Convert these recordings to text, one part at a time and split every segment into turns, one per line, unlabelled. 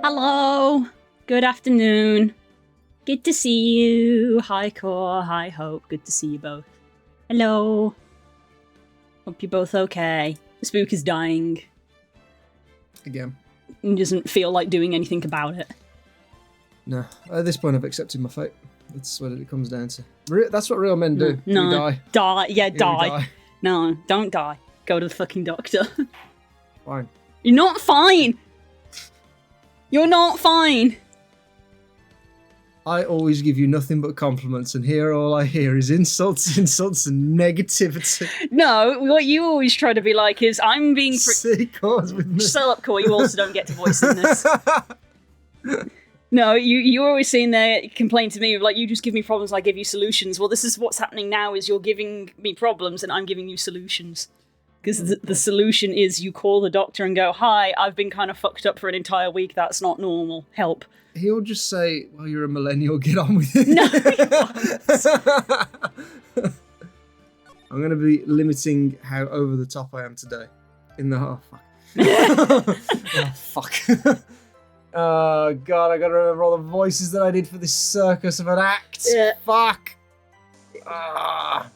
Hello. Good afternoon. Good to see you. Hi, Core. Hi, Hope. Good to see you both. Hello. Hope you're both okay. The spook is dying.
Again.
And doesn't feel like doing anything about it.
No. At this point, I've accepted my fate. That's what it comes down to. That's what real men do.
No.
We die.
Die. Yeah,
Yeah,
die. No, don't die. Go to the fucking doctor.
Fine.
You're not fine. You're not fine.
I always give you nothing but compliments, and here all I hear is insults, insults, and negativity.
No, what you always try to be like is, I'm being...
See, cause with me.
Sell up, Core. You also don't get to voice in this. No, you're always sitting there complaining to me, like, you just give me problems, I give you solutions. Well, this is what's happening now, is you're giving me problems, and I'm giving you solutions. Because the solution is you call the doctor and go, hi, I've been kind of fucked up for an entire week, that's not normal, help.
He'll just say, well, you're a millennial, get on with it.
No,
I'm going to be limiting how over the top I am today. Oh, fuck. Oh, God, I got to remember all the voices that I did for this circus of an act.
Yeah.
Fuck. Ah.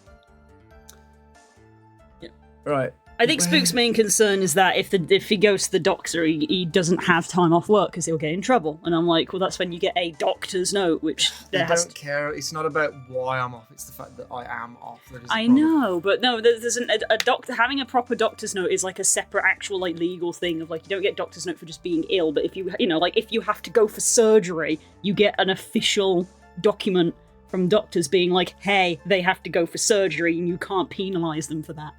Yeah.
Right.
I think Spook's main concern is that if he goes to the doctor, he doesn't have time off work because he'll get in trouble. And I'm like, well, that's when you get a doctor's note, which
I don't care. It's not about why I'm off. It's the fact that I am off. That is
I know, but no, there's a doctor having a proper doctor's note is like a separate actual like legal thing of like you don't get doctor's note for just being ill, but if you like if you have to go for surgery, you get an official document from doctors being like, hey, they have to go for surgery and you can't penalise them for that.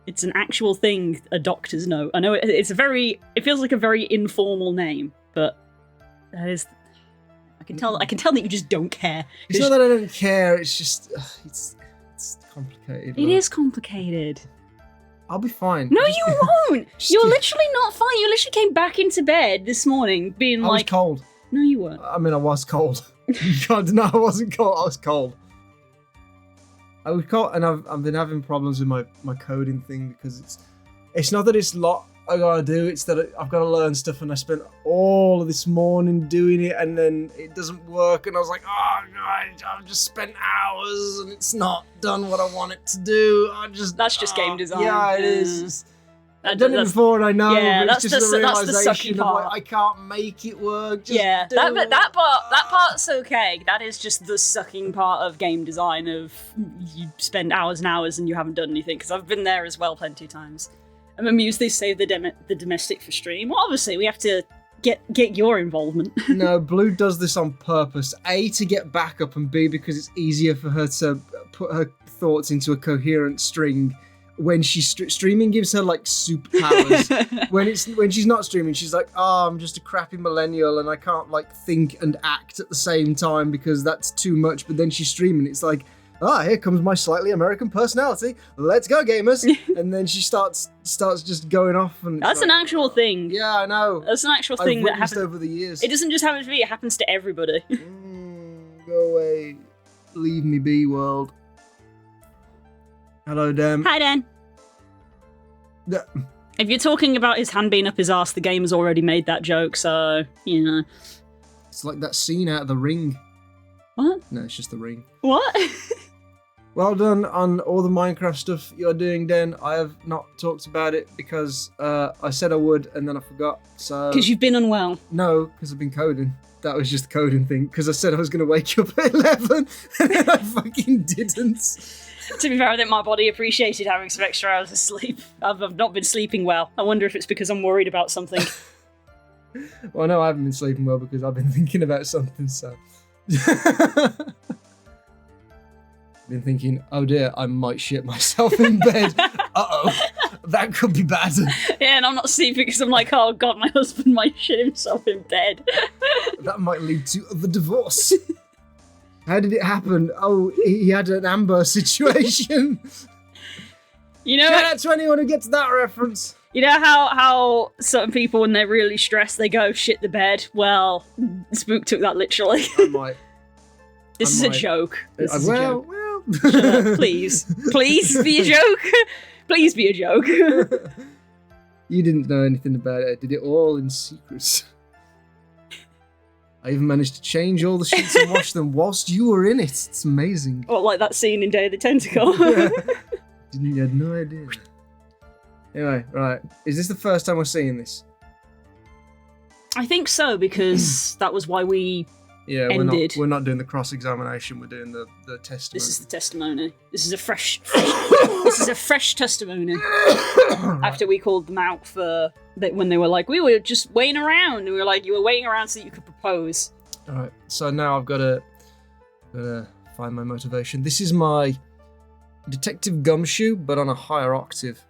It's an actual thing, a doctor's note. I know it feels like a very informal name, but that is. I can tell that you just don't care.
It's not that I don't care. It's just it's complicated.
It is complicated.
I'll be fine.
No, you won't. You're literally not fine. You literally came back into bed this morning being
I was cold.
No, you weren't.
I mean, I was cold. You can't deny I wasn't cold. I was cold. I was cold, and I've been having problems with my coding thing because it's not that it's a lot I gotta do. It's that I've got to learn stuff, and I spent all of this morning doing it, and then it doesn't work, and I was like, oh god, I've just spent hours, and it's not done what I want it to do.
That's just game design.
Yeah, it is. I've done it before, and I know.
Yeah,
but it's just the
that's the sucky
realization of like I can't make it work.
That part's okay. That is just the sucking part of game design. Of you spend hours and hours and you haven't done anything. Because I've been there as well plenty of times. I'm amused they save the domestic for stream. Well, obviously we have to get your involvement.
No, Blue does this on purpose. A, to get backup, and B, because it's easier for her to put her thoughts into a coherent string. When she's streaming gives her like superpowers. when she's not streaming, she's like, oh, I'm just a crappy millennial and I can't like think and act at the same time because that's too much. But then she's streaming, it's like, here comes my slightly American personality. Let's go, gamers. And then she starts just going off. And
that's an actual thing.
Yeah, I know.
That's an actual thing that happens
over the years.
It doesn't just happen to me; it happens to everybody.
Go away, leave me be, world. Hello, Dan.
Hi, Dan.
Yeah.
If you're talking about his hand being up his arse, the game has already made that joke, so, you know.
It's like that scene out of The Ring.
What?
No, it's just The Ring.
What?
Well done on all the Minecraft stuff you're doing, Dan. I have not talked about it because I said I would and then I forgot, so...
Because you've been unwell.
No, because I've been coding. That was just the coding thing, because I said I was going to wake you up at 11, and then I fucking didn't.
To be fair, I think my body appreciated having some extra hours of sleep. I've not been sleeping well. I wonder if it's because I'm worried about something.
Well, no, I haven't been sleeping well because I've been thinking about something, so... been thinking, oh dear, I might shit myself in bed. Uh-oh, that could be bad.
Yeah, and I'm not sleeping because I'm like, oh god, my husband might shit himself in bed.
That might lead to the divorce. How did it happen? Oh, he had an Amber situation.
You know,
shout out to anyone who gets that reference.
You know how certain people, when they're really stressed, they go shit the bed? Well, Spook took that literally.
I might.
This is a joke. This is a
well,
joke.
well.
Shut up, please. Please be a joke. Please be a joke.
You didn't know anything about it. I did it all in secret. I even managed to change all the sheets and wash them whilst you were in it. It's amazing.
Well, like that scene in Day of the Tentacle.
Yeah. You had no idea. Anyway, right. Is this the first time we're seeing this?
I think so, because that was why we
Yeah,
ended.
we're not doing the cross-examination. We're doing the testimony.
This is the testimony. This is a fresh testimony. After we called them out for when they were like, we were just waiting around, and we were like, you were waiting around so that you could propose.
All right. So now I've got to find my motivation. This is my Detective Gumshoe, but on a higher octave.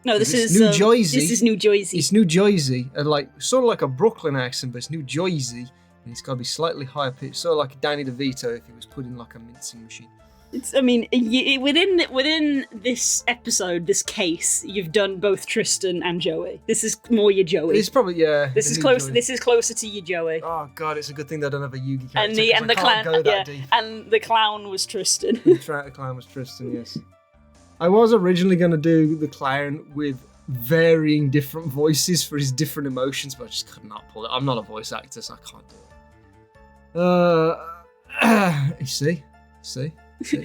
No, this
It's
is
New Jersey.
This is New Jersey.
It's New Jersey, and like sort of like a Brooklyn accent, but it's New Jersey, and it's got to be slightly higher pitched, sort of like Danny DeVito if he was put in like a mincing machine.
I mean, within this episode, this case, you've done both Tristan and Joey. This is more your Joey.
It's probably
This is
the new
close.
Joey.
This is closer to your Joey.
Oh god, it's a good thing that I don't have a Yugi character.
And the
'cause I
clown,
can't go that
yeah,
deep.
and the clown was Tristan.
The clown was Tristan, yes. I was originally going to do the clown with varying different voices for his different emotions, but I just could not pull it. I'm not a voice actor, so I can't do it. You see?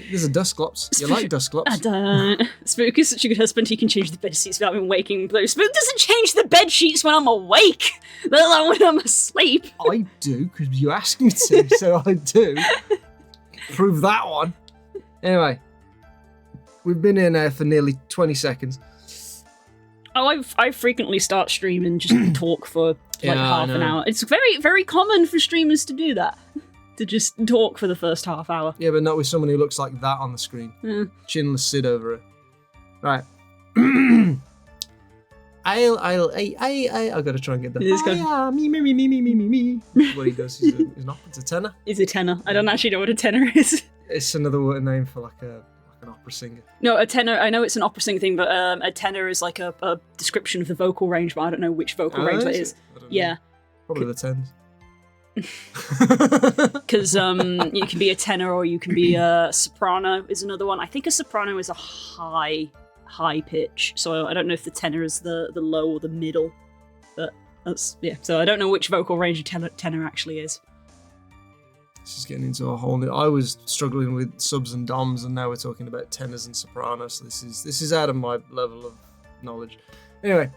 There's a Dusclops. You like
I
Dusclops?
don't. Spook is such a good husband. He can change the bed sheets without me waking. But Spook doesn't change the bed sheets when I'm awake, let alone when I'm asleep.
I do, because you asked me to, so I do. Prove that one. Anyway, we've been in there for nearly 20 seconds.
Oh, I frequently start streaming just talk for like
Yeah, I
half an
know.
hour. It's very, very common for streamers to do that. To just talk for the first half hour.
Yeah, but not with someone who looks like that on the screen.
Yeah.
Chinless Sid over it. Right. I've got to try and get that.
It is good.
Me. That's what he does. He's a tenor.
Is a tenor. I don't actually know what a tenor is.
It's another word name for like an opera singer.
No, a tenor, I know it's an opera singer thing, but a tenor is like a description of the vocal range, but I don't know which vocal range that is.
I don't know.
Yeah.
Probably the tens.
Because you can be a tenor or you can be a soprano is another one. I think a soprano is a high pitch, so I don't know if the tenor is the low or the middle, but that's, yeah. So I don't know which vocal range a tenor actually is.
This is getting into a whole new... I was struggling with subs and doms, and now we're talking about tenors and sopranos, so this is out of my level of knowledge. Anyway,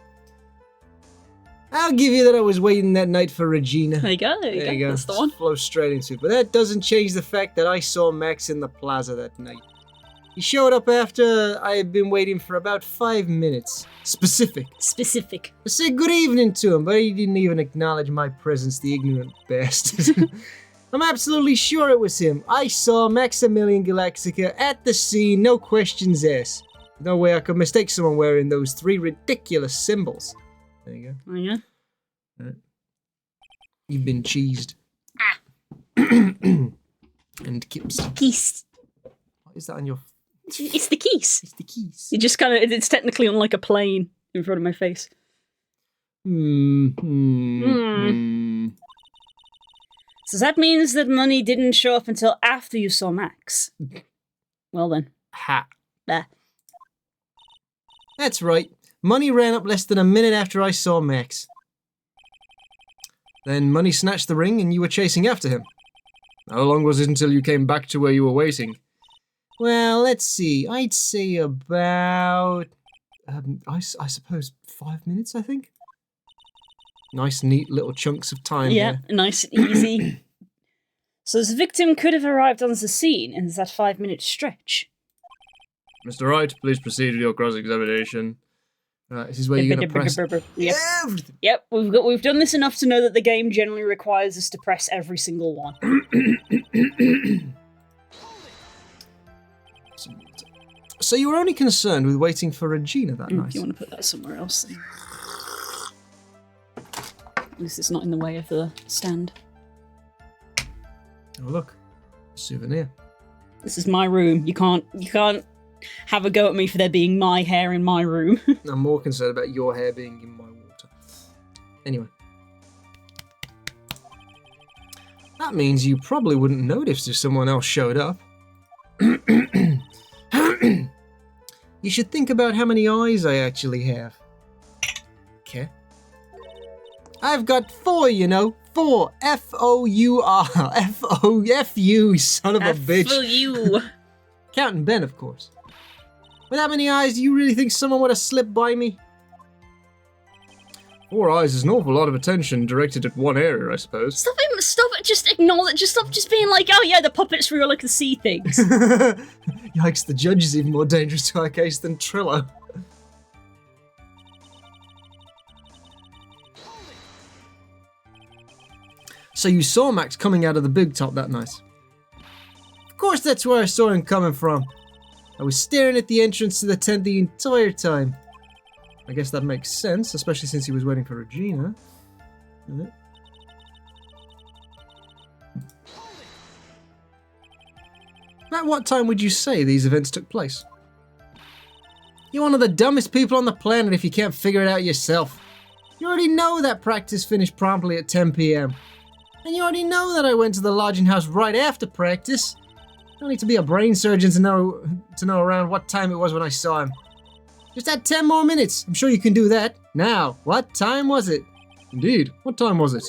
I'll give you that I was waiting that night for Regina.
There you go. There you go. That's the one.
Flow straight into it. But that doesn't change the fact that I saw Max in the plaza that night. He showed up after I had been waiting for about 5 minutes. Specific. I said good evening to him, but he didn't even acknowledge my presence, the ignorant bastard. I'm absolutely sure it was him. I saw Maximilian Galactica at the scene, no questions asked. No way I could mistake someone wearing those 3 ridiculous symbols. There you go.
Oh, yeah.
Right. You've been cheesed.
Ah.
And Kips.
Keys.
What is that on your...
It's the keys.
It's the keys.
It just kind of, it's technically on like a plane in front of my face. So that means that money didn't show up until after you saw Max. Well then.
Ha.
There.
That's right. Money ran up less than a minute after I saw Max. Then Money snatched the ring and you were chasing after him. How long was it until you came back to where you were waiting? Well, let's see. I'd say about... I suppose 5 minutes, I think? Nice, neat little chunks of time
Yeah,
here.
nice, easy. So the victim could have arrived on the scene in that 5-minute stretch.
Mr. Wright, please proceed with your cross-examination. This is where you're going to press
Yep.
everything.
Yep, we've done this enough to know that the game generally requires us to press every single one.
So you were only concerned with waiting for Regina that night?
If you want to put that somewhere else. Then. At least it's not in the way of the stand.
Oh look, a souvenir.
This is my room. You can't have a go at me for there being my hair in my room.
I'm more concerned about your hair being in my water. Anyway. That means you probably wouldn't notice if someone else showed up. You should think about how many eyes I actually have. Okay. I've got 4, you know. 4. F-O-U-R. F-O-F-U, son of a bitch.
F-U.
Counting Ben, of course. With that many eyes, do you really think someone would have slipped by me? 4 eyes is an awful lot of attention directed at one area, I suppose.
Stop it, just ignore it, stop just being like, oh yeah, the puppet's real, I can see things.
Yikes, the judge is even more dangerous to our case than Trillo. So you saw Max coming out of the big top that night? Of course that's where I saw him coming from. I was staring at the entrance to the tent the entire time. I guess that makes sense, especially since he was waiting for Regina. At what time would you say these events took place? You're one of the dumbest people on the planet if you can't figure it out yourself. You already know that practice finished promptly at 10 p.m. And you already know that I went to the lodging house right after practice. Don't need to be a brain surgeon to know around what time it was when I saw him. Just add 10 more minutes. I'm sure you can do that. Now, what time was it? Indeed, what time was it?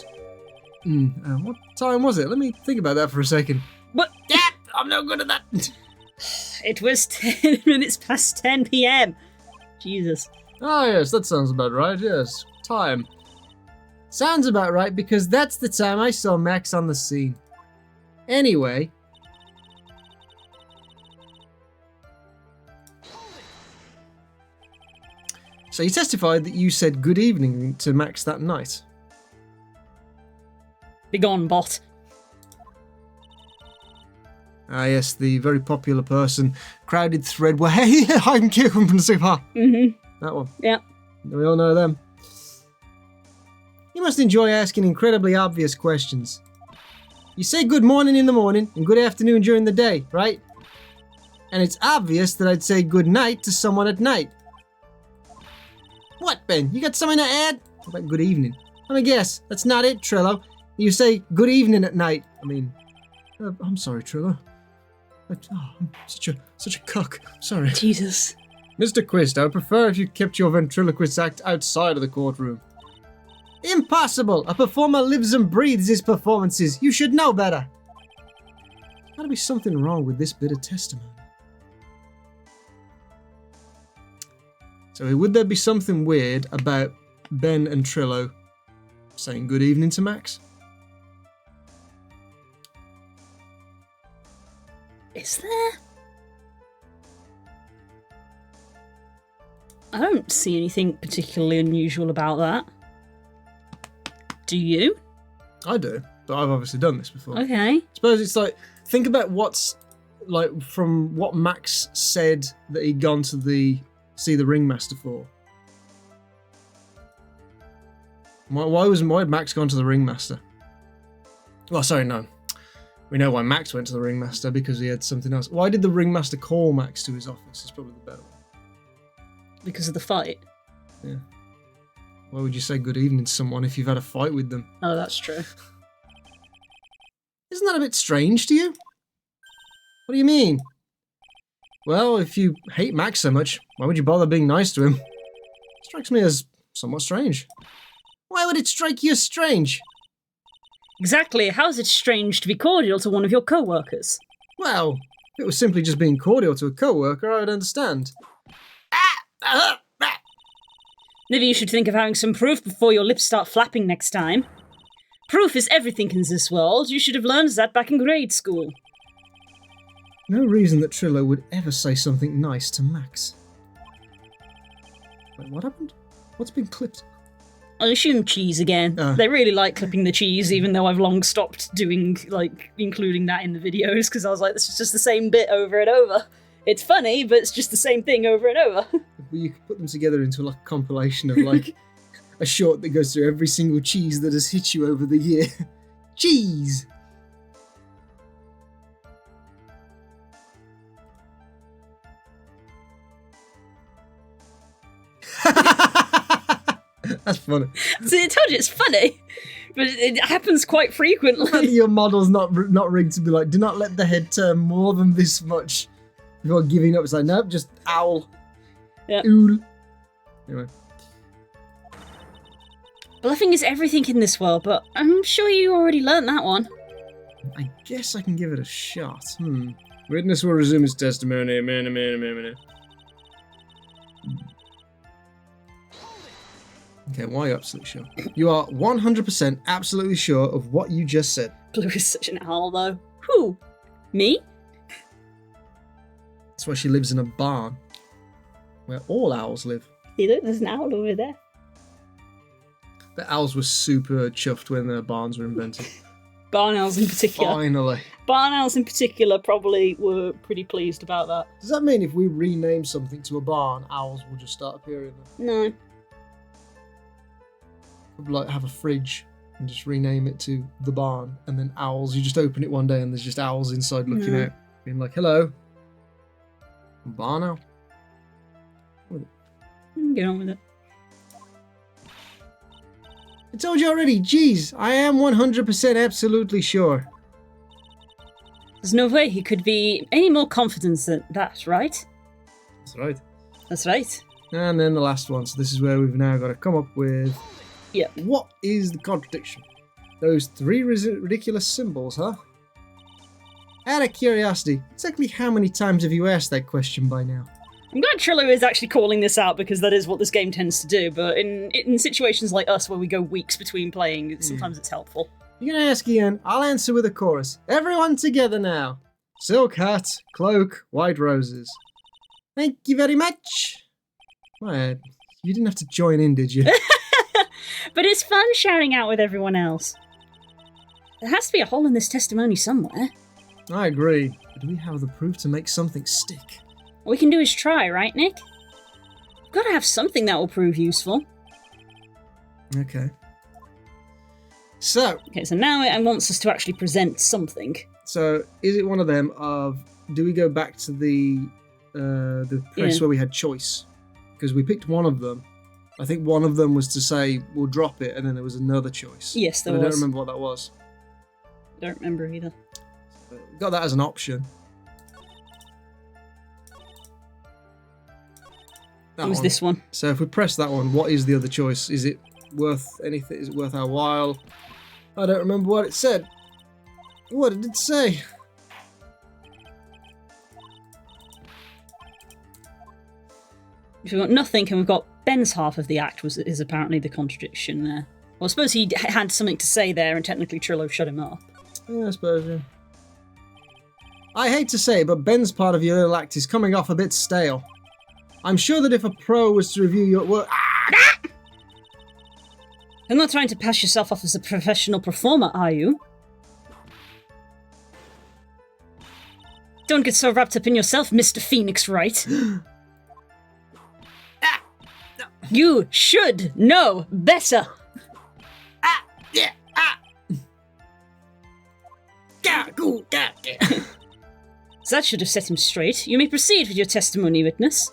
What time was it? Let me think about that for a second.
But
yeah, I'm no good at that.
It was 10 minutes past 10 p.m. Jesus.
Ah, yes, that sounds about right. Yes, time. Sounds about right because that's the time I saw Max on the scene. Anyway. So you testified that you said good evening to Max that night.
Begone, bot.
Ah, yes, the very popular person, crowded thread where, hey, I'm Kieran from Super.
Mm-hmm.
That one.
Yeah.
We all know them. You must enjoy asking incredibly obvious questions. You say good morning in the morning and good afternoon during the day, right? And it's obvious that I'd say good night to someone at night. What, Ben? You got something to add? How about good evening? Let me guess. That's not it, Trillo. You say good evening at night. I mean, I'm sorry, Trillo. I'm such a cuck. Sorry.
Jesus.
Mr. Quist, I would prefer if you kept your ventriloquist act outside of the courtroom. Impossible! A performer lives and breathes his performances. You should know better. There's gotta be something wrong with this bit of testimony. So would there be something weird about Ben and Trillo saying good evening to Max?
Is there? I don't see anything particularly unusual about that. Do you?
I do, but I've obviously done this before.
Okay.
Suppose it's like, think about what's, like, from what Max said that he'd gone to see the ringmaster for. Why had Max gone to the ringmaster? Well, sorry, no. We know why Max went to the ringmaster, because he had something else. Why did the ringmaster call Max to his office? Is probably the better one.
Because of the fight?
Yeah. Why would you say good evening to someone if you've had a fight with them?
Oh, that's true.
Isn't that a bit strange to you? What do you mean? Well, if you hate Max so much, why would you bother being nice to him? Strikes me as somewhat strange. Why would it strike you as strange?
Exactly. How is it strange to be cordial to one of your co-workers?
Well, if it was simply just being cordial to a co-worker, I would understand.
Maybe you should think of having some proof before your lips start flapping next time. Proof is everything in this world. You should have learned that back in grade school.
No reason that Trillo would ever say something nice to Max. Wait, what happened? What's been clipped?
I assume cheese again. They really like clipping the cheese, even though I've long stopped doing, including that in the videos, because I was like, this is just the same bit over and over. It's funny, but it's just the same thing over and over.
You could put them together into a compilation of a short that goes through every single cheese that has hit you over the year. Cheese! That's funny.
See, I told you it's funny, but it happens quite frequently.
Your model's not rigged to be like, do not let the head turn more than this much before giving up. It's like, nope, just owl.
Yeah.
Ool. Anyway.
Bluffing is everything in this world, but I'm sure you already learnt that one.
I guess I can give it a shot. Witness will resume his testimony. Okay, why are you absolutely sure? You are 100% absolutely sure of what you just said.
Blue is such an owl, though. Who? Me?
That's why she lives in a barn. Where all owls live.
See, look, there's an owl over there.
The owls were super chuffed when their barns were invented.
Barn owls in particular.
Finally.
Barn owls in particular probably were pretty pleased about that.
Does that mean if we rename something to a barn, owls will just start appearing there?
No.
We'd like have a fridge and just rename it to the barn, and then owls. You just open it one day and there's just owls inside looking out, being like, "Hello, barn owl."
Get on with it.
I told you already. Jeez, I am 100% absolutely sure.
There's no way he could be any more confident than that, right?
That's right.
That's right.
And then the last one. So this is where we've now got to come up with.
Yeah.
What is the contradiction? Those three ridiculous symbols, huh? Out of curiosity, exactly how many times have you asked that question by now?
I'm glad Trillo is actually calling this out because that is what this game tends to do, but in situations like us where we go weeks between playing, sometimes it's helpful.
You're gonna ask again, I'll answer with a chorus. Everyone together now. Silk hat, cloak, white roses. Thank you very much. Right. You didn't have to join in, did you?
But it's fun shouting out with everyone else. There has to be a hole in this testimony somewhere.
I agree. But do we have the proof to make something stick?
All we can do is try, right, Nick? We've got to have something that will prove useful.
Okay. So
Now it wants us to actually present something.
So is it one of them of, do we go back to the place where we had choice? Because we picked one of them. I think one of them was to say, we'll drop it, and then there was another choice.
Yes, there
was. I don't
was.
remember what that was.
I don't remember either.
We got that as an option.
It was this one.
So if we press that one, what is the other choice? Is it worth anything? Is it worth our while? I don't remember what it said. What did it say?
If we've got nothing and we've got Ben's half of the act is apparently the contradiction there. Well, I suppose he had something to say there and technically Trillo shut him up.
Yeah, I suppose, yeah. I hate to say, but Ben's part of your little act is coming off a bit stale. I'm sure that if a pro was to review your work...
You're not trying to pass yourself off as a professional performer, are you? Don't get so wrapped up in yourself, Mr. Phoenix Wright. You should know better. That should have set him straight. You may proceed with your testimony, witness.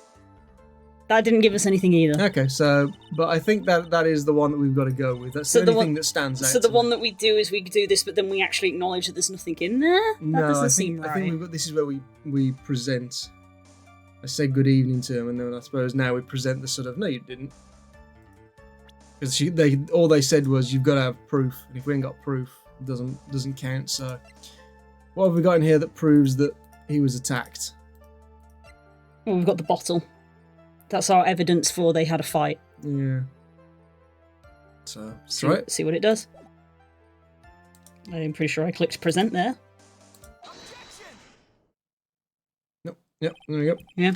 That didn't give us anything either.
Okay, so, but I think that is the one that we've got to go with. That's the only thing that stands out.
So the one that we do is we do this, but then we actually acknowledge that there's nothing in there? That doesn't seem right.
I think this is where we present. I say good evening to him, and then I suppose now we present the sort of, no, you didn't. Because all they said was, you've got to have proof, and if we ain't got proof, it doesn't count, so... What have we got in here that proves that he was attacked?
Well, we've got the bottle. That's our evidence for they had a fight.
Yeah. So,
see what it does. I'm pretty sure I clicked present there.
Yep, there we go.
Yeah.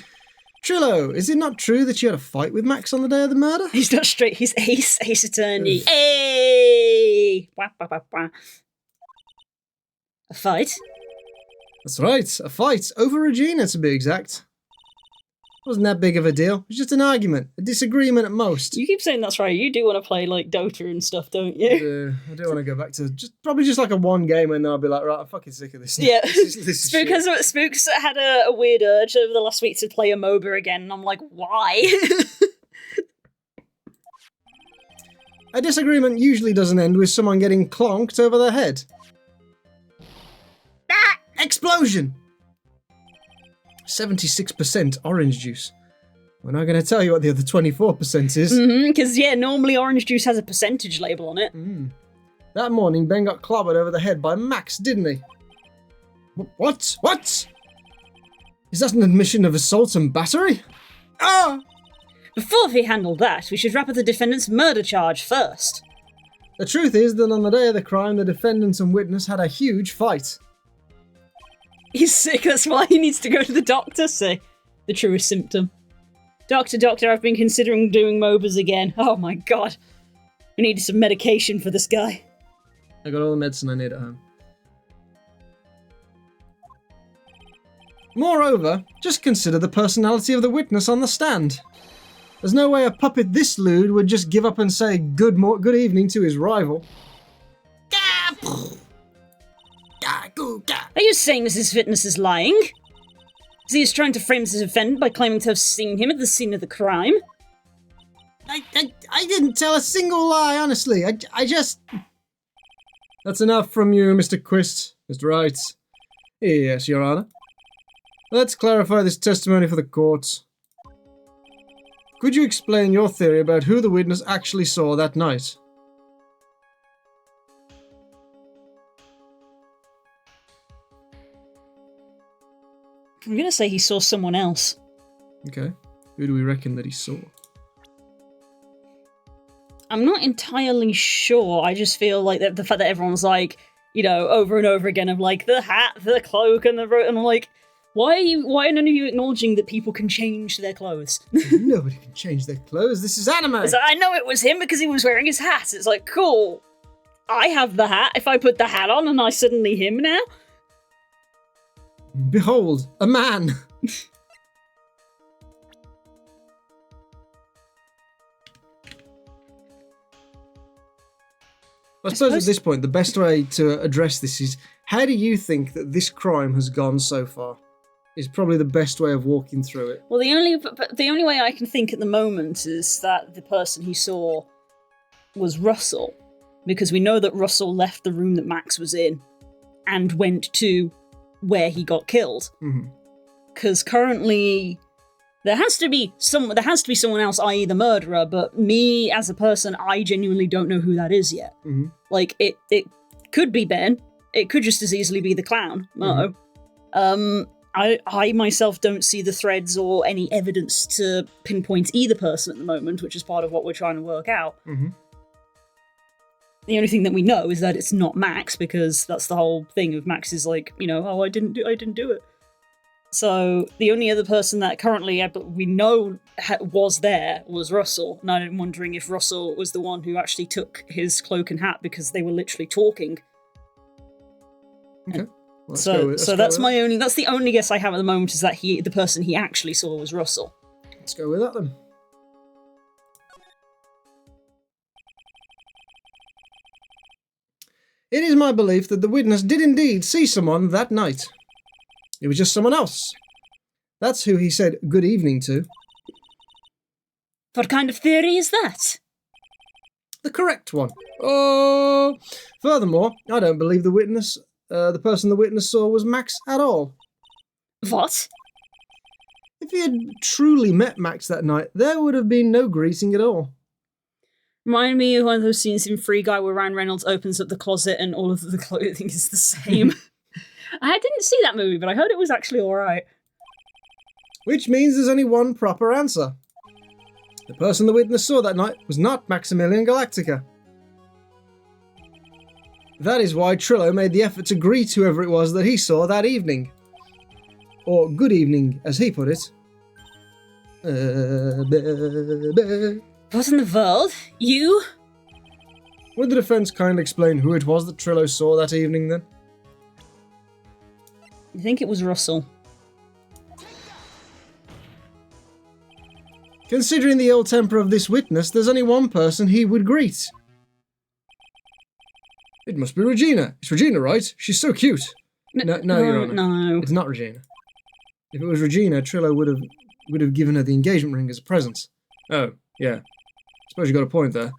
Trillo, is it not true that you had a fight with Max on the day of the murder?
He's not straight, he's Ace Attorney. Hey! Wah, wah, wah, wah. A fight?
That's right, a fight. Over Regina, to be exact. Wasn't that big of a deal. It was just an argument, a disagreement at most.
You keep saying that's right. You do want to play like Dota and stuff, don't you?
I do want to go back to probably just like a one game, and then I'll be like, right, I'm fucking sick of this.
Yeah,
this
Spooks had a weird urge over the last week to play a MOBA again, and I'm like, why?
A disagreement usually doesn't end with someone getting clonked over their head. Ah! Explosion! 76% orange juice. We're not going to tell you what the other 24% is.
Because, normally orange juice has a percentage label on it.
That morning, Ben got clobbered over the head by Max, didn't he? What? What? Is that an admission of assault and battery? Ah!
Before we handle that, we should wrap up the defendant's murder charge first.
The truth is that on the day of the crime, the defendant and witness had a huge fight.
He's sick, that's why he needs to go to the doctor, see? The truest symptom. Doctor, I've been considering doing MOBAs again. Oh my god. We need some medication for this guy.
I got all the medicine I need at home. Moreover, just consider the personality of the witness on the stand. There's no way a puppet this lewd would just give up and say good evening to his rival.
Are you saying Mrs. Witness is lying? He is trying to frame his defendant by claiming to have seen him at the scene of the crime?
I didn't tell a single lie, honestly. I just... That's enough from you, Mr. Quist. Mr. Wright. Yes, Your Honor. Let's clarify this testimony for the court. Could you explain your theory about who the witness actually saw that night?
I'm gonna say he saw someone else.
Okay. Who do we reckon that he saw?
I'm not entirely sure. I just feel like the fact that everyone's like, over and over again of like the hat, the cloak, and the robe, and I'm like, why are none of you acknowledging that people can change their clothes?
Nobody can change their clothes. This is anime.
It's like, I know it was him because he was wearing his hat. It's like, cool. I have the hat. If I put the hat on and I suddenly him now?
Behold, a man. I suppose at this point, the best way to address this is, how do you think that this crime has gone so far? Is probably the best way of walking through it.
Well, the only way I can think at the moment is that the person he saw was Russell, because we know that Russell left the room that Max was in and went to where he got killed. Because currently there has to be someone else, i.e. the murderer, but me as a person, I genuinely don't know who that is yet. Like, it could be Ben, it could just as easily be the clown, Mo. I myself don't see the threads or any evidence to pinpoint either person at the moment, which is part of what we're trying to work out. The only thing that we know is that it's not Max, because that's the whole thing of Max is like, I didn't do it. So the only other person that currently we know was there was Russell, and I'm wondering if Russell was the one who actually took his cloak and hat because they were literally talking.
Okay.
That's the only guess I have at the moment, is that the person he actually saw was Russell.
Let's go with that then. It is my belief that the witness did indeed see someone that night. It was just someone else. That's who he said good evening to.
What kind of theory is that?
The correct one. Furthermore, I don't believe the person the witness saw was Max at all.
What?
If he had truly met Max that night, there would have been no greeting at all.
Remind me of one of those scenes in Free Guy where Ryan Reynolds opens up the closet and all of the clothing is the same. I didn't see that movie, but I heard it was actually alright.
Which means there's only one proper answer. The person the witness saw that night was not Maximilian Galactica. That is why Trillo made the effort to greet whoever it was that he saw that evening. Or good evening, as he put it.
What in the world? You?
Would the defence kindly explain who it was that Trillo saw that evening, then?
I think it was Russell.
Considering the ill temper of this witness, there's only one person he would greet. It must be Regina. It's Regina, right? She's so cute. No, Your Honour.
No.
It's not Regina. If it was Regina, Trillo would have given her the engagement ring as a present. Oh, yeah. Suppose you got a point there.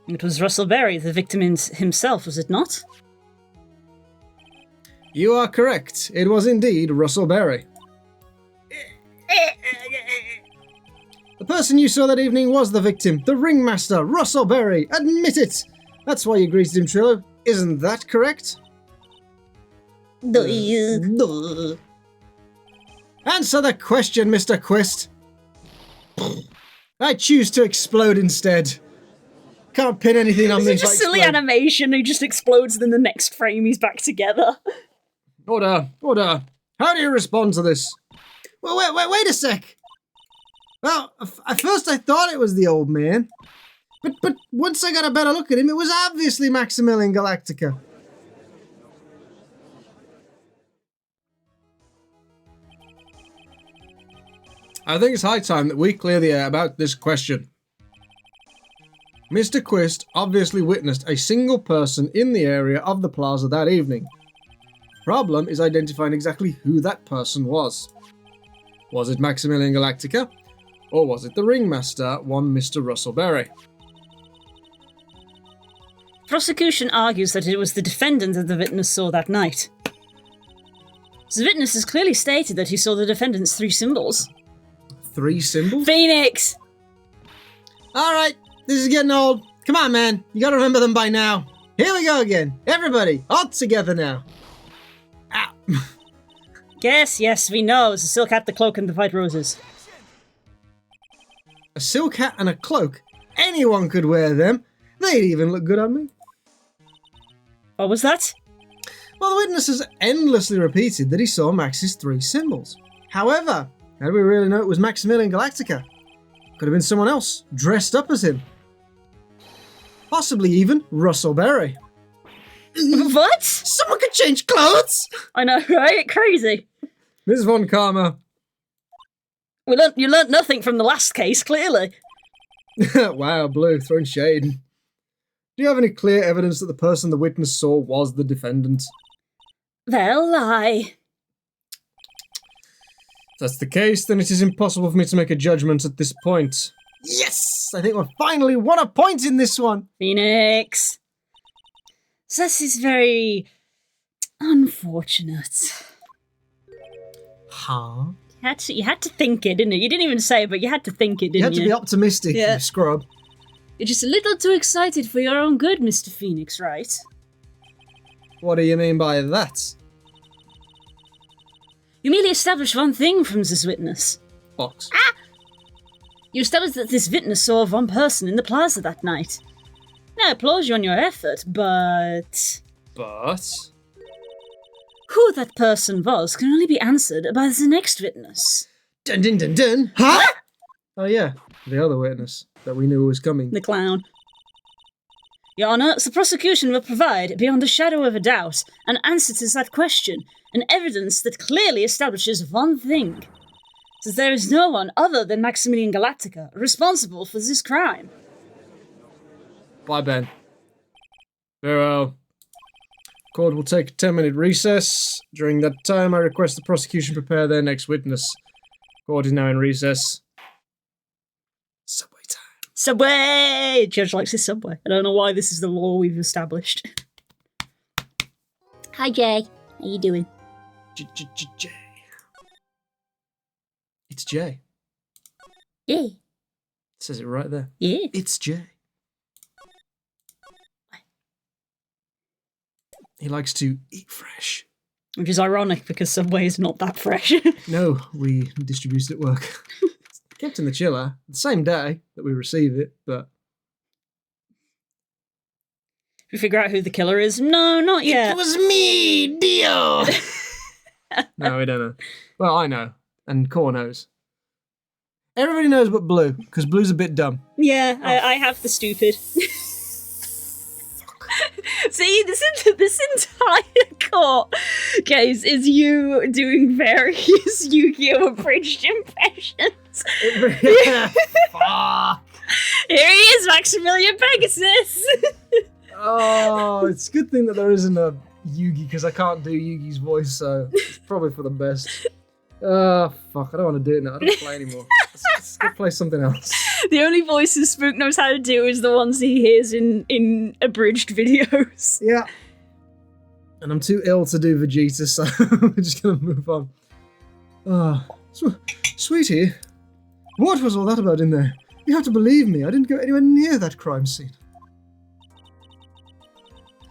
It was Russell Berry, the victim himself, was it not?
You are correct. It was indeed Russell Berry. The person you saw that evening was the victim, the ringmaster, Russell Berry. Admit it. That's why you greeted him, Trillo. Isn't that correct? Answer the question, Mr. Quist. I choose to explode instead. Can't pin anything on me.
It's just silly animation. He just explodes, then the next frame he's back together.
Order. How do you respond to this? Well, wait a sec. Well, at first I thought it was the old man. But once I got a better look at him, it was obviously Maximilian Galactica. I think it's high time that we clear the air about this question. Mr. Quist obviously witnessed a single person in the area of the plaza that evening. Problem is identifying exactly who that person was. Was it Maximilian Galactica? Or was it the ringmaster, one Mr. Russell Berry?
Prosecution argues that it was the defendant that the witness saw that night. The witness has clearly stated that he saw the defendant's 3 symbols.
3 symbols?
Phoenix!
Alright, this is getting old. Come on, man. You gotta remember them by now. Here we go again. Everybody, all together now. Ow.
Yes, we know. It's a silk hat, the cloak, and the white roses.
A silk hat and a cloak? Anyone could wear them. They'd even look good on me.
What was that?
Well, the witness has endlessly repeated that he saw Max's 3 symbols. However, how do we really know it was Maximilian Galactica? Could have been someone else, dressed up as him. Possibly even Russell Berry.
What?
Someone could change clothes!
I know, right? Crazy.
Ms. Von Karma.
You learnt nothing from the last case, clearly.
Wow, Blue, throwing shade. Do you have any clear evidence that the person the witness saw was the defendant?
Well,
If that's the case, then it is impossible for me to make a judgment at this point. Yes! I think we've finally won a point in this one!
Phoenix. This is very unfortunate.
Huh?
You had to think it, didn't you? You didn't even say it, but you had to think it, didn't you?
You had to be optimistic,
Yeah.
you scrub.
You're just a little too excited for your own good, Mr. Phoenix, right?
What do you mean by that?
You merely established one thing from this witness.
Box.
You established that this witness saw one person in the plaza that night. Now, I applaud you on your effort, but...
But?
Who that person was can only be answered by the next witness.
Dun dun dun dun! Huh? Oh yeah, the other witness that we knew was coming.
The clown. Your Honour, the prosecution will provide, beyond a shadow of a doubt, an answer to that question, and evidence that clearly establishes one thing. That there is no one other than Maximilian Galactica responsible for this crime.
Bye, Ben. Very well. Court will take a 10-minute recess. During that time, I request the prosecution prepare their next witness. Court is now in recess. Subway time.
Subway! Judge likes his Subway. I don't know why this is the law we've established. Hi, Jay. How you doing?
Jay. It's Jay.
Yeah.
It says it right there.
Yeah.
It's Jay. He likes to eat fresh.
Which is ironic because Subway is not that fresh.
No, we distribute it at work. It's kept in the chiller the same day that we receive it, but...
We figure out who the killer is? No, not yet.
It was me, Dio! No, we don't know. Well, I know. And Core knows. Everybody knows but Blue, because Blue's a bit dumb.
Yeah, I have the stupid. See, this entire court case is you doing various Yu-Gi-Oh! Abridged impressions.
Fuck!
Here he is, Maximilian Pegasus!
Oh, it's a good thing that there isn't a Yugi, because I can't do Yugi's voice, so it's probably for the best. Oh, fuck. I don't want to do it now. I don't play anymore. Let's go play something else.
The only voices Spook knows how to do is the ones he hears in abridged videos.
Yeah. And I'm too ill to do Vegeta, so we're just going to move on. Sweetie, what was all that about in there? You have to believe me, I didn't go anywhere near that crime scene.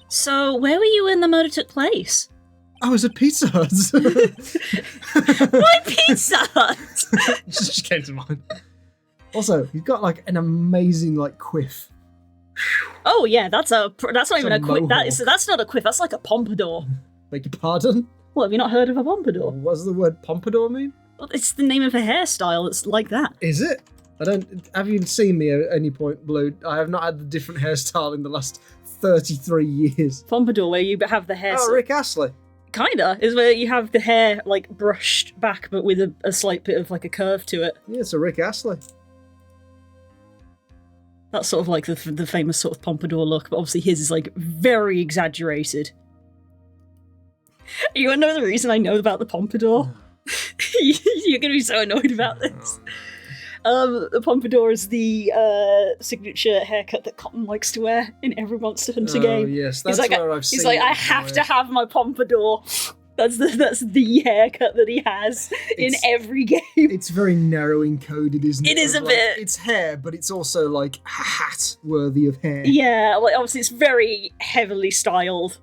So, where were you when the murder took place?
I was at Pizza Hut.
Why Pizza Hut?
It just came to mind. Also, you've got like an amazing like quiff.
Oh yeah, that's not even a quiff.
mohawk.
That's not a quiff. That's like a pompadour.
Beg your pardon?
What, have you not heard of a pompadour?
What does the word pompadour mean?
Well, it's the name of a hairstyle. It's like that.
Is it? I don't. Have you seen me at any point, Blue? I have not had the different hairstyle in the last 33 years.
Pompadour, where you have the hair.
Oh, Rick Astley.
Kinda is where you have the hair like brushed back, but with a slight bit of like a curve to it.
Yeah, it's a Rick Astley.
That's sort of like the famous sort of pompadour look, but obviously his is like very exaggerated. You want to know the reason I know about the pompadour? You're gonna be so annoyed about this. The pompadour is the signature haircut that Cotton likes to wear in every Monster Hunter game.
Yes, that's
He's like,
where I've seen
He's like,
it
I have to
somewhere.
have my pompadour. That's the haircut that he has in
It's-
every game.
It's very narrow encoded, isn't it?
It is
Of,
a
like,
bit.
It's hair, but it's also like a hat worthy of hair.
Yeah, like obviously it's very heavily styled.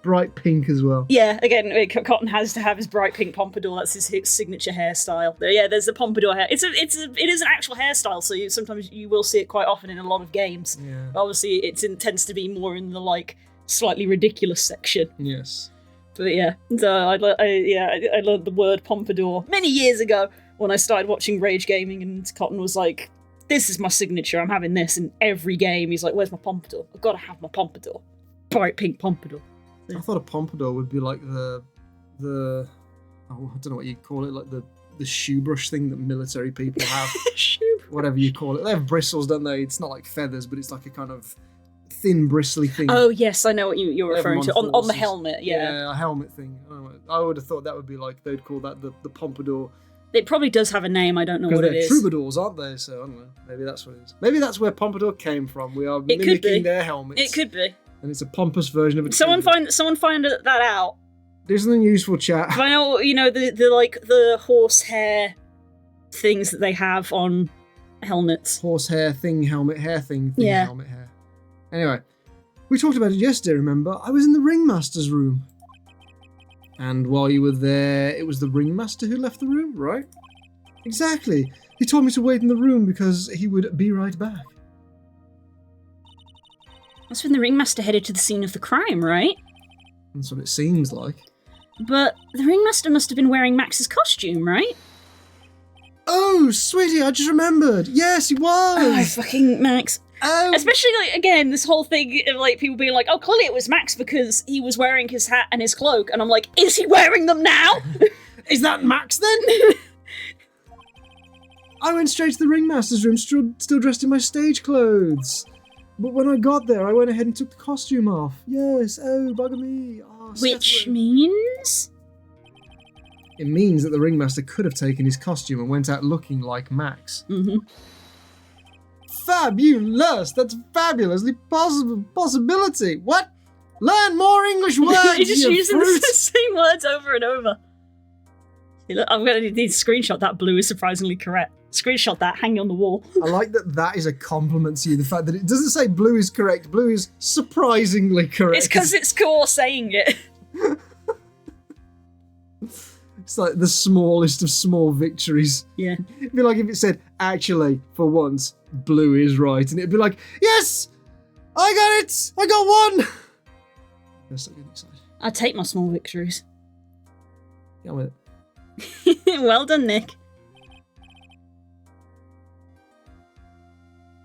Bright pink as well.
Yeah, again, Cotton has to have his bright pink pompadour. That's his signature hairstyle. Yeah, there's the pompadour hair. It is an actual hairstyle, so sometimes you will see it quite often in a lot of games.
Yeah.
Obviously, it tends to be more in the like slightly ridiculous section.
Yes.
But yeah, so I learned the word pompadour many years ago when I started watching Rage Gaming, and Cotton was like, "This is my signature. I'm having this in every game." He's like, "Where's my pompadour? I've got to have my pompadour, bright pink pompadour."
I thought a pompadour would be like the I don't know what you'd call it, like the shoe brush thing that military people have. Whatever you call it. They have bristles, don't they? It's not like feathers, but it's like a kind of thin, bristly thing.
Oh yes, I know what you're
They have
referring
them
to on the
horses.
helmet. Yeah,
a helmet thing. I don't know. I would have thought that would be like they'd call that the pompadour.
it probably does have a name. I don't know
Because
what it
they're
is.
troubadours, aren't they? So I don't know. Maybe that's what it is. Maybe that's where pompadour came from. We are
It could be.
mimicking their helmets.
It could be.
And it's a pompous version of a
Someone
troubadour.
find that out.
Do something useful, chat.
If I know, the horsehair things that they have on helmets.
Horsehair thing, helmet hair thing,
Yeah.
helmet hair. Anyway, we talked about it yesterday, remember? I was in the ringmaster's room. And while you were there, it was the ringmaster who left the room, right? Exactly. He told me to wait in the room because he would be right back.
That's when the ringmaster headed to the scene of the crime, right?
That's what it seems like.
But the ringmaster must have been wearing Max's costume, right?
Oh, sweetie, I just remembered. Yes, he
Oh,
was.
fucking Max.
Oh,
Especially, like, again, this whole thing of, like, people being like, oh, clearly it was Max because he was wearing his hat and his cloak. And I'm like, is he wearing them now?
is that Max then? I went straight to the ringmaster's room, still dressed in my stage clothes. But when I got there, I went ahead and took the costume off. Yes, oh, bugger me. Oh,
Which
Seth-
means...
It means that the ringmaster could have taken his costume and went out looking like Max.
Mm-hmm.
Fabulous! That's fabulously possibility. What? Learn more English words,
You're just
you
using
fruit.
the same words over and over. Hey, look, I'm going to need to screenshot that. Blue is surprisingly correct. Screenshot that, hang it on the wall.
I like that is a compliment to you, the fact that it doesn't say blue is correct, blue is surprisingly correct.
It's because it's Core saying it.
It's like the smallest of small victories.
Yeah.
It'd be like if it said, actually, for once, blue is right. And it'd be like, yes! I got it! I got one! I'm still getting excited.
I take my small victories.
Get on with it.
Well done, Nick.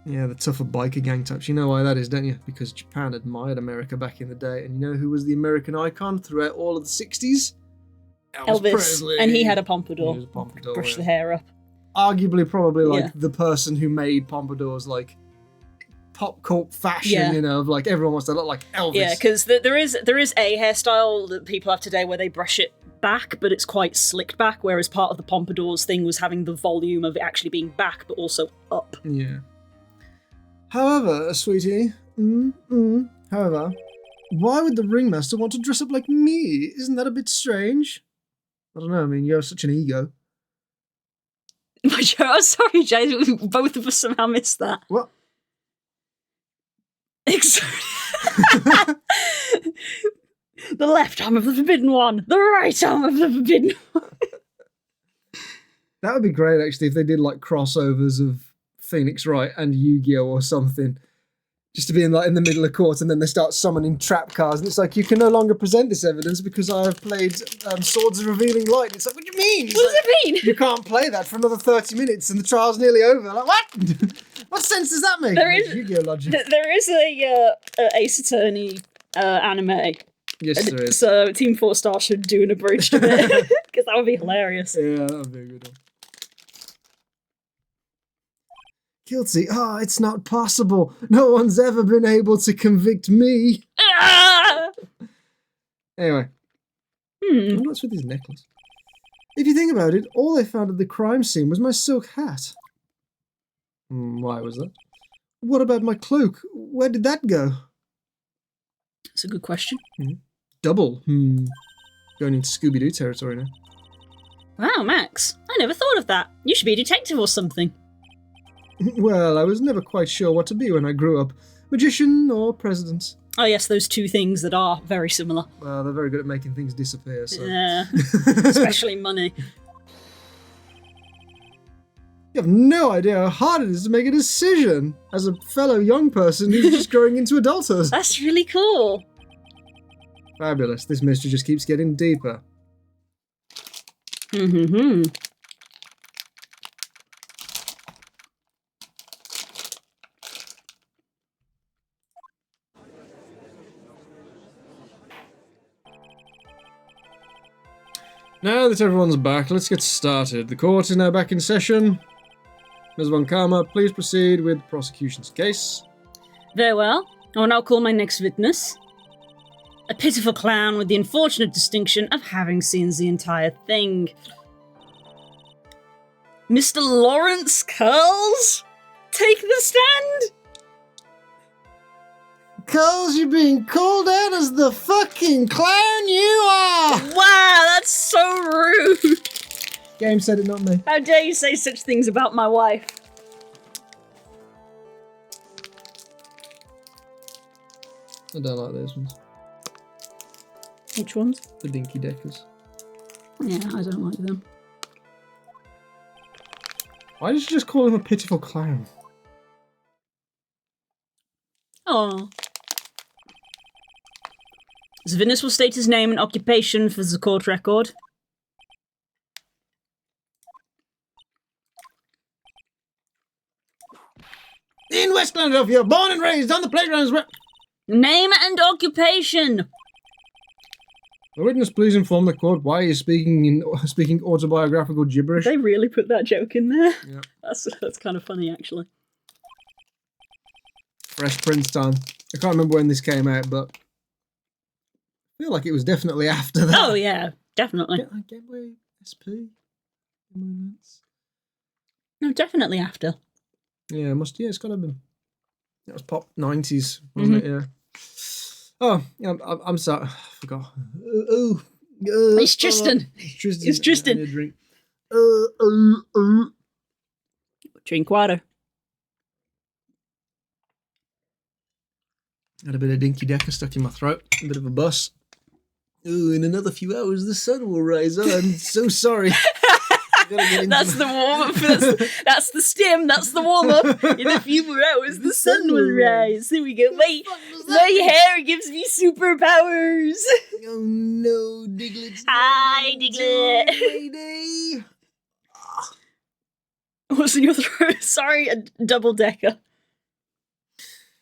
Yeah, the tougher biker gang types. You know why that is, don't you? Because Japan admired America back in the day. And you know who was the American icon throughout all of the 60s?
Elvis.
Presley.
And he had a pompadour.
He was a pompadour,
Brush
yeah.
the hair up.
Arguably, probably like
Yeah.
the person who made pompadours like pop cult fashion,
Yeah.
you know, of like everyone wants to look like Elvis.
Yeah, because there is a hairstyle that people have today where they brush it back, but it's quite slicked back, whereas part of the pompadours thing was having the volume of it actually being back, but also up.
Yeah. However, sweetie, however, why would the ringmaster want to dress up like me? Isn't that a bit strange? I don't know, I mean, you have such an ego.
I'm sorry, Jay, both of us somehow missed that.
What?
The left arm of the Forbidden One, the right arm of the Forbidden One.
That would be great, actually, if they did, like, crossovers of Phoenix Wright and Yu-Gi-Oh! Or something. Just to be in the middle of court, and then they start summoning trap cards, and it's like, you can no longer present this evidence because I have played Swords of Revealing Light. And it's like, what do you mean?
What does it mean?
You can't play that for another 30 minutes, and the trial's nearly over. Like, what? What sense does that make?
There is
Yu-Gi-Oh! Logic.
There is a Ace Attorney anime.
Yes, there is.
So Team 4 Star should do an abridged of it, because that would be hilarious.
Yeah, that would be a good one. Guilty? Ah, it's not possible. No one's ever been able to convict me.
Ah!
Anyway. What's with his necklace? If you think about it, all they found at the crime scene was my silk hat. Why was that? What about my cloak? Where did that go?
That's a good question.
Double. Going into Scooby-Doo territory now.
Wow, Max. I never thought of that. You should be a detective or something.
Well, I was never quite sure what to be when I grew up. Magician or president.
Oh yes, those two things that are very similar.
Well, they're very good at making things disappear, so...
Yeah, especially money.
You have no idea how hard it is to make a decision as a fellow young person who's just growing into adulthood.
That's really cool.
Fabulous. This mystery just keeps getting deeper. Now that everyone's back, let's get started. The court is now back in session. Ms. Von Karma, please proceed with the prosecution's case.
Very well. I will now call my next witness. A pitiful clown with the unfortunate distinction of having seen the entire thing. Mr. Lawrence Curls? Take the stand!
Curls, you're being called out as the fucking clown you are!
Wow, that's so rude!
Game said it, not me.
How dare you say such things about my wife?
I don't like those ones.
Which ones?
The Dinky Deckers.
Yeah, I don't like them.
Why did you just call him a pitiful clown?
Oh. Zvinus will state his name and occupation for the court record.
In West Philadelphia, born and raised on the playgrounds where...
Name and occupation!
The witness, please inform the court why he is speaking autobiographical gibberish.
They really put that joke in there?
Yeah.
That's kind of funny, actually.
Fresh Prince time. I can't remember when this came out, but I feel like it was definitely after that.
Oh, yeah, definitely.
Game Boy SP? Game Boy Advance?
No, definitely after.
Yeah, it's gotta have been. That was pop 90s, wasn't it? Yeah. Oh, yeah, I'm sorry. I forgot.
It's Tristan. It's Tristan.
I need a drink.
Drink water.
Had a bit of Dinky Decker stuck in my throat. A bit of a bus. Ooh, in another few hours the sun will rise. Oh, I'm so sorry.
That's the warm-up. That's the stem. That's the warm-up. In a few more hours, the sun will rise. There we go. My hair gives me superpowers.
Oh no, Diglett's
Hi, Diglett.
Mayday.
What's in your throat? Sorry, a double-decker.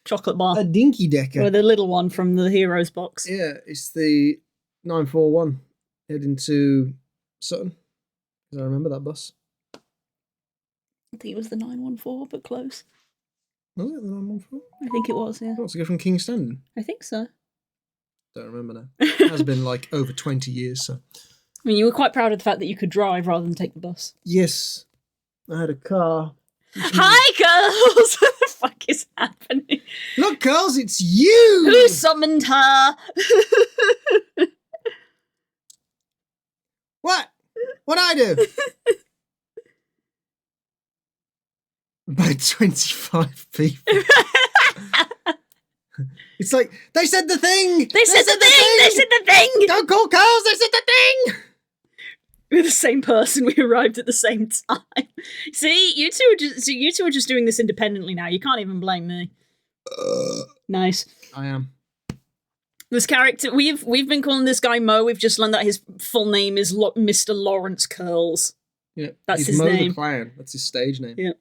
Chocolate bar.
A Dinky Decker.
Or the little one from the Heroes box.
Yeah, it's the 941 heading to Sutton. I remember that bus.
I think it was the 914, but close.
Was it the 914?
I think it was, yeah.
Oh, to go from King's Standing?
I think so.
Don't remember now. It has been like over 20 years, so.
I mean, you were quite proud of the fact that you could drive rather than take the bus.
Yes, I had a car.
Hi, girls! What the fuck is happening?
Look, girls, it's you!
Who summoned her?
What? What'd I do? By 25 people. It's like, they said the thing!
They said the thing! They said the thing!
Don't call girls, they said the thing!
We're the same person. We arrived at the same time. See, you two are just doing this independently now. You can't even blame me. Nice.
I am.
This character, we've been calling this guy Mo. We've just learned that his full name is Mr. Lawrence Curls.
Yeah,
That's
he's
his
Mo
name.
the Clown. That's his stage name.
Yeah.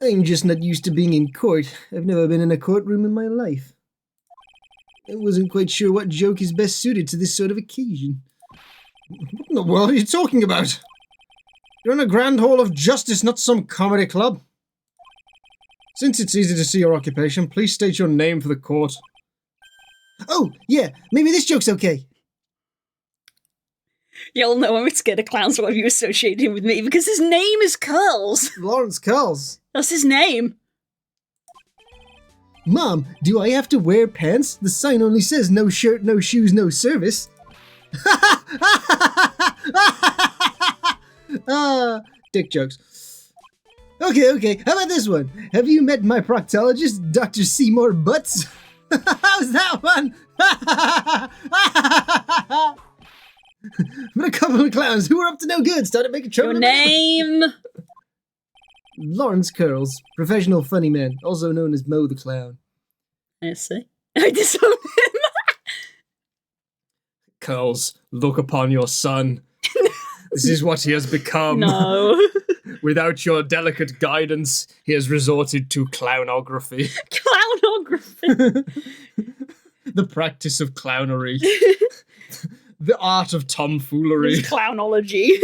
I'm just not used to being in court. I've never been in a courtroom in my life. I wasn't quite sure what joke is best suited to this sort of occasion. What in the world are you talking about? You're in a grand hall of justice, not some comedy club. Since it's easy to see your occupation, please state your name for the court. Oh, yeah, maybe this joke's okay.
Y'all know I'm scared of clowns, so why have you associated him with me? Because his name is Curls.
Lawrence Curls.
That's his name.
Mom, do I have to wear pants? The sign only says no shirt, no shoes, no service. Dick jokes. Okay, how about this one? Have you met my proctologist, Dr. Seymour Butts? How's that one? But a couple of clowns who were up to no good started making trouble.
Your name?
Lawrence Curls, professional funny man, also known as Mo the Clown.
I see. I disown him.
Curls, look upon your son. This is what he has become.
No.
Without your delicate guidance, he has resorted to clownography.
Clownography.
The practice of clownery. The art of tomfoolery.
It's clownology.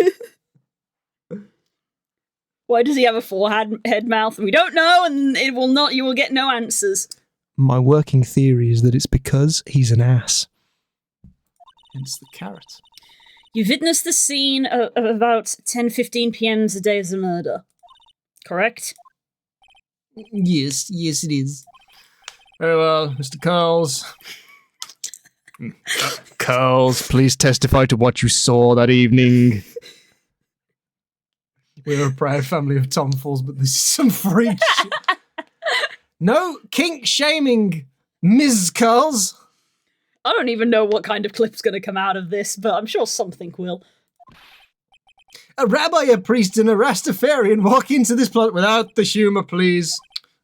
Why does he have a four-head mouth? We don't know, and it will not. You will get no answers.
My working theory is that it's because he's an ass. Hence the carrot.
You witnessed the scene of about 10:15 p.m. the day of the murder. Correct?
Yes, it is. Very well, Mr. Curls. Curls, please testify to what you saw that evening. We're a proud family of tomfools, but this is some freak shit. No kink shaming, Ms. Curls.
I don't even know what kind of clip's going to come out of this, but I'm sure something will.
A rabbi, a priest, and a Rastafarian walk into this plot without the humour, please.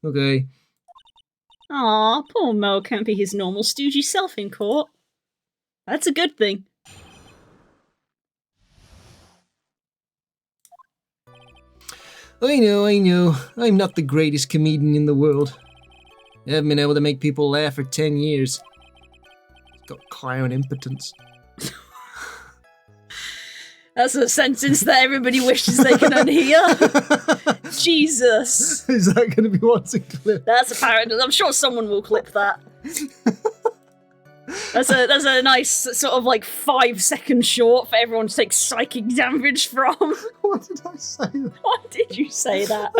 Okay.
Aw, poor Mo can't be his normal stoogey self in court. That's a good thing.
I know. I'm not the greatest comedian in the world. I haven't been able to make people laugh for 10 years. Got clown impotence.
That's a sentence that everybody wishes they could unhear. Jesus.
Is that going to be what's a clip?
That's apparent. I'm sure someone will clip that. That's a nice sort of like 5-second short for everyone to take psychic damage from.
What did I say?
Why did you say that?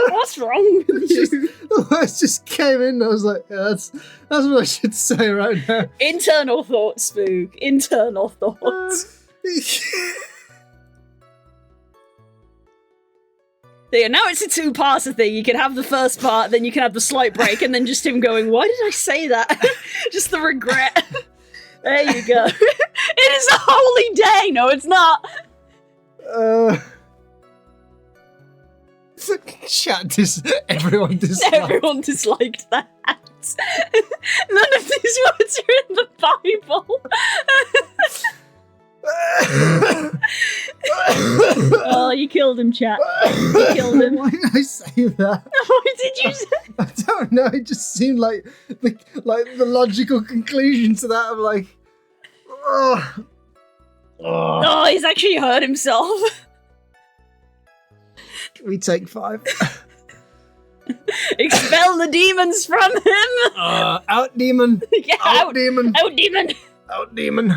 What's wrong with you?
The words just came in and I was like, yeah, that's what I should say right now.
Internal thoughts, Spook. Internal thoughts. Yeah, now it's a two-parter thing. You can have the first part, then you can have the slight break, and then just him going, why did I say that? Just the regret. There you go. It is a holy day! No, it's not!
Everyone disliked.
Everyone disliked that. None of these words are in the Bible. Oh, you killed him, chat. You killed him.
Why did I say that?
Why did you say
I don't know. It just seemed like the logical conclusion to that. I'm like,
Oh, he's actually hurt himself.
Can we take 5?
Expel the demons from him.
Out demon.
Yeah,
Out demon.
Out demon.
out, demon.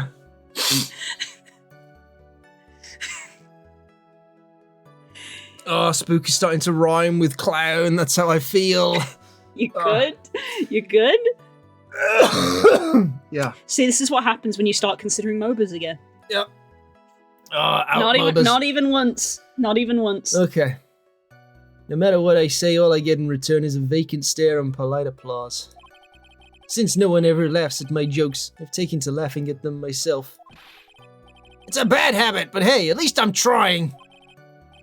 Oh, spooky's starting to rhyme with clown. That's how I feel.
You good? You good?
Yeah.
See, this is what happens when you start considering MOBAs again.
Yep. Out
Not even,
MOBAs.
not even once. Not even once.
Okay. No matter what I say, all I get in return is a vacant stare and polite applause. Since no one ever laughs at my jokes, I've taken to laughing at them myself. It's a bad habit, but hey, at least I'm trying.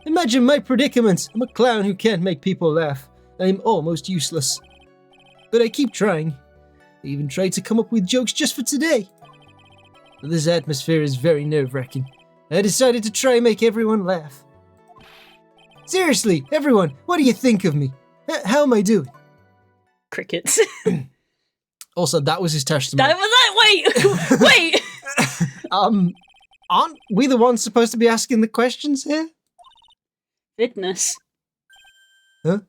Imagine my predicament. I'm a clown who can't make people laugh. I'm almost useless. But I keep trying. I even tried to come up with jokes just for today. But this atmosphere is very nerve-wracking. I decided to try and make everyone laugh. Seriously, everyone, what do you think of me? How am I doing?
Crickets.
Also, that was his testimony.
That was that. Wait, wait.
Aren't we the ones supposed to be asking the questions here?
Fitness.
Huh?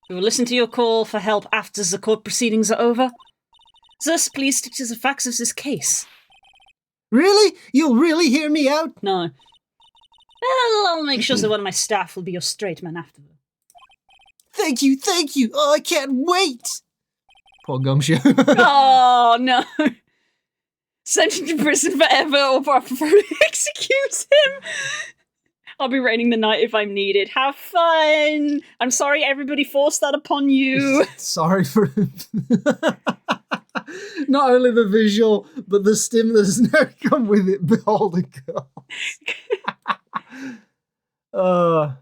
We will listen to your call for help after the court proceedings are over. Thus, please stick to the facts of this case.
Really? You'll really hear me out?
No. Well, I'll make sure that one of my staff will be your straight man after.
Thank you. Oh, I can't wait. Poor Gumshoe.
Oh, no. Sent him to prison forever or preferably execute him. I'll be reigning the night if I'm needed. Have fun. I'm sorry everybody forced that upon you.
Sorry for not only the visual, but the stimulus now come with it. Behold a girl.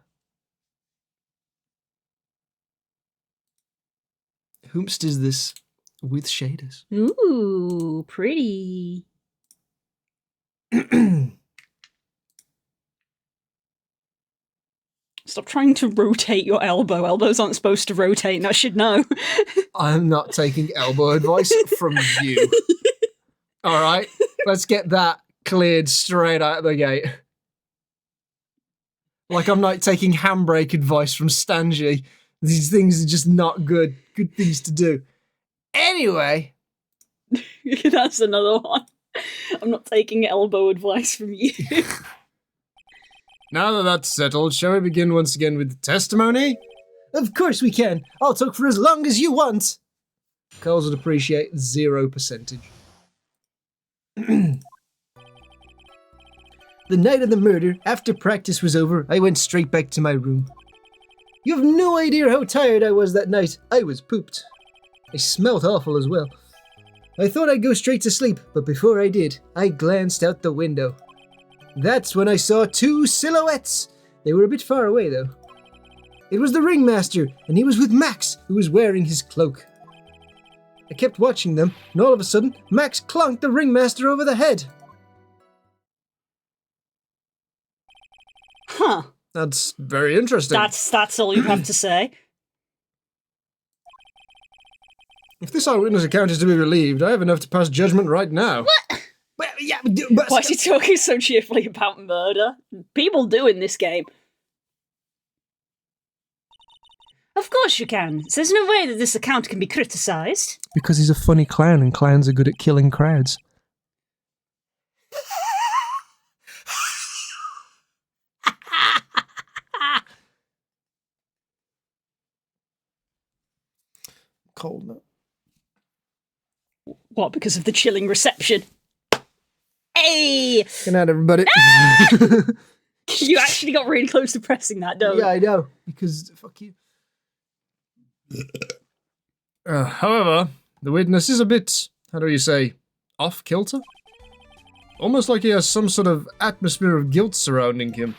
Whomst is this with shaders?
Ooh, pretty. Stop trying to rotate your elbow. Elbows aren't supposed to rotate, and I should know.
I'm not taking elbow advice from you. All right, let's get that cleared straight out of the gate. Like I'm not taking handbrake advice from Stanji. These things are just not good things to do. Anyway.
That's another one. I'm not taking elbow advice from you.
Now that that's settled, shall we begin once again with the testimony? Of course we can. I'll talk for as long as you want. Coles would appreciate 0%. The night of the murder, after practice was over, I went straight back to my room. You have no idea how tired I was that night. I was pooped. I smelt awful as well. I thought I'd go straight to sleep, but before I did, I glanced out the window. That's when I saw two silhouettes. They were a bit far away, though. It was the ringmaster, and he was with Max, who was wearing his cloak. I kept watching them, and all of a sudden, Max clunked the ringmaster over the head.
Huh.
That's very interesting.
That's all you have to say.
If this eyewitness account is to be believed, I have enough to pass judgment right now.
What?
Well, yeah, but
Why is he talking so cheerfully about murder? People do in this game. Of course you can. There's no way that this account can be criticised.
Because he's a funny clown, and clowns are good at killing crowds. Cold now.
What, because of the chilling reception? Hey!
Good night, everybody.
You actually got really close to pressing that, don't you?
Yeah, I know. Because, fuck you. However, the witness is a bit, how do you say, off-kilter? Almost like he has some sort of atmosphere of guilt surrounding him.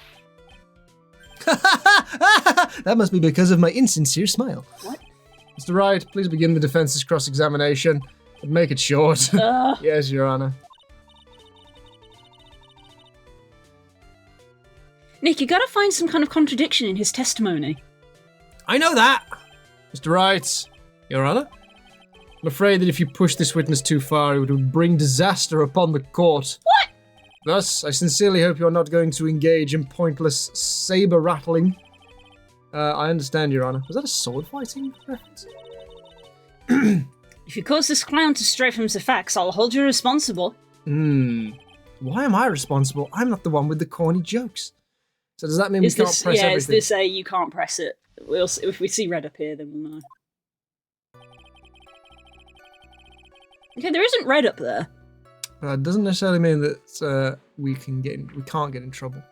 That must be because of my insincere smile.
What?
Mr. Wright, please begin the defense's cross-examination, but make it short. Yes, Your Honor.
Nick, you gotta find some kind of contradiction in his testimony.
I know that! Mr. Wright, Your Honor, I'm afraid that if you push this witness too far, it would bring disaster upon the court.
What?
Thus, I sincerely hope you're not going to engage in pointless saber-rattling. I understand, Your Honor. Was that a sword-fighting reference?
If you cause this clown to stray from the facts, I'll hold you responsible.
Why am I responsible? I'm not the one with the corny jokes. So does that mean we can't press everything?
Is this a you can't press it? We'll see, if we see red appear, then we'll know. Okay, there isn't red up there.
That doesn't necessarily mean that we can't get in trouble.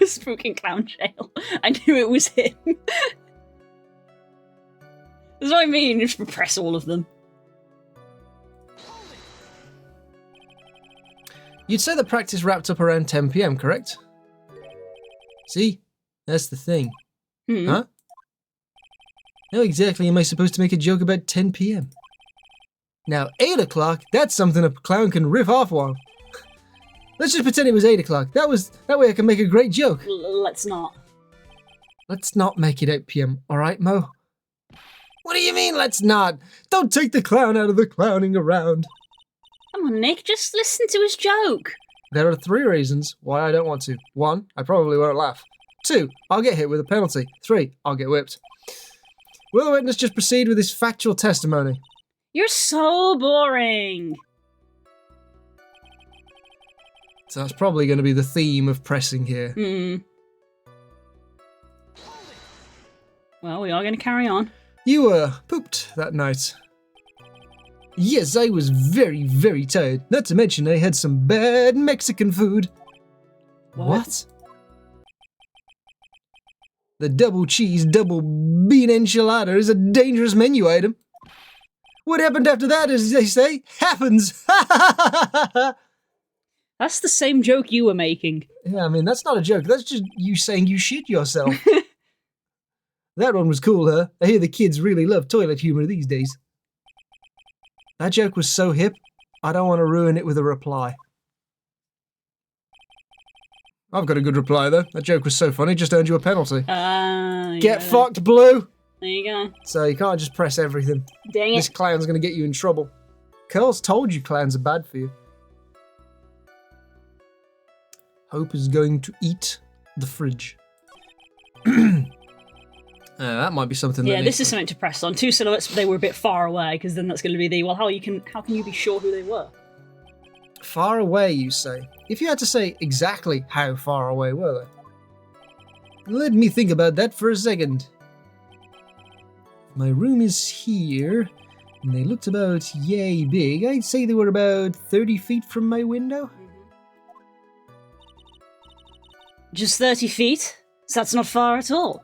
Spooking clown jail. I knew it was him. That's what I mean, just press all of them.
You'd say the practice wrapped up around 10 PM, correct? See? That's the thing. Huh? How exactly am I supposed to make a joke about 10 PM? Now, 8 o'clock, that's something a clown can riff off on. Let's just pretend it was 8 o'clock. That way I can make a great joke.
Let's not.
Let's not make it 8 PM, alright, Mo? What do you mean, let's not? Don't take the clown out of the clowning around.
Come on, Nick, just listen to his joke.
There are 3 reasons why I don't want to. 1, I probably won't laugh. 2, I'll get hit with a penalty. 3, I'll get whipped. Will the witness just proceed with his factual testimony?
You're so boring.
So that's probably going to be the theme of pressing here.
Well, we are going to carry on.
You were pooped that night. Yes, I was very, very tired. Not to mention I had some bad Mexican food. What? The double cheese, double bean enchilada is a dangerous menu item. What happened after that, as they say, happens.
That's the same joke you were making.
Yeah, I mean, that's not a joke. That's just you saying you shit yourself. That one was cool, huh? I hear the kids really love toilet humor these days. That joke was so hip, I don't want to ruin it with a reply. I've got a good reply, though. That joke was so funny, just earned you a penalty. Get fucked, Blue!
There you go.
So you can't just press everything.
Dang it.
This clown's going to get you in trouble. Curls told you clowns are bad for you. Hope is going to eat the fridge. That might be something.
Yeah, this is something to press on. 2 silhouettes, they were a bit far away, because then that's going to be the, well, how can you be sure who they were?
Far away, you say? If you had to say exactly how far away were they? Let me think about that for a second. My room is here, and they looked about yay big. I'd say they were about 30 feet from my window.
Just 30 feet? So that's not far at all.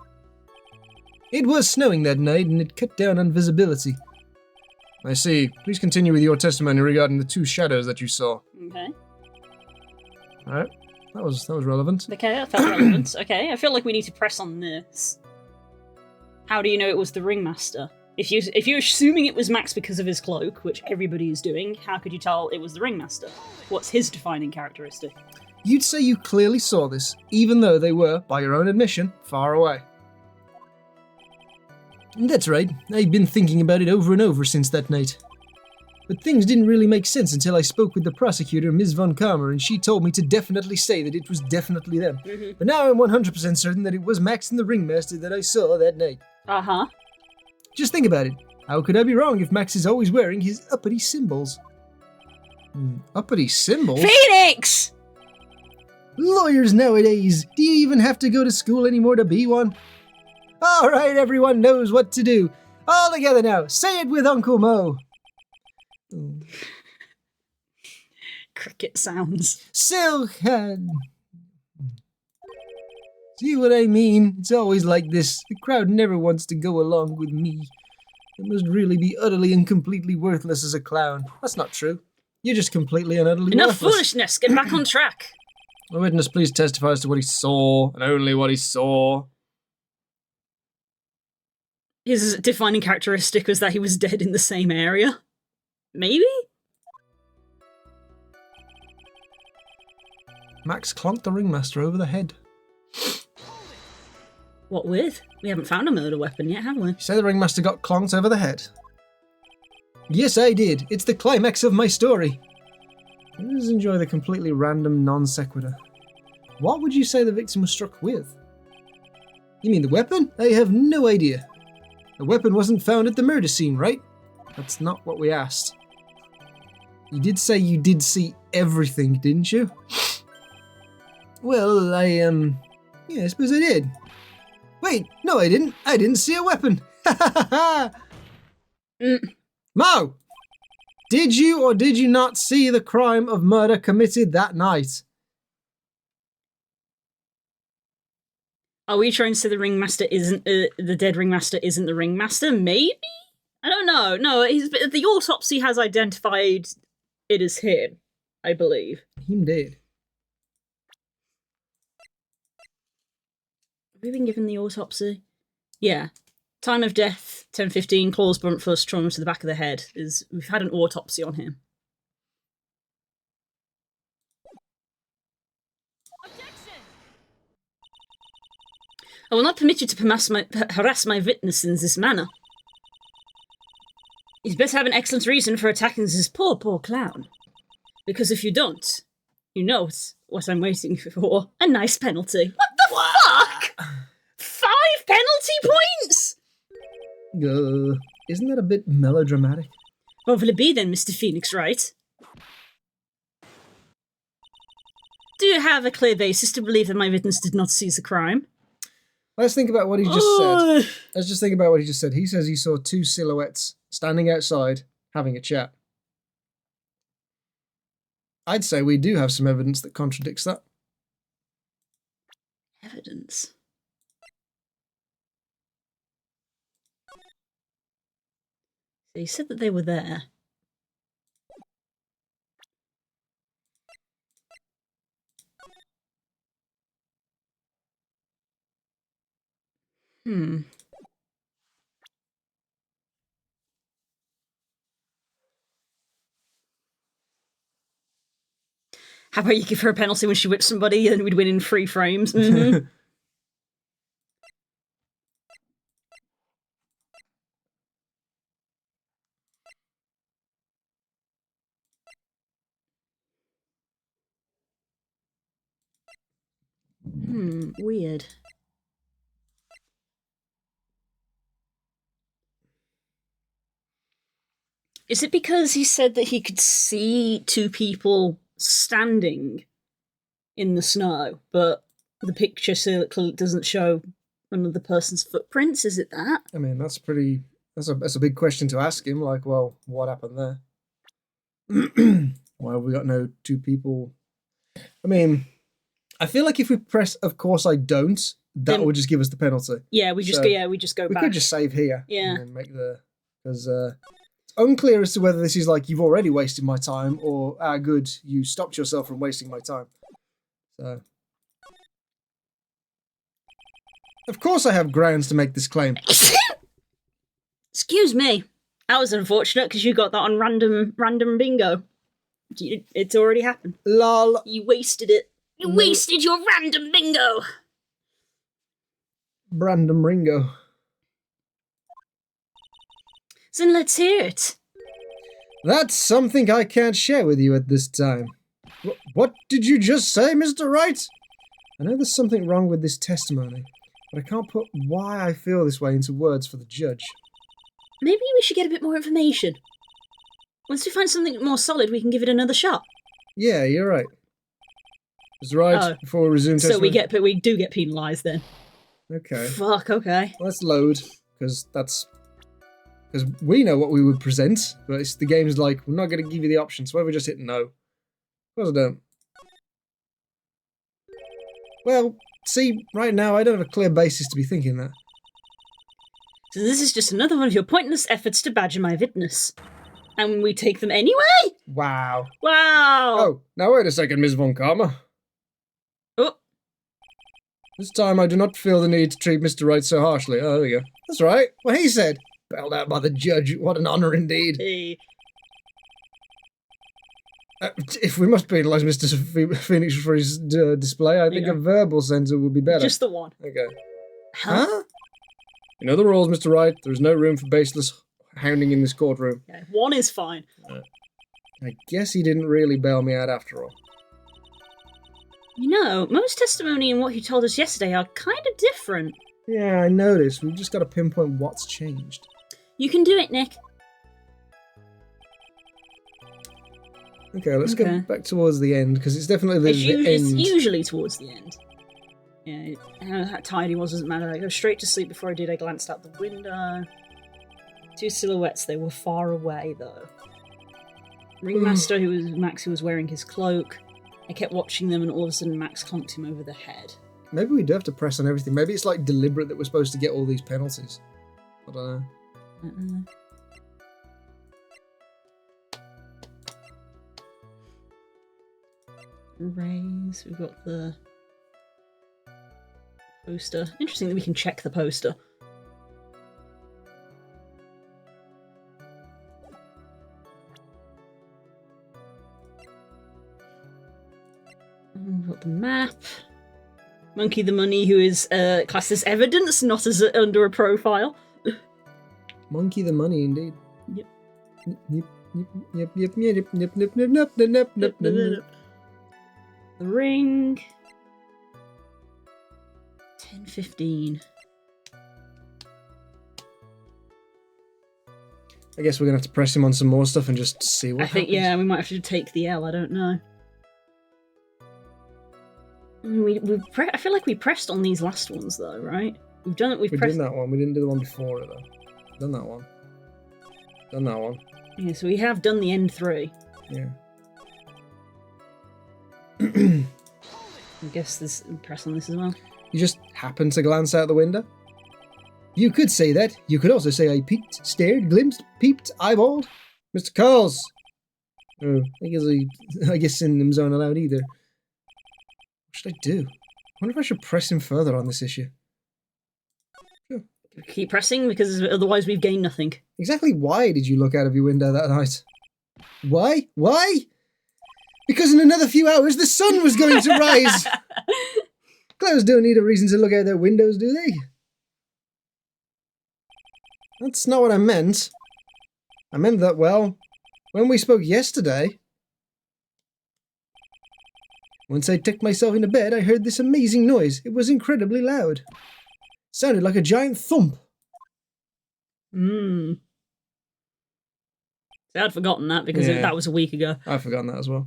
It was snowing that night, and it cut down on visibility. I see. Please continue with your testimony regarding the 2 shadows that you saw.
Okay.
Alright. That was relevant.
Okay, that felt relevant. Okay, I feel like we need to press on this. How do you know it was the ringmaster? If you're assuming it was Max because of his cloak, which everybody is doing, how could you tell it was the ringmaster? What's his defining characteristic?
You'd say you clearly saw this, even though they were, by your own admission, far away. That's right. I've been thinking about it over and over since that night. But things didn't really make sense until I spoke with the prosecutor, Ms. Von Karmer, and she told me to definitely say that it was definitely them. But now I'm 100% certain that it was Max and the ringmaster that I saw that night.
Uh-huh.
Just think about it. How could I be wrong if Max is always wearing his uppity symbols? Uppity symbols?
Phoenix!
Lawyers nowadays! Do you even have to go to school anymore to be one? Alright, everyone knows what to do. All together now. Say it with Uncle Mo.
Cricket sounds.
Silkhead. See what I mean? It's always like this. The crowd never wants to go along with me. I must really be utterly and completely worthless as a clown. That's not true. You're just completely and utterly
Enough
worthless.
foolishness! Get back on track!
The witness please testify as to what he saw, and only what he saw.
His defining characteristic was that he was dead in the same area? Maybe?
Max clonked the ringmaster over the head.
What with? We haven't found a murder weapon yet, have we?
You say the ringmaster got clonked over the head? Yes, I did. It's the climax of my story. I always enjoy the completely random non sequitur. What would you say the victim was struck with? You mean the weapon? I have no idea. The weapon wasn't found at the murder scene, right? That's not what we asked. You did say you did see everything, didn't you? Well, yeah, I suppose I did. Wait, no I didn't. I didn't see a weapon. Ha ha ha ha! Mo! Did you or did you not see the crime of murder committed that night?
Are we trying to say the ringmaster isn't the dead ringmaster isn't the ringmaster? Maybe? I don't know. No, the autopsy has identified it as him, I believe.
Him did.
Have we been given the autopsy? Yeah. Time of death, 10:15, claws, blunt force trauma to the back of the head. We've had an autopsy on him.
Objection!
I will not permit you to harass my witness in this manner. You'd better have an excellent reason for attacking this poor clown. Because if you don't, you know what I'm waiting for. A nice penalty. What the fuck? 5 penalty points?
Isn't that a bit melodramatic?
What will it be then, Mr. Phoenix Wright? Do you have a clear basis to believe that my witness did not see the crime?
Let's think about what he just said. Let's just think about what he just said. He says he saw 2 silhouettes standing outside having a chat. I'd say we do have some evidence that contradicts that.
Evidence? So he said that they were there. How about you give her a penalty when she whips somebody and we'd win in 3 frames? Mm-hmm. Weird. Is it because he said that he could see 2 people standing in the snow, but the picture doesn't show another person's footprints? Is it that?
I mean, that's a big question to ask him. Like, well, what happened there? Why have we got no 2 people? I mean, I feel like if we press "of course I don't," that would just give us the penalty.
Yeah, we just go
we
back.
We could just save here.
Yeah.
And then make because it's unclear as to whether this is like you've already wasted my time or good, you stopped yourself from wasting my time. So, of course I have grounds to make this claim.
Excuse me. That was unfortunate because you got that on random bingo. It's already happened.
Lol.
You wasted it. You wasted your random bingo.
Random Ringo.
Then let's hear it.
That's something I can't share with you at this time. What did you just say, Mr. Wright? I know there's something wrong with this testimony, but I can't put why I feel this way into words for the judge.
Maybe we should get a bit more information. Once we find something more solid, we can give it another shot.
Yeah, you're right. Mr. Wright, before we resume testimony...
So we do get penalised then.
Okay.
Fuck, okay.
Let's load, because we know what we would present, but the game's like, we're not going to give you the option, so why don't we just hit no? Of course I don't. Well, see, right now I don't have a clear basis to be thinking that.
So this is just another one of your pointless efforts to badger my witness. And we take them anyway?
Wow.
Wow!
Oh, now wait a second, Ms. Von Karma.
Oh.
This time I do not feel the need to treat Mr. Wright so harshly. Oh, there we go. That's right. What he said. Bailed out by the judge. What an honour indeed.
Hey.
If we must penalise Mr. Phoenix for his display, I think a verbal censure would be better.
Just the one.
Okay.
Huh?
You know the rules, Mr. Wright. There is no room for baseless hounding in this courtroom.
Okay. 1 is fine.
I guess he didn't really bail me out after all.
You know, most testimony and what he told us yesterday are kind of different.
Yeah, I noticed. We've just got to pinpoint what's changed.
You can do it, Nick.
Okay, let's go back towards the end, because it's definitely the end.
It's usually towards the end. Yeah, how tired he was doesn't matter. I go straight to sleep. Before I did, I glanced out the window. 2 silhouettes, they were far away, though. Ringmaster, Max, who was wearing his cloak. I kept watching them, and all of a sudden Max conked him over the head.
Maybe we do have to press on everything. Maybe it's like deliberate that we're supposed to get all these penalties. I don't know.
Raise. We've got the poster. Interesting that we can check the poster. We've got the map. Monkey the Money, who is classed as evidence, not as under a profile.
Monkey the Money, indeed.
Yep.
Yep.
The ring. 10:15.
I guess we're gonna have to press him on some more stuff and just see what happens.
Yeah, we might have to take the L. I don't know. I feel like we pressed on these last ones though, right? We've done it.
We did that one. We didn't do the one before it though. Done that one. Done that one.
Yeah, so we have done the end 3.
Yeah.
I guess this press on this as well.
You just happened to glance out the window? You could say that. You could also say I peeked, stared, glimpsed, peeped, eyeballed. Mr. Carls. Oh, I guess synonyms aren't allowed either. What should I do? I wonder if I should press him further on this issue. Sure.
Keep pressing, because otherwise we've gained nothing.
Exactly why did you look out of your window that night? Why? Why? Because in another few hours the sun was going to rise! Clowns don't need a reason to look out their windows, do they? That's not what I meant. I meant that, well, when we spoke yesterday, once I tucked myself into bed, I heard this amazing noise. It was incredibly loud. Sounded like a giant thump.
I'd forgotten that because that was a week ago.
I've forgotten that as well.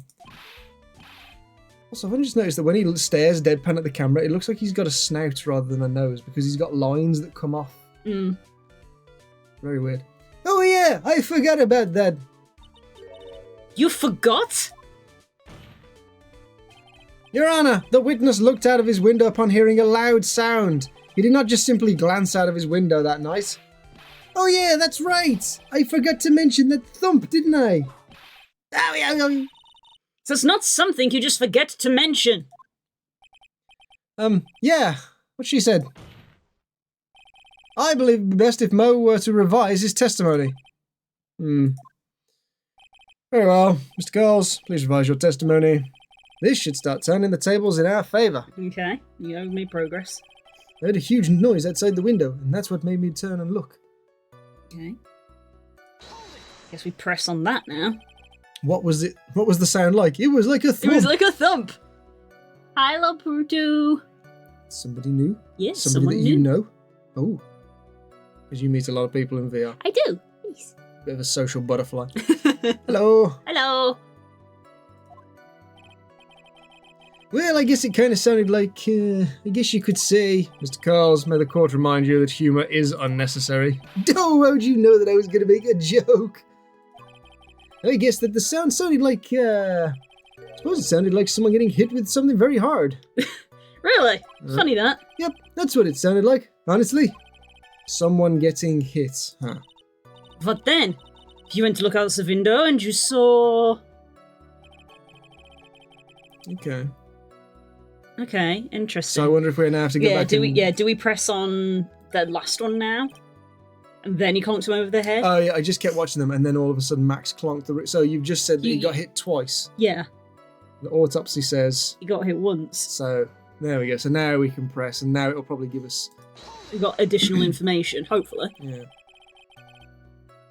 Also, I've only just noticed that when he stares deadpan at the camera, it looks like he's got a snout rather than a nose because he's got lines that come off. Very weird. Oh yeah, I forgot about that.
You forgot?
Your Honor, the witness looked out of his window upon hearing a loud sound. He did not just simply glance out of his window that night. Oh yeah, that's right. I forgot to mention that thump, didn't I?
So it's not something you just forget to mention.
Yeah, what she said. I believe it'd be best if Mo were to revise his testimony. Very well, Mr. Carls, please revise your testimony. This should start turning the tables in our favour.
Okay, you have made progress.
I heard a huge noise outside the window, and that's what made me turn and look.
Okay. Guess we press on that now.
What was it? What was the sound like? It was like a thump.
It was like a thump. Hi, Laputu.
Somebody new?
Yes,
somebody that you know? Oh. Because you meet a lot of people in VR.
I do. Yes.
Bit of a social butterfly. Hello.
Hello.
Well, I guess it kind of sounded like, I guess you could say, Mr. Carls, may the court remind you that humour is unnecessary. Oh, how'd you know that I was going to make a joke? I guess that the sound sounded like, I suppose it sounded like someone getting hit with something very hard.
Really? Funny that.
Yep, that's what it sounded like, honestly. Someone getting hit, huh?
But then, you went to look out the window and you saw... Okay, interesting.
So I wonder if we now have to get back
do we press on the last one now? And then he conked him over the head?
Oh yeah, I just kept watching them and then all of a sudden Max clonked the... So you've just said that he got hit twice.
Yeah.
The autopsy says...
He got hit once.
So, there we go. So now we can press and now it'll probably give us...
We got additional information, hopefully.
Yeah.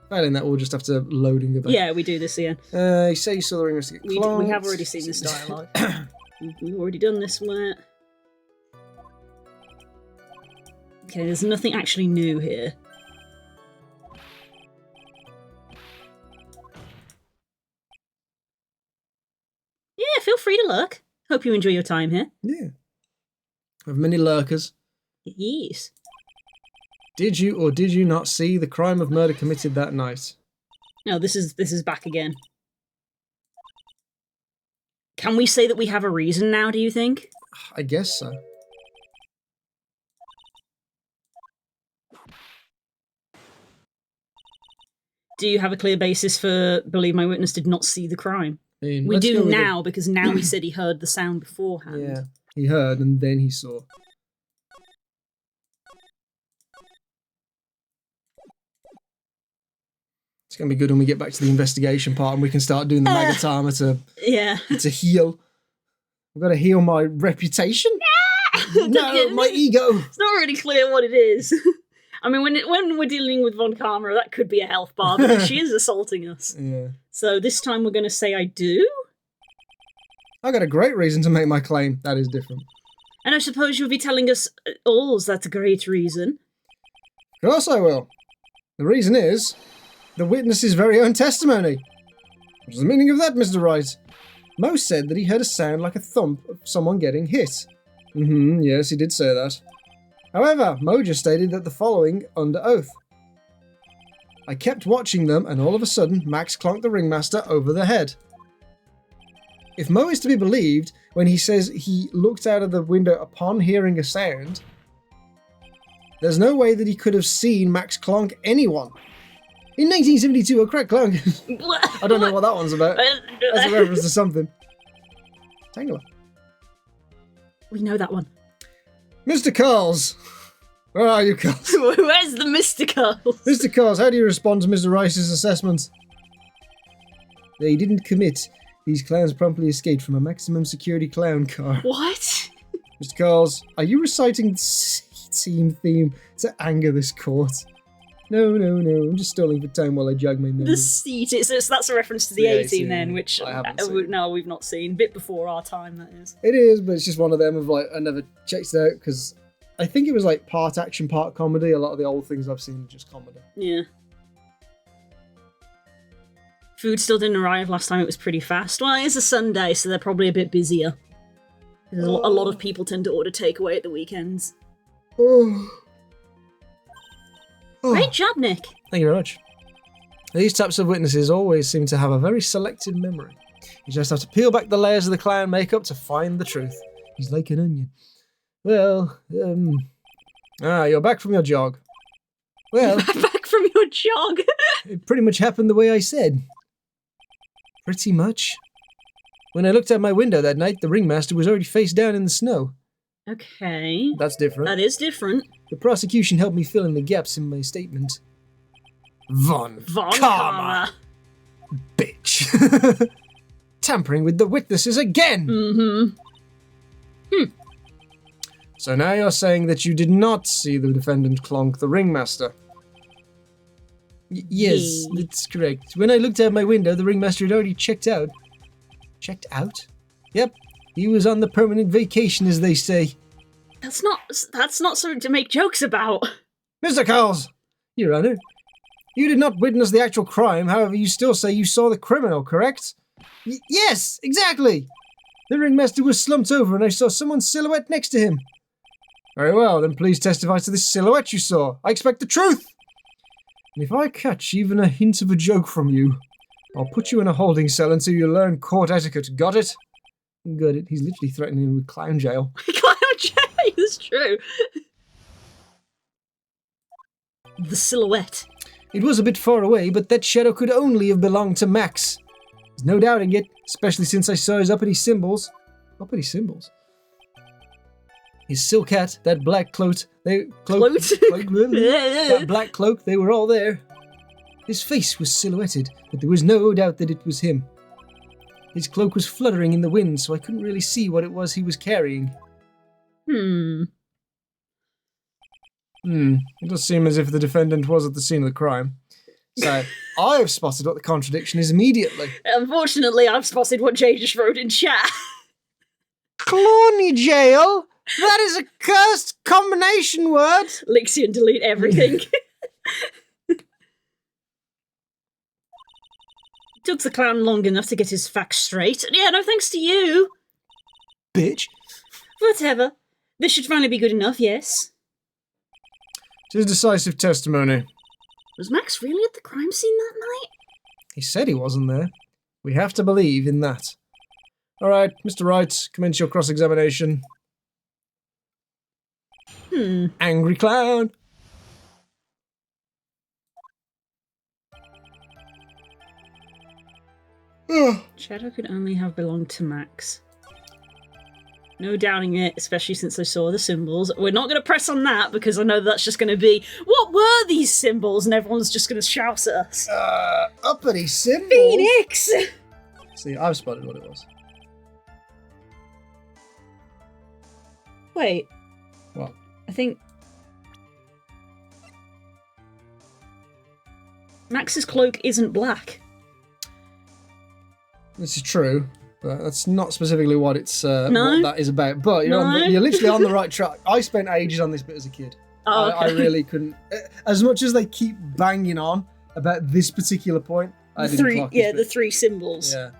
Failing that, we'll just have to load and go back.
Yeah, we do this again.
You say you saw the ring was to get clonked.
We have already seen this dialogue. We've already done this one. Okay, there's nothing actually new here. Yeah, feel free to lurk. Hope you enjoy your time here.
Yeah. We have many lurkers.
Yes.
Did you or did you not see the crime of murder committed that night?
No, this is back again. Can we say that we have a reason now, do you think?
I guess so.
Do you have a clear basis for believe my witness did not see the crime?
I mean,
We
let's go
do
with
now, because now he said he heard the sound beforehand.
Yeah, he heard and then he saw. It's going to be good when we get back to the investigation part and we can start doing the Magatama
Yeah.
to heal. I've got to heal my reputation? No, my ego!
It's not really clear what it is. I mean, when we're dealing with Von Karma, that could be a health bar, because she is assaulting us.
Yeah.
So this time we're going to say I do?
I got a great reason to make my claim. That is different.
And I suppose you'll be telling us alls that's a great reason.
Of course I will. The reason is the witness's very own testimony. What's the meaning of that, Mr. Wright? Mo said that he heard a sound like a thump of someone getting hit. Yes, he did say that. However, Mo just stated that the following under oath. I kept watching them and all of a sudden Max clonked the ringmaster over the head. If Mo is to be believed when he says he looked out of the window upon hearing a sound, there's no way that he could have seen Max clonk anyone. In 1972, a crack clonk. I don't know what that one's about. That's a reference to something. Tangela.
We know that one.
Mr. Carls. Where are you, Carls?
Where's the mystical?
Mr. Carls, how do you respond to Mr. Rice's assessment? They didn't commit. These clowns promptly escaped from a maximum security clown car.
What?
Mr. Carls, are you reciting the team theme to anger this court? No, I'm just stalling for time while I jog my memory.
The seat. That's a reference to the
Yeah,
A-Team then,
yeah.
which
I haven't seen.
no, we've not seen. Bit before our time, that is.
It is, but it's just one of them of like, I never checked it out because I think it was like part action, part comedy. A lot of the old things I've seen are just comedy.
Yeah. Food still didn't arrive last time. It was pretty fast. Well, it's a Sunday, so they're probably a bit busier. A lot of people tend to order takeaway at the weekends.
Oh.
Great job, Nick.
Thank you very much. These types of witnesses always seem to have a very selective memory. You just have to peel back the layers of the clown makeup to find the truth. He's like an onion. Well, you're back from your jog. Well,
Back from your jog.
it pretty much happened the way I said. Pretty much. When I looked out my window that night, the ringmaster was already face down in the snow.
Okay.
That's different.
That is different.
The prosecution helped me fill in the gaps in my statement. Von
Von
Karma, bitch. Tampering with the witnesses again.
Mm-hmm.
So now you're saying that you did not see the defendant clonk the ringmaster? Yes,
Yeah.
that's correct. When I looked out my window, the ringmaster had already checked out. Checked out? Yep. He was on the permanent vacation, as they say.
That's not something to make jokes about.
Mr. Carls, Your Honor, you did not witness the actual crime, however you still say you saw the criminal, correct? Yes, exactly! The ringmaster was slumped over and I saw someone's silhouette next to him. Very well, then please testify to this silhouette you saw. I expect the truth! And if I catch even a hint of a joke from you, I'll put you in a holding cell until you learn court etiquette. Got it? Got it. He's literally threatening him with clown jail.
Clown jail, that's true. The silhouette.
It was a bit far away, but that shadow could only have belonged to Max. There's no doubting it, especially since I saw his uppity symbols. Uppity symbols? His silk hat, that black cloak, that black cloak, they were all there. His face was silhouetted, but there was no doubt that it was him. His cloak was fluttering in the wind, so I couldn't really see what it was he was carrying. It does seem as if the defendant was at the scene of the crime. So, I've spotted what the contradiction is immediately.
Unfortunately, I've spotted what Jay just wrote in chat.
Cloney jail? That is a cursed combination word!
Lixian, delete everything. Took the clown long enough to get his facts straight. Yeah, no thanks to you.
Bitch.
Whatever. This should finally be good enough, yes?
'Tis decisive testimony.
Was Max really at the crime scene that night?
He said he wasn't there. We have to believe in that. Alright, Mr. Wright, commence your cross-examination. Angry clown.
Shadow could only have belonged to Max. No doubting it, especially since I saw the symbols. We're not going to press on that because I know that's just going to be, what were these symbols? And everyone's just going to shout at us.
Uppity symbols?
Phoenix!
See, I've spotted what it was.
Wait.
What?
I think... Max's cloak isn't black.
This is true, but that's not specifically what it's what
No?
that is about. But you're literally on the right track. I spent ages on this bit as a kid.
Oh, okay.
I really couldn't. As much as they keep banging on about this particular point, I didn't clock this bit.
The three symbols.
Yeah,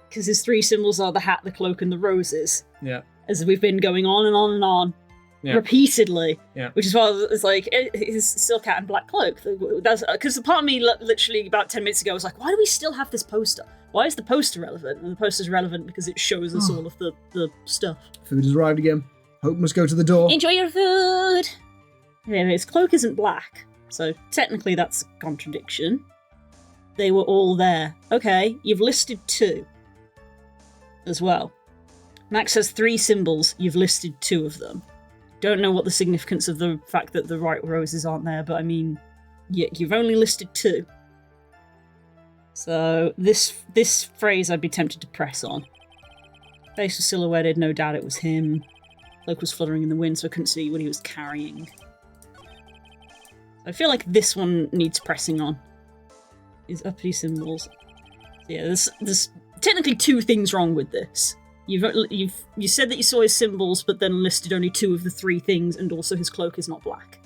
Because his three symbols are the hat, the cloak, and the roses.
yeah,
As we've been going on and on and on.
Yeah.
Repeatedly.
Yeah.
Which is why it's like, his silk hat and black cloak. Because part of me, literally about 10 minutes ago, was like, why do we still have this poster? Why is the poster relevant? And the poster's relevant because it shows us all of the stuff.
Food has arrived again. Hope must go to the door.
Enjoy your food! Anyway, his cloak isn't black, so technically that's a contradiction. They were all there. Okay, you've listed 2 as well. Max has 3 symbols, you've listed 2 of them. Don't know what the significance of the fact that the white roses aren't there, but I mean, you've only listed 2. So this phrase I'd be tempted to press on. Face was silhouetted, no doubt it was him. Cloak was fluttering in the wind, so I couldn't see what he was carrying. I feel like this one needs pressing on. Is uppity symbols. Yeah, there's technically 2 things wrong with this. You said that you saw his symbols, but then listed only 2 of the 3 things, and also his cloak is not black.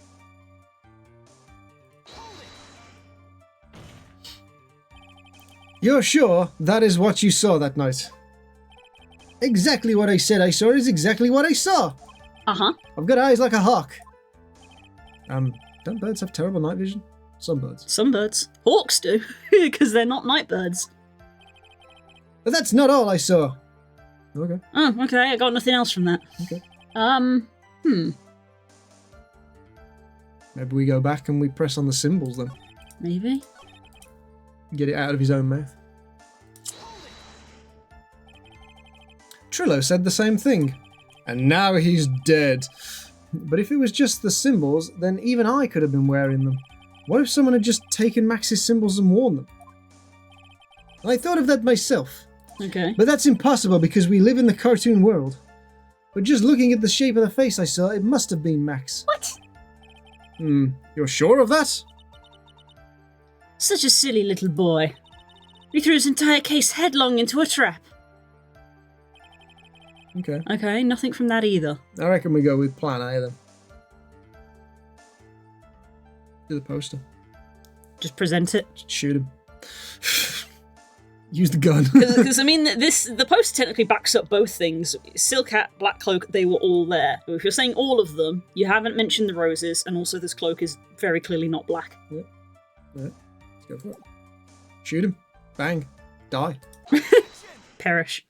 You're sure that is what you saw that night? Exactly what I said I saw is exactly what I saw.
Uh-huh.
I've got eyes like a hawk. Don't birds have terrible night vision? Some birds.
Some birds. Hawks do, because they're not night birds.
But that's not all I saw. Okay.
Oh, okay, I got nothing else from that.
Okay. Maybe we go back and we press on the symbols then.
Maybe.
Get it out of his own mouth. Trillo said the same thing. And now he's dead. But if it was just the symbols, then even I could have been wearing them. What if someone had just taken Max's symbols and worn them? I thought of that myself.
Okay.
But that's impossible because we live in the cartoon world. But just looking at the shape of the face I saw, it must have been Max.
What?
You're sure of that?
Such a silly little boy. He threw his entire case headlong into a trap.
Okay.
Okay, nothing from that either.
I reckon we go with plan A then. Do the poster.
Just present it.
Just shoot him. Use the gun.
Because I mean, the poster technically backs up both things. Silk hat, black cloak, they were all there. But if you're saying all of them, you haven't mentioned the roses, and also this cloak is very clearly not black.
Yep. Let's go for it. Shoot him. Bang. Die.
Perish.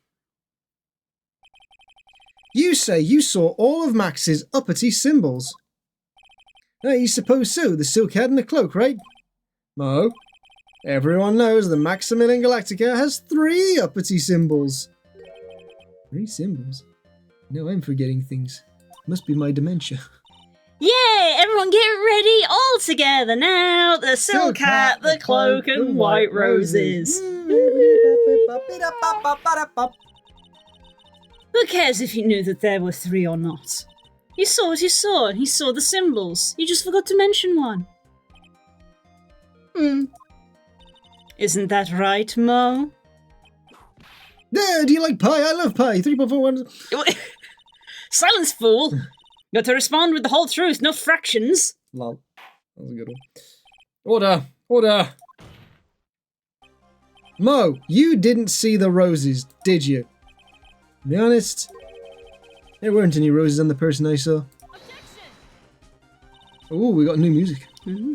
You say you saw all of Max's uppity symbols. I suppose so. The silk hat and the cloak, right? Mo? Everyone knows the Maximilian Galactica has 3 uppity symbols. 3 symbols? No, I'm forgetting things. Must be my dementia.
Yay! Everyone get ready all together now! The silk hat, the cloak, and white roses. Who cares if you knew that there were 3 or not? You saw what you saw, and he saw the symbols. You just forgot to mention one. Isn't that right, Mo?
Do you like pie? I love pie. 3.41.
Silence, fool! You got to respond with the whole truth, no fractions.
Lol. That was a good one. Order! Order! Mo, you didn't see the roses, did you? To be honest, there weren't any roses on the person I saw. Oh, we got new music.
Mm-hmm.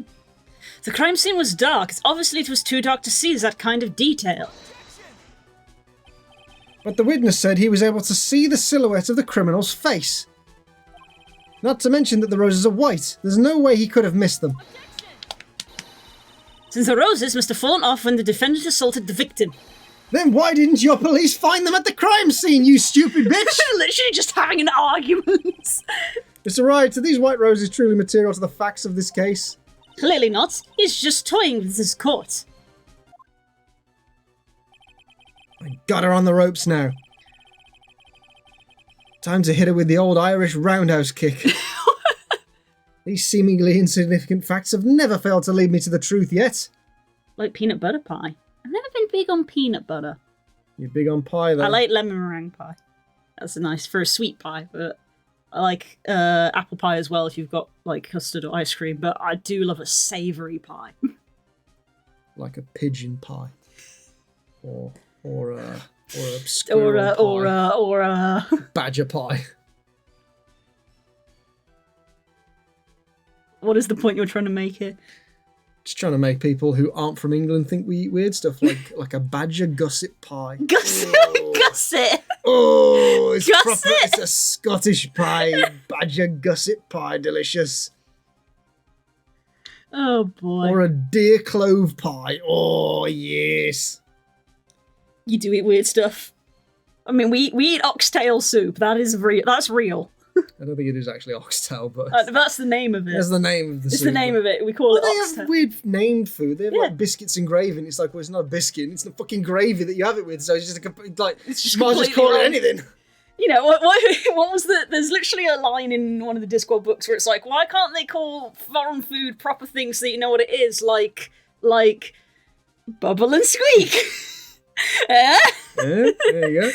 The crime scene was dark. Obviously, it was too dark to see that kind of detail.
But the witness said he was able to see the silhouette of the criminal's face. Not to mention that the roses are white. There's no way he could have missed them.
Since the roses must have fallen off when the defendant assaulted the victim.
Then why didn't your police find them at the crime scene, you stupid bitch?
Literally just having an argument.
Mr. Wright, are these white roses truly material to the facts of this case?
Clearly not. He's just toying with his court.
I got her on the ropes now. Time to hit her with the old Irish roundhouse kick. These seemingly insignificant facts have never failed to lead me to the truth yet.
Like peanut butter pie. I've never been big on peanut butter.
You're big on pie, though.
I like lemon meringue pie. That's a nice for a sweet pie, but I like apple pie as well if you've got like custard or ice cream. But I do love a savoury pie.
Like a pigeon pie, or a squirrel pie.
or a
badger pie.
What is the point you're trying to make here?
Just trying to make people who aren't from England think we eat weird stuff, like a badger gusset pie.
Gusset, gusset.
Oh, it's
Gusset.
proper. It's a Scottish pie, badger gusset pie, delicious.
Oh boy.
Or a deer clove pie. Oh yes.
You do eat weird stuff. I mean, we eat oxtail soup. That is real. That's real.
I don't think it is actually oxtail, but
That's the name of it.
that's the name of the
It's
soup.
the name of it. We call it
They
oxtail.
have weird named food. They have
Yeah.
like biscuits and gravy, and it's like, well, it's not a biscuit. It's the fucking gravy that you have it with. So it's just
It's just
you might as well just
completely
call it
wrong.
anything.
You know, what was the... There's literally a line in one of the Discworld books where it's like, why can't they call foreign food proper things so that you know what it is? Like bubble and squeak. Eh?
Yeah, there you go.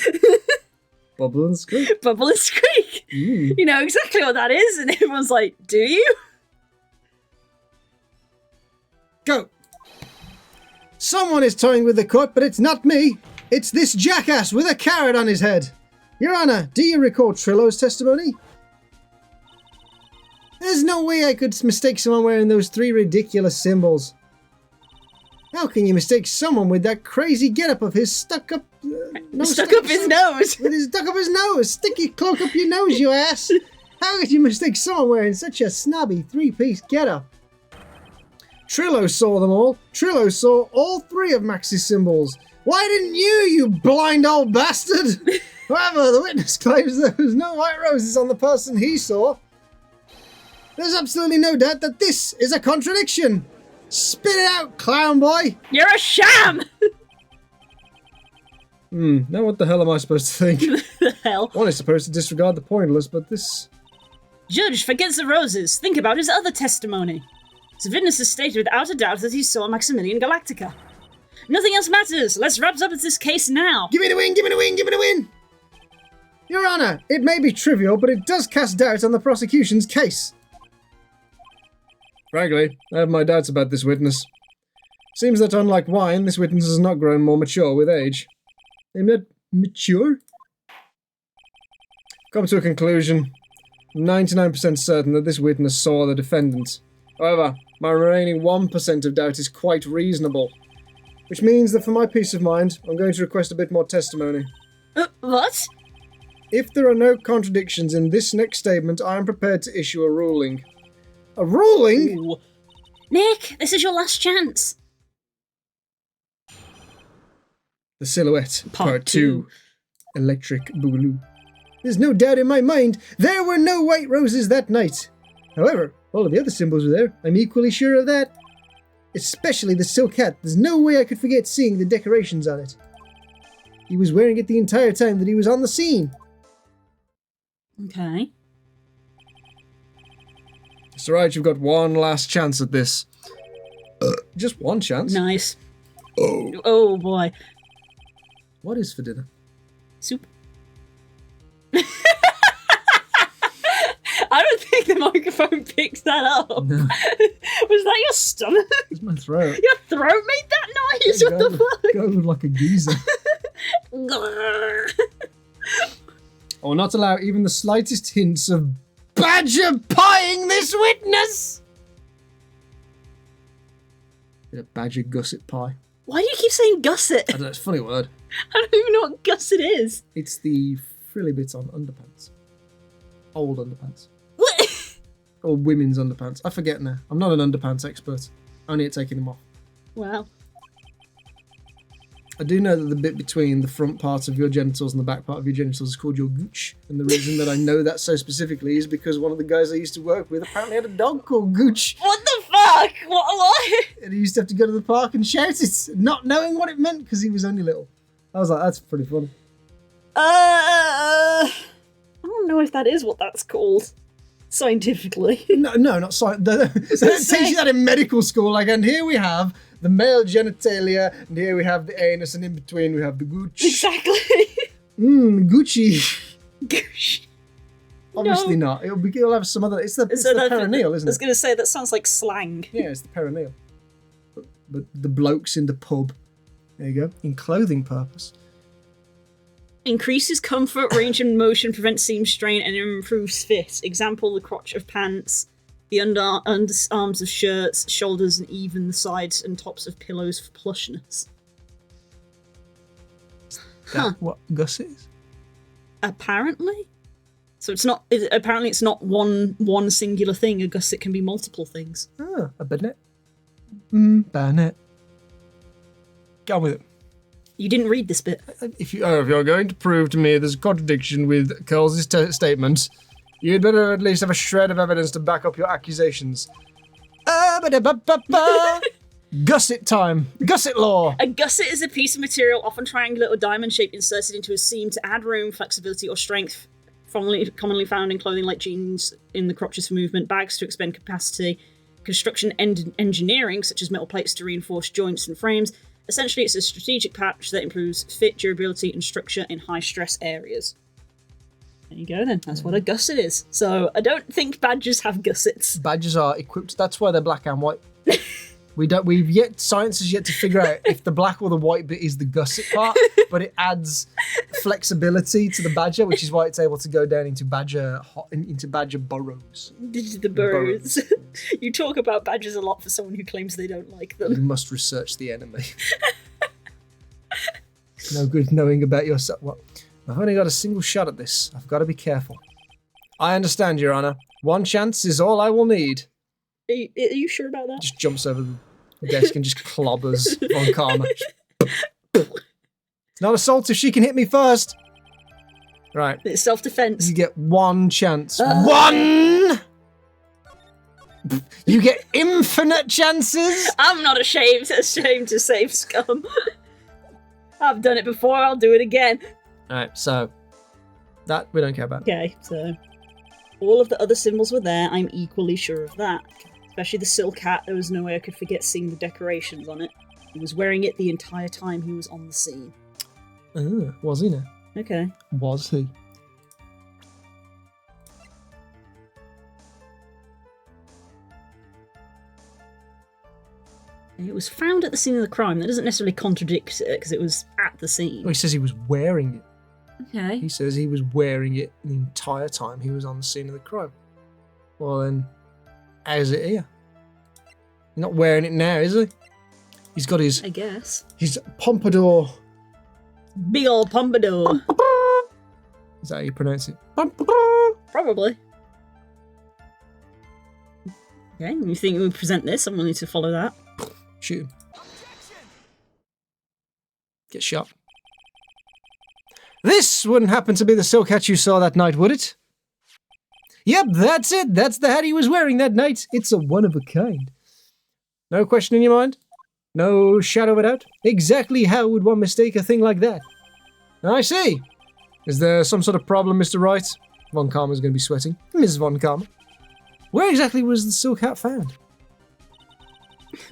Bubble and squeak.
Bubble and squeak.
Mm.
You know exactly what that is, and everyone's like, do you?
Go. Someone is toying with the court, but it's not me. It's this jackass with a carrot on his head. Your Honor, do you recall Trillo's testimony? There's no way I could mistake someone wearing those 3 ridiculous symbols. How can you mistake someone with that crazy getup of his stuck up
Stuck up his nose.
With his stuck up his nose. Stick your cloak up your nose, you ass. How could you mistake someone wearing such a snobby 3-piece getup? Trillo saw them all. Trillo saw all 3 of Max's symbols. Why didn't you blind old bastard? However, the witness claims there was no white roses on the person he saw. There's absolutely no doubt that this is a contradiction. Spit it out, clown boy.
You're a sham.
Now what the hell am I supposed to think?
The hell.
One is supposed to disregard the pointless, but this...
Judge forgets the roses. Think about his other testimony. The witness has stated without a doubt that he saw Maximilian Galactica. Nothing else matters. Let's wrap up this case now.
Give me the win, give me the win, give me the win! Your Honor, it may be trivial, but it does cast doubt on the prosecution's case. Frankly, I have my doubts about this witness. Seems that unlike wine, this witness has not grown more mature with age. I'm not mature? Come to a conclusion. I'm 99% certain that this witness saw the defendant. However, my remaining 1% of doubt is quite reasonable. Which means that for my peace of mind, I'm going to request a bit more testimony.
What?
If there are no contradictions in this next statement, I am prepared to issue a ruling. A ruling?
Ooh. Nick, this is your last chance.
The Silhouette,
Part 2.
Electric Boogaloo. There's no doubt in my mind, there were no white roses that night. However, all of the other symbols were there. I'm equally sure of that. Especially the silk hat. There's no way I could forget seeing the decorations on it. He was wearing it the entire time that he was on the scene.
Okay.
It's alright, you've got one last chance at this. Just one chance?
Nice.
Oh.
Oh boy.
What is for dinner?
Soup. think the microphone picked that up.
No.
Was that your stomach?
It's my throat.
Your throat made that noise? What the fuck?
Go like a geezer. I will not allow even the slightest hints of badger pieing this witness. Bit of badger gusset pie.
Why do you keep saying gusset?
I don't know, it's a funny word.
I don't even know what gusset is.
It's the frilly bits on underpants. Old underpants.
What?
Or women's underpants. I forget now. I'm not an underpants expert. Only at taking them off.
Wow.
I do know that the bit between the front part of your genitals and the back part of your genitals is called your gooch. And the reason that I know that so specifically is because one of the guys I used to work with apparently had a dog called Gooch.
What the fuck? What?
And he used to have to go to the park and shout it, not knowing what it meant because he was only little. I was like, that's pretty funny.
I don't know if that is what that's called. Scientifically.
No, not science. They don't teach you that in medical school. Like, and here we have the male genitalia, and here we have the anus, and in between we have the gooch.
Exactly.
Gucci.
Gosh.
Obviously
No.
not. It'll have some other. It's the
So that-
perineal,
I
isn't
was
it?
going to say, that sounds like slang.
Yeah, it's the perineal. But the blokes in the pub. There you go. In clothing purpose.
Increases comfort, range and motion, prevents seam strain, and improves fit. Example, the crotch of pants, the underarms of shirts, shoulders, and even the sides and tops of pillows for plushness.
That what gusset is?
Apparently. So it's not. Apparently, it's not one singular thing. A gusset can be multiple things.
Ah, a bayonet. Bayonet. Get on with it.
You didn't read this bit.
If you're going to prove to me there's a contradiction with Cole's statement, you'd better at least have a shred of evidence to back up your accusations. Gusset time. Gusset law.
A gusset is a piece of material, often triangular or diamond-shaped, inserted into a seam to add room, flexibility, or strength. Commonly found in clothing like jeans, in the crotches for movement, bags to expend capacity, construction engineering, such as metal plates to reinforce joints and frames. Essentially, it's a strategic patch that improves fit, durability, and structure in high-stress areas. There you go then. That's what a gusset is. So I don't think badgers have gussets.
Badgers are equipped. That's why they're black and white. Science has yet to figure out if the black or the white bit is the gusset part, but it adds flexibility to the badger, which is why it's able to go down into badger burrows.
The birds. You talk about badgers a lot for someone who claims they don't like
You
them.
must research the enemy. No good knowing about yourself. Well, I've only got a single shot at this. I've got to be careful. I understand, Your Honor. One chance is all I will need.
Are you sure about that?
Just jumps over the desk and just clobbers Von Karma. It's not assault if she can hit me first. Right.
It's self-defense.
You get one chance. One! You get infinite chances?
I'm not ashamed to save scum. I've done it before, I'll do it again.
Alright, so that we don't care about.
Okay, so all of the other symbols were there, I'm equally sure of that. Especially the silk hat, there was no way I could forget seeing the decorations on it. He was wearing it the entire time he was on the scene.
Was he now?
Okay.
Was he?
It was found at the scene of the crime. That doesn't necessarily contradict it, because it was at the scene.
Well, he says he was wearing it.
Okay.
He says he was wearing it the entire time he was on the scene of the crime. Well then, how's it here? He's not wearing it now, is he? He's got his
I guess.
pompadour.
Big old pompadour.
Is that how you pronounce it?
Probably. Okay, you think we present this? I'm willing to follow that.
Shoot him. Get shot. This wouldn't happen to be the silk hat you saw that night, would it? Yep, that's it. That's the hat he was wearing that night. It's a one of a kind. No question in your mind? No shadow of a doubt? Exactly how would one mistake a thing like that? I see. Is there some sort of problem, Mr. Wright? Von Karma's going to be sweating. Ms. Von Karma. Where exactly was the silk hat found?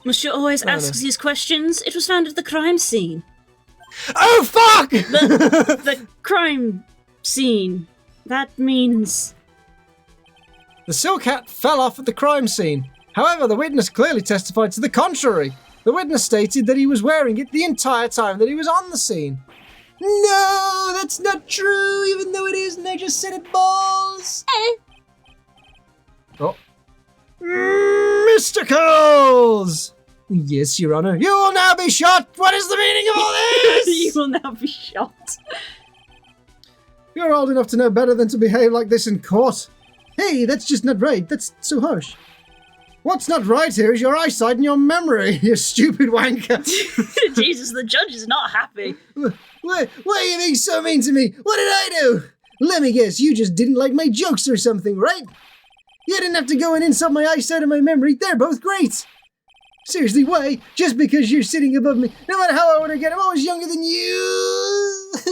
Monsieur always asks these questions. It was found at the crime scene.
Oh, fuck!
The crime scene. That means...
The silk hat fell off at the crime scene. However, the witness clearly testified to the contrary. The witness stated that he was wearing it the entire time that he was on the scene. No, that's not true, even though it is, and I just said it, balls. Oh. Mr. Coles! Yes, Your Honor. You will now be shot! What is the meaning of all this?
You will now be shot.
You're old enough to know better than to behave like this in court. Hey, that's just not right. That's so harsh. What's not right here is your eyesight and your memory, you stupid wanker.
Jesus, the judge is not happy.
Why are you being so mean to me? What did I do? Let me guess, you just didn't like my jokes or something, right? You didn't have to go and insult my eyesight and my memory. They're both great. Seriously, why? Just because you're sitting above me. No matter how I want to get, I'm always younger than you.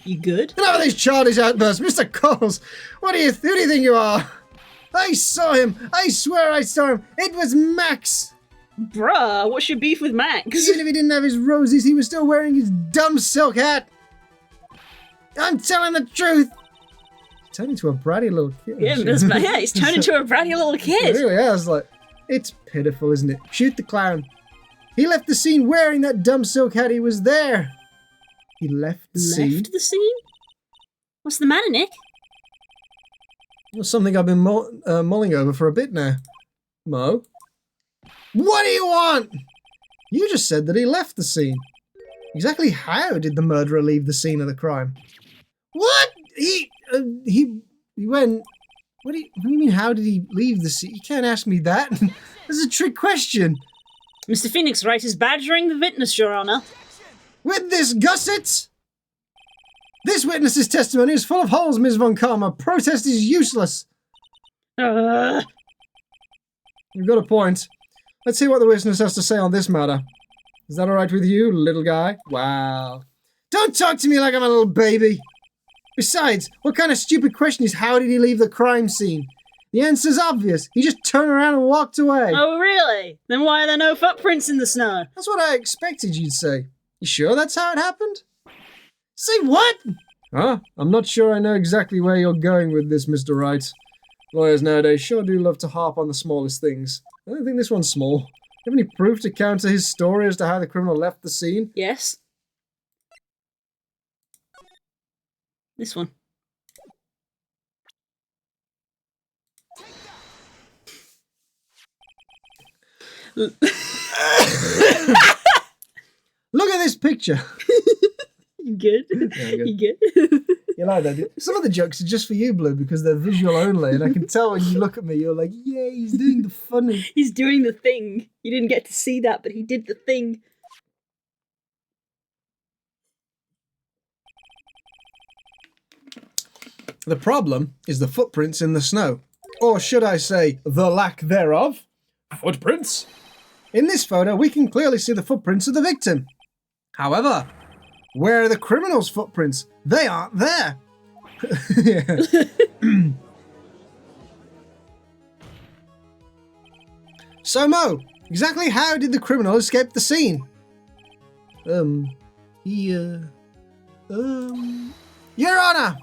You good?
Enough of these childish outbursts. Mr. Coles, who do you think you are? I saw him. I swear I saw him. It was Max.
Bruh, what's your beef with Max?
Even if he didn't have his roses, he was still wearing his dumb silk hat. I'm telling the truth. He's turned into a bratty little kid.
Yeah, he's turned into a bratty little kid.
It really has. Like, it's pitiful, isn't it? Shoot the clown. He left the scene wearing that dumb silk hat. He was there. He left the scene?
Left the scene? What's the matter, Nick?
Well, something I've been mulling over for a bit now. Mo? What do you want? You just said that he left the scene. Exactly how did the murderer leave the scene of the crime? What? He went... What do you mean, how did he leave the scene? You can't ask me that. That's a trick question.
Mr. Phoenix Wright is badgering the witness, Your Honor.
With this gusset? This witness's testimony is full of holes, Ms. Von Karma. Protest is useless. You've got a point. Let's see what the witness has to say on this matter. Is that alright with you, little guy? Wow. Don't talk to me like I'm a little baby. Besides, what kind of stupid question is how did he leave the crime scene? The answer's obvious. He just turned around and walked away.
Oh, really? Then why are there no footprints in the snow?
That's what I expected you'd say. You sure that's how it happened? Say what? Huh? I'm not sure I know exactly where you're going with this, Mr. Wright. Lawyers nowadays sure do love to harp on the smallest things. I don't think this one's small. Have any proof to counter his story as to how the criminal left the scene?
Yes. This one.
Look at this picture.
You good?
Yeah, good.
You good?
You like that? Some of the jokes are just for you, Blue, because they're visual only, and I can tell when you look at me, you're like, yeah, he's doing the funny.
He's doing the thing. You didn't get to see that, but he did the thing.
The problem is the footprints in the snow. Or should I say, the lack thereof? Footprints? In this photo, we can clearly see the footprints of the victim. However, where are the criminal's footprints? They aren't there. So, Mo, exactly how did the criminal escape the scene? Your Honor,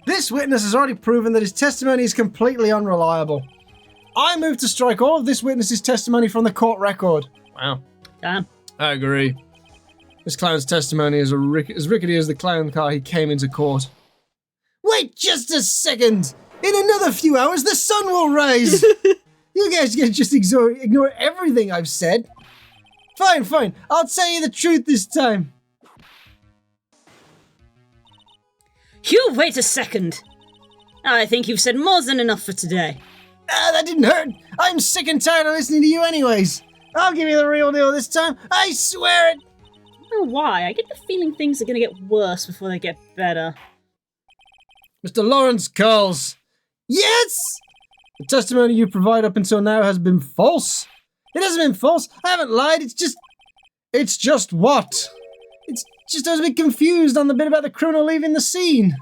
this witness has already proven that his testimony is completely unreliable. I move to strike all of this witness's testimony from the court record. Wow.
Damn.
I agree. This clown's testimony is as rickety as the clown car he came into court. Wait just a second! In another few hours, the sun will rise! You guys can just ignore everything I've said. Fine. I'll tell you the truth this time.
Hugh, wait a second. I think you've said more than enough for today.
That didn't hurt. I'm sick and tired of listening to you anyways. I'll give you the real deal this time. I swear it.
I don't know why. I get the feeling things are going to get worse before they get better.
Mr. Lawrence Coles. Yes! The testimony you provide up until now has been false. It hasn't been false. I haven't lied. It's just what? It's just I was a bit confused on the bit about the criminal leaving the scene.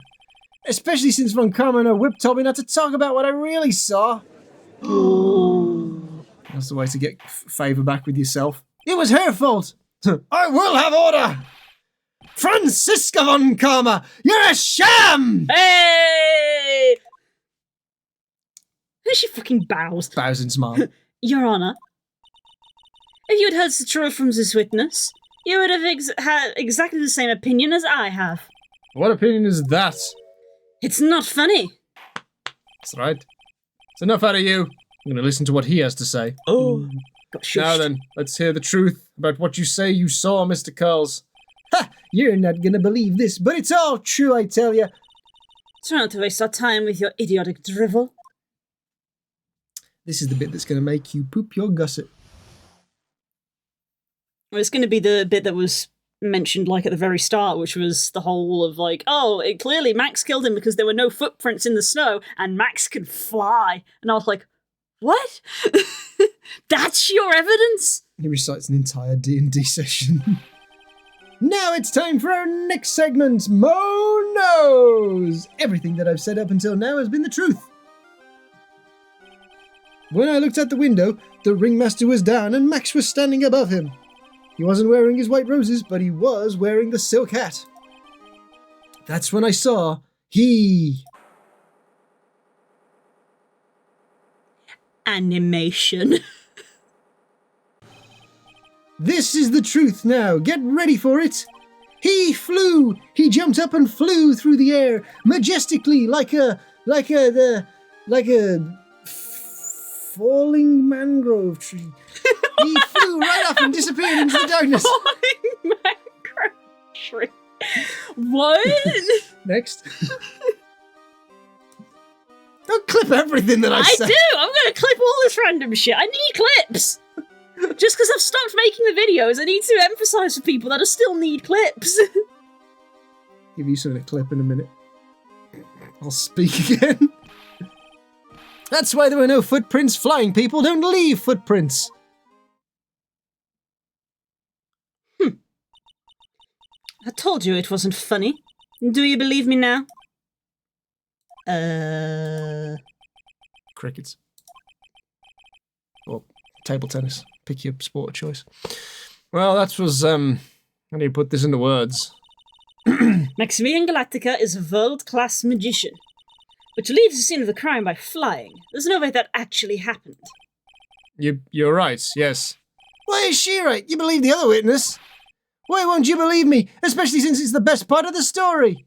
Especially since Von Karma and her whip told me not to talk about what I really saw. That's the way to get favour back with yourself. It was her fault. I will have order. Franziska von Karma, you're a sham!
Hey! And she fucking bows.
Bows and smiles.
Your Honor, if you had heard the truth from this witness, you would have had exactly the same opinion as I have.
What opinion is that?
It's not funny.
That's right. It's enough out of you. I'm going to listen to what he has to say.
Oh. Got shushed.
Now then, let's hear the truth about what you say you saw, Mr. Curls. Ha! You're not going to believe this, but it's all true, I tell you.
Try not to waste our time with your idiotic drivel.
This is the bit that's going to make you poop your gusset.
Well, it's going to be the bit that was mentioned like at the very start, which was the whole of like, oh, clearly Max killed him because there were no footprints in the snow and Max could fly. And I was like, what? That's your evidence?
He recites an entire D&D session. Now it's time for our next segment, Mo Knows! Everything that I've said up until now has been the truth. When I looked out the window, the ringmaster was down and Max was standing above him. He wasn't wearing his white roses, but he was wearing the silk hat. That's when I saw he...
Animation.
This is the truth now. Get ready for it. He flew. He jumped up and flew through the air majestically, like a falling mangrove tree. He flew right up and disappeared into the darkness.
Falling mangrove tree. What?
Next. Don't clip everything that I say.
I do. I'm gonna clip all this random shit. I need clips. Just because I've stopped making the videos, I need to emphasise for people that I still need clips.
Give you something to clip in a minute. I'll speak again. That's why there were no footprints. Flying people don't leave footprints.
I told you it wasn't funny. Do you believe me now?
Crickets. Or table tennis. Pick your sport of choice. Well, that was, how do you put this into words?
Maximilian Galactica is a world-class magician. But to leave the scene of the crime by flying, there's no way that actually happened.
You're right, yes. Why is she right? You believe the other witness? Why won't you believe me? Especially since it's the best part of the story.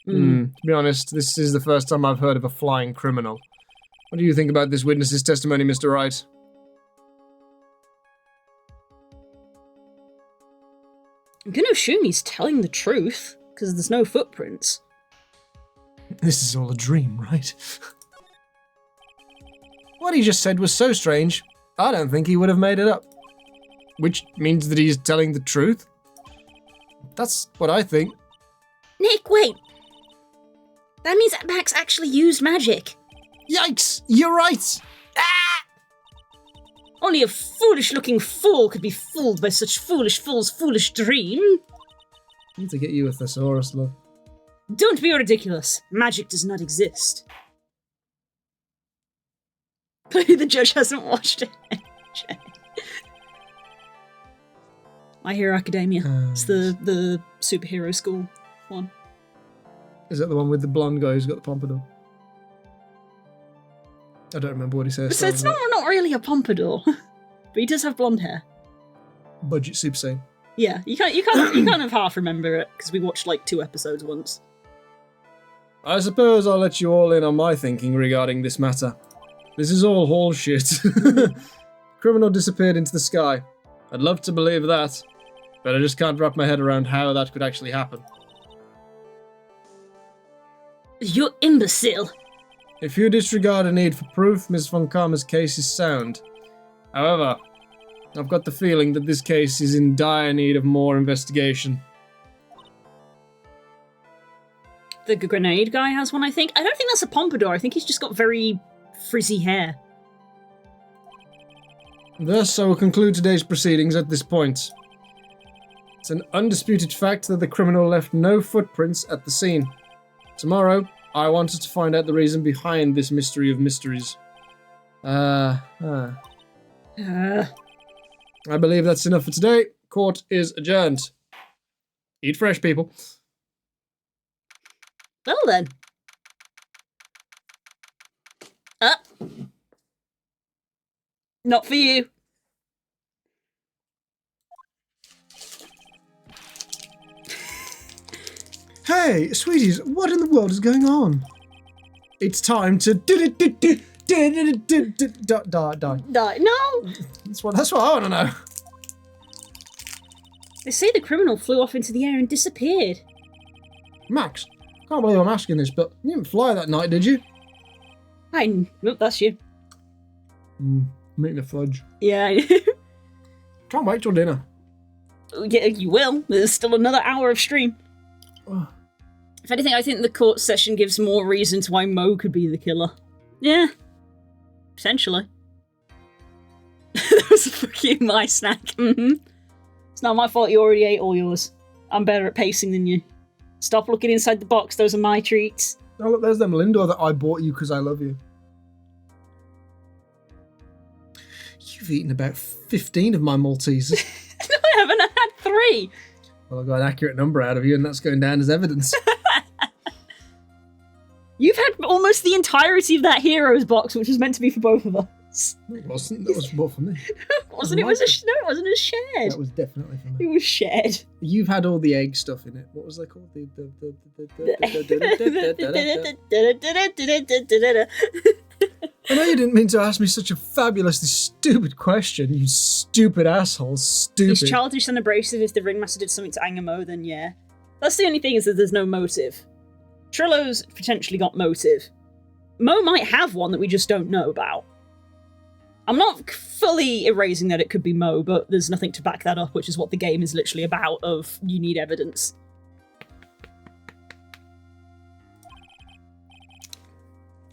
To be honest, this is the first time I've heard of a flying criminal. What do you think about this witness's testimony, Mr. Wright?
I'm gonna assume he's telling the truth, because there's no footprints.
This is all a dream, right? What he just said was so strange, I don't think he would have made it up. Which means that he's telling the truth? That's what I think.
Nick, wait! That means that Max actually used magic.
Yikes! You're right!
Only a foolish-looking fool could be fooled by such foolish fool's foolish dream.
I need to get you a thesaurus, love.
Don't be ridiculous. Magic does not exist. Clearly the judge hasn't watched it. My Hero Academia. It's the superhero school one.
Is that the one with the blonde guy who's got the pompadour? I don't remember what he says.
So it's not really a pompadour, but he does have blonde hair.
Budget Super Saiyan.
Yeah, you kind of half remember it because we watched like 2 episodes once.
I suppose I'll let you all in on my thinking regarding this matter. This is all horseshit. Criminal disappeared into the sky. I'd love to believe that, but I just can't wrap my head around how that could actually happen.
You imbecile!
If you disregard a need for proof, Ms. von Karma's case is sound. However, I've got the feeling that this case is in dire need of more investigation.
The grenade guy has one, I think. I don't think that's a pompadour. I think he's just got very frizzy hair.
Thus, I will conclude today's proceedings at this point. It's an undisputed fact that the criminal left no footprints at the scene. Tomorrow, I wanted to find out the reason behind this mystery of mysteries. I believe that's enough for today. Court is adjourned. Eat fresh, people.
Well then. Not for you.
Hey, sweeties, what in the world is going on? It's time to die.
No!
That's what I want to know.
They say the criminal flew off into the air and disappeared.
Max, can't believe I'm asking this, but you didn't fly that night, did you?
Nope, that's you.
Making a fudge.
Yeah.
Can't wait till dinner.
Yeah, you will. There's still another hour of stream.
Oh.
If anything, I think the court session gives more reasons why Mo could be the killer. Yeah. Potentially. That was fucking my snack. It's not my fault you already ate all yours. I'm better at pacing than you. Stop looking inside the box, those are my treats.
Oh, look, there's them Lindor that I bought you because I love you. You've eaten about 15 of my Maltesers.
No, I haven't. I had 3.
Well, I got an accurate number out of you, and that's going down as evidence.
You've had almost the entirety of that Heroes box, which was meant to be for both of us.
No, it wasn't. That was bought for me.
Wasn't it? No, it wasn't. It was shared.
That was definitely for me.
It was shared.
You've had all the egg stuff in it. What was they called? I know you didn't mean to ask me such a fabulously stupid question, you stupid asshole. Stupid.
It's childish and abrasive. If the ringmaster did something to anger Mo, then yeah. That's the only thing, is that there's no motive. Trillo's potentially got motive. Mo might have one that we just don't know about. I'm not fully erasing that it could be Mo, but there's nothing to back that up, which is what the game is literally about, of you need evidence.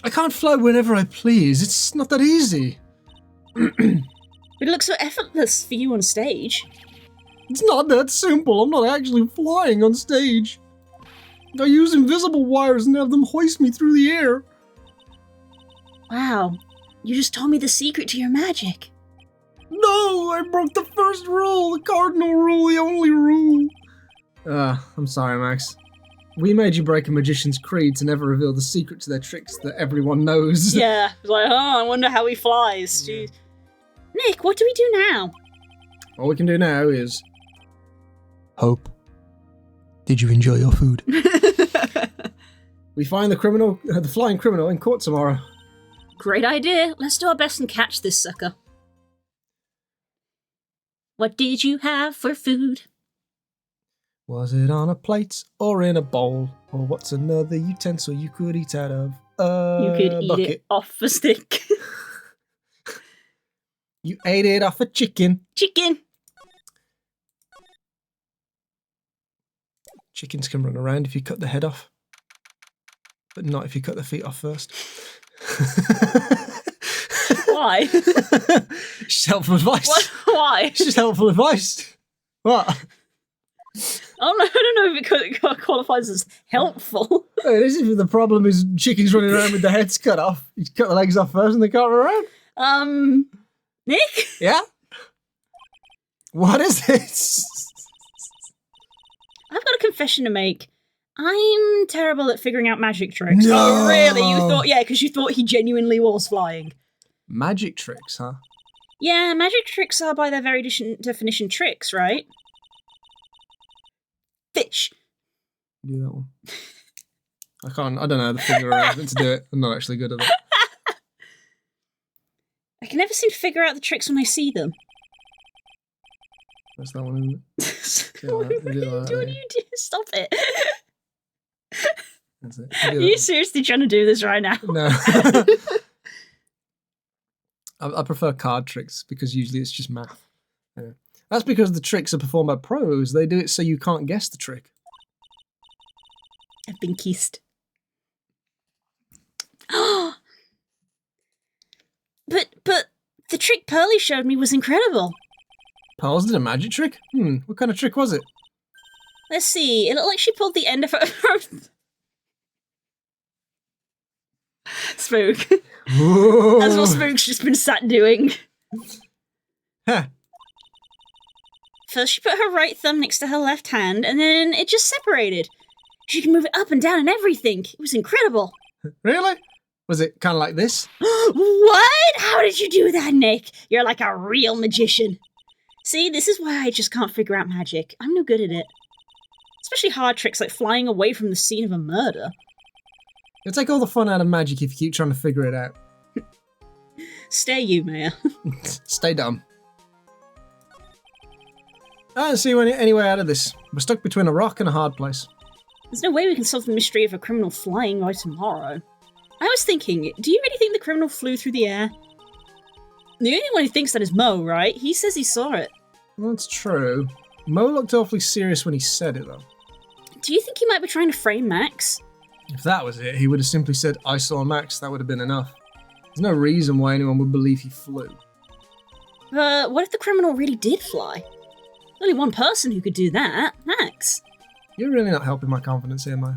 I can't fly whenever I please. It's not that easy.
But it looks so effortless for you on stage.
It's not that simple. I'm not actually flying on stage. I use invisible wires and have them hoist me through the air.
Wow. You just told me the secret to your magic.
No, I broke the first rule, the cardinal rule, the only rule. I'm sorry, Max. We made you break a magician's creed to never reveal the secret to their tricks that everyone knows.
Yeah, it's like, I wonder how he flies. Jeez. Nick, what do we do now?
All we can do now is... Hope. Did you enjoy your food? We find the flying criminal in court tomorrow.
Great idea. Let's do our best and catch this sucker. What did you have for food?
Was it on a plate or in a bowl? Or what's another utensil you could eat out of?
You could
bucket.
eat it off a stick.
You ate it off a chicken.
Chicken.
Chickens can run around if you cut the head off. But not if you cut the feet off first.
Why?
It's just helpful advice.
What? Why?
It's just helpful advice. What?
I don't know if it qualifies as helpful.
It is if the problem is chickens running around with their heads cut off. You cut the legs off first and they can't run around.
Nick?
Yeah? What is this?
I've got a confession to make. I'm terrible at figuring out magic tricks.
No.
Oh, really? You thought, yeah, because you thought he genuinely was flying.
Magic tricks, huh?
Yeah, magic tricks are by their very definition tricks, right? Fish.
Do that one. I don't know the figure arrangement to do it. I'm not actually good at it.
I can never seem to figure out the tricks when I see them.
That's that one, isn't it?
What are you doing? Stop it.
That's it.
Are you seriously trying to do this right now?
No. I prefer card tricks because usually it's just math. Yeah. That's because the tricks are performed by pros. They do it so you can't guess the trick.
I've been kissed. But the trick Pearly showed me was incredible.
Pearls did a magic trick? What kind of trick was it?
Let's see. It looked like she pulled the end of her... Spook.
Whoa.
That's what Spook's just been sat doing.
Huh.
First she put her right thumb next to her left hand, and then it just separated. She can move it up and down and everything. It was incredible.
Really? Was it kind of like this?
What? How did you do that, Nick? You're like a real magician. See, this is why I just can't figure out magic. I'm no good at it. Especially hard tricks like flying away from the scene of a murder.
You'll take all the fun out of magic if you keep trying to figure it out.
Stay you, Maya.
Stay dumb. I don't see any way out of this. We're stuck between a rock and a hard place.
There's no way we can solve the mystery of a criminal flying by tomorrow. I was thinking, do you really think the criminal flew through the air? The only one who thinks that is Mo, right? He says he saw it.
That's true. Mo looked awfully serious when he said it, though.
Do you think he might be trying to frame Max?
If that was it, he would have simply said, I saw Max. That would have been enough. There's no reason why anyone would believe he flew.
What if the criminal really did fly? Only one person who could do that, Max.
You're really not helping my confidence here, Mo.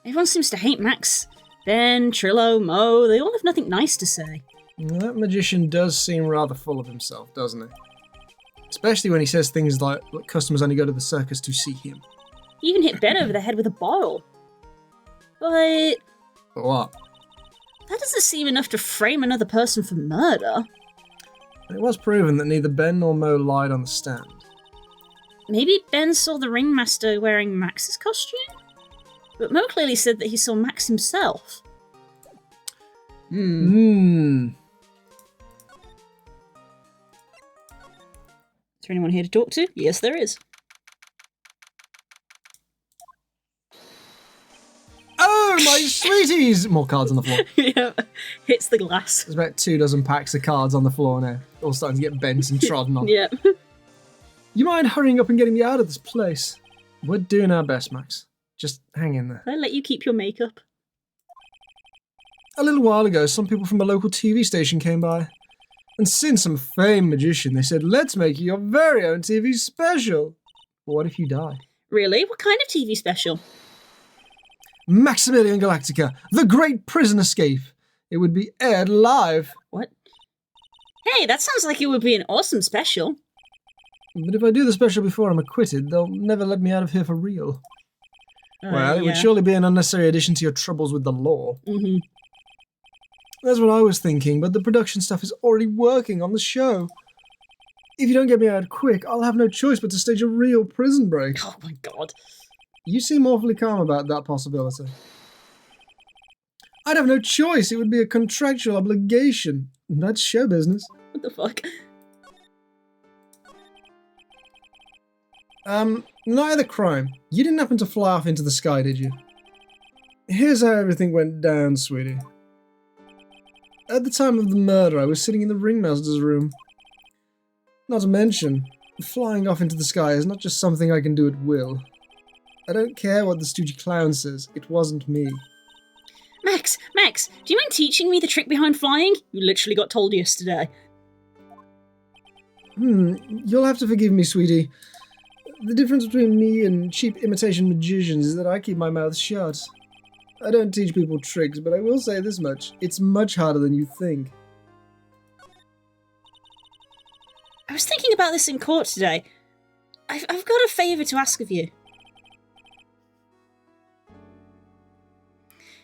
Everyone seems to hate Max. Ben, Trillo, Mo, they all have nothing nice to say.
That magician does seem rather full of himself, doesn't he? Especially when he says things like customers only go to the circus to see him.
He even hit Ben over the head with a bottle. But
But what?
that doesn't seem enough to frame another person for murder.
It was proven that neither Ben nor Mo lied on the stand.
Maybe Ben saw the ringmaster wearing Max's costume? But Mo clearly said that he saw Max himself. Is there anyone here to talk to? Yes, there is.
Oh, my sweeties! More cards on the floor.
Yeah, hits the glass.
There's about 24 packs of cards on the floor now. All starting to get bent and trodden on.
Yeah.
You mind hurrying up and getting me out of this place? We're doing our best, Max. Just hang in there.
I'll let you keep your makeup.
A little while ago, some people from a local TV station came by. And seeing some famed magician, they said, let's make you your very own TV special. But what if you die?
Really? What kind of TV special?
Maximilian Galactica, The Great Prison Escape. It would be aired live.
What? Hey, that sounds like it would be an awesome special.
But if I do the special before I'm acquitted, they'll never let me out of here for real. Well, it would surely be an unnecessary addition to your troubles with the law.
Mm-hmm.
That's what I was thinking, but the production stuff is already working on the show. If you don't get me out quick, I'll have no choice but to stage a real prison break.
Oh my god.
You seem awfully calm about that possibility. I'd have no choice. It would be a contractual obligation. That's show business.
What the fuck?
Night of the crime. You didn't happen to fly off into the sky, did you? Here's how everything went down, sweetie. At the time of the murder, I was sitting in the ringmaster's room. Not to mention, flying off into the sky is not just something I can do at will. I don't care what the stoogy clown says, it wasn't me.
Max, do you mind teaching me the trick behind flying? You literally got told yesterday.
You'll have to forgive me, sweetie. The difference between me and cheap imitation magicians is that I keep my mouth shut. I don't teach people tricks, but I will say this much. It's much harder than you think.
I was thinking about this in court today. I've got a favour to ask of you.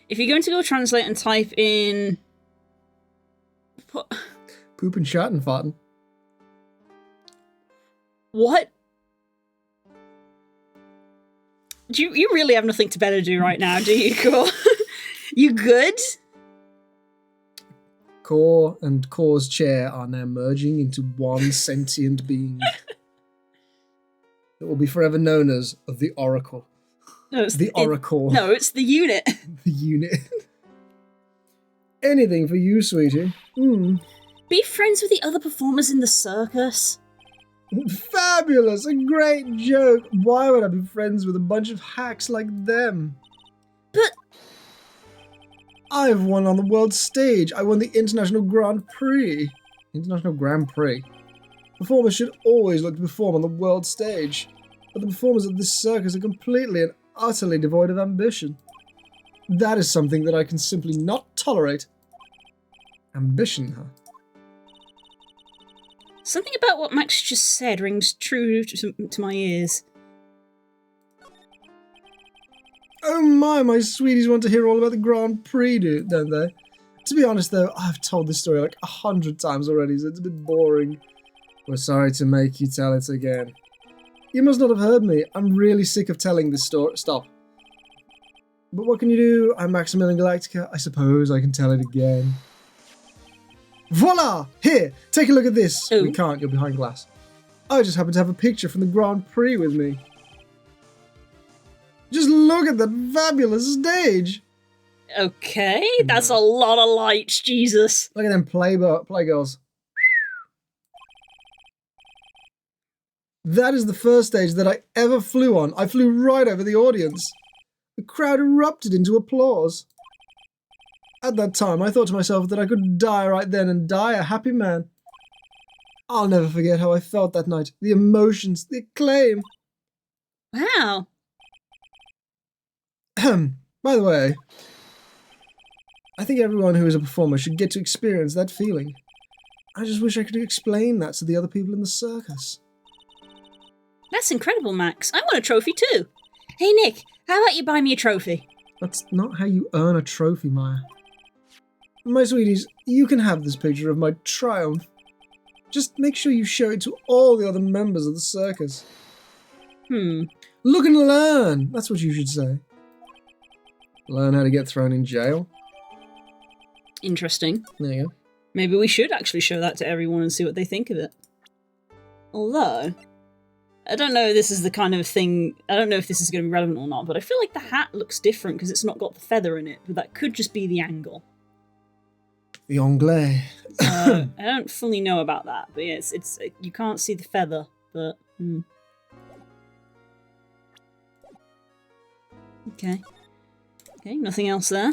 If you're going to go translate and type in... What?
Poop and shot and farting.
What? You really have nothing to better do right now, do you, Core? You good?
Core and Core's chair are now merging into one sentient being. It will be forever known as the Oracle.
No, it's
the Oracle.
No, it's the unit.
The unit. Anything for you, sweetie.
Be friends with the other performers in the circus.
Fabulous! A great joke! Why would I be friends with a bunch of hacks like them?
But...
I've won on the world stage. I won the International Grand Prix. International Grand Prix. Performers should always look to perform on the world stage. But the performers of this circus are completely and utterly devoid of ambition. That is something that I can simply not tolerate. Ambition, huh?
Something about what Max just said rings true to my ears.
Oh my sweeties want to hear all about the Grand Prix, don't they? To be honest though, I've told this story like 100 times already, so it's a bit boring. We're sorry to make you tell it again. You must not have heard me. I'm really sick of telling this story. Stop. But what can you do? I'm Maximilian Galactica. I suppose I can tell it again. Voila! Here, take a look at this.
Ooh.
We can't, you're behind glass. I just happen to have a picture from the Grand Prix with me. Just look at that fabulous stage.
Okay, that's a lot of lights, Jesus.
Look at them playgirls. That is the first stage that I ever flew on. I flew right over the audience. The crowd erupted into applause. At that time, I thought to myself that I could die right then and die a happy man. I'll never forget how I felt that night. The emotions, the acclaim.
Wow.
By the way, I think everyone who is a performer should get to experience that feeling. I just wish I could explain that to the other people in the circus.
That's incredible, Max. I want a trophy too. Hey, Nick, how about you buy me a trophy?
That's not how you earn a trophy, Maya. My sweeties, you can have this picture of my triumph. Just make sure you show it to all the other members of the circus. Look and learn. That's what you should say. Learn how to get thrown in jail.
Interesting.
There you go.
Maybe we should actually show that to everyone and see what they think of it. Although, I don't know if this is the kind of thing, I don't know if this is going to be relevant or not, but I feel like the hat looks different because it's not got the feather in it, but that could just be the angle.
The anglais.
I don't fully know about that, but yeah, it's you can't see the feather, but... Okay. Okay, nothing else there.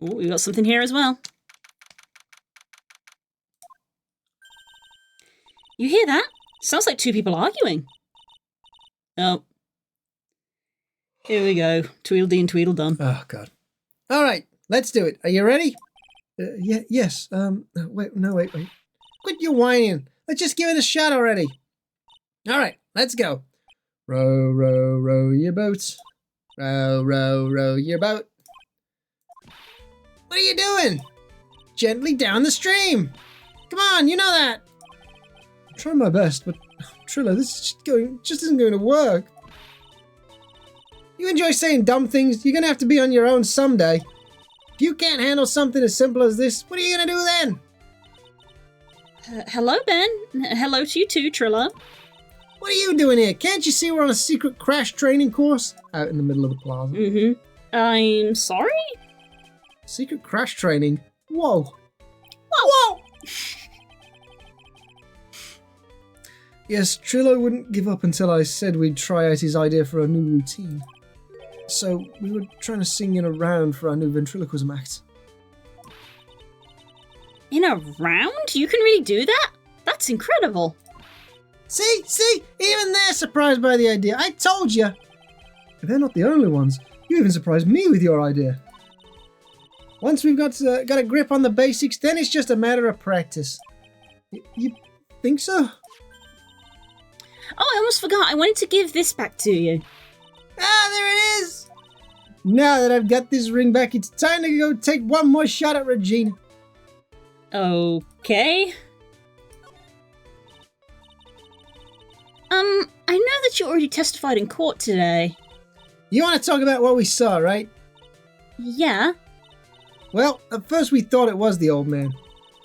Oh, we got something here as well. You hear that? Sounds like two people arguing. Oh. Here we go. Tweedledee and Tweedledum.
Oh, God. All right, let's do it. Are you ready? Yes. Wait. Quit your whining. Let's just give it a shot already. All right, let's go. Row, row, row your boat. Row, row, row your boat. What are you doing? Gently down the stream. Come on, you know that. I'm trying my best, but Trillo, this just isn't going to work. You enjoy saying dumb things, you're going to have to be on your own someday. If you can't handle something as simple as this, what are you going to do then?
Hello, Ben. Hello to you too, Trillo.
What are you doing here? Can't you see we're on a secret crash training course? Out in the middle of the plaza.
I'm sorry?
Secret crash training? Whoa. Whoa! Yes, Trillo wouldn't give up until I said we'd try out his idea for a new routine. So we were trying to sing in a round for our new ventriloquism act.
In a round? You can really do that? That's incredible.
See? Even they're surprised by the idea. I told you. But they're not the only ones. You even surprised me with your idea. Once we've got a grip on the basics, then it's just a matter of practice. You think so?
Oh, I almost forgot. I wanted to give this back to you.
Ah, there it is! Now that I've got this ring back, it's time to go take one more shot at Regina.
Okay. I know that you already testified in court today.
You want to talk about what we saw, right?
Yeah.
Well, at first we thought it was the old man.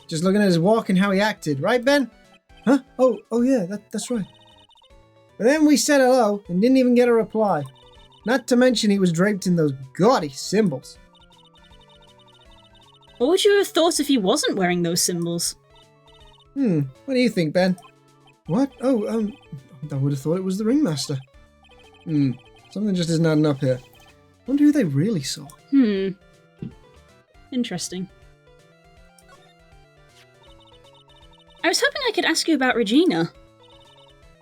Just looking at his walk and how he acted, right, Ben? Huh? Oh yeah, that's right. But then we said hello and didn't even get a reply. Not to mention he was draped in those gaudy symbols.
What would you have thought if he wasn't wearing those symbols?
What do you think, Ben? What? Oh, I would have thought it was the ringmaster. Something just isn't adding up here. Wonder who they really saw.
Interesting. I was hoping I could ask you about Regina.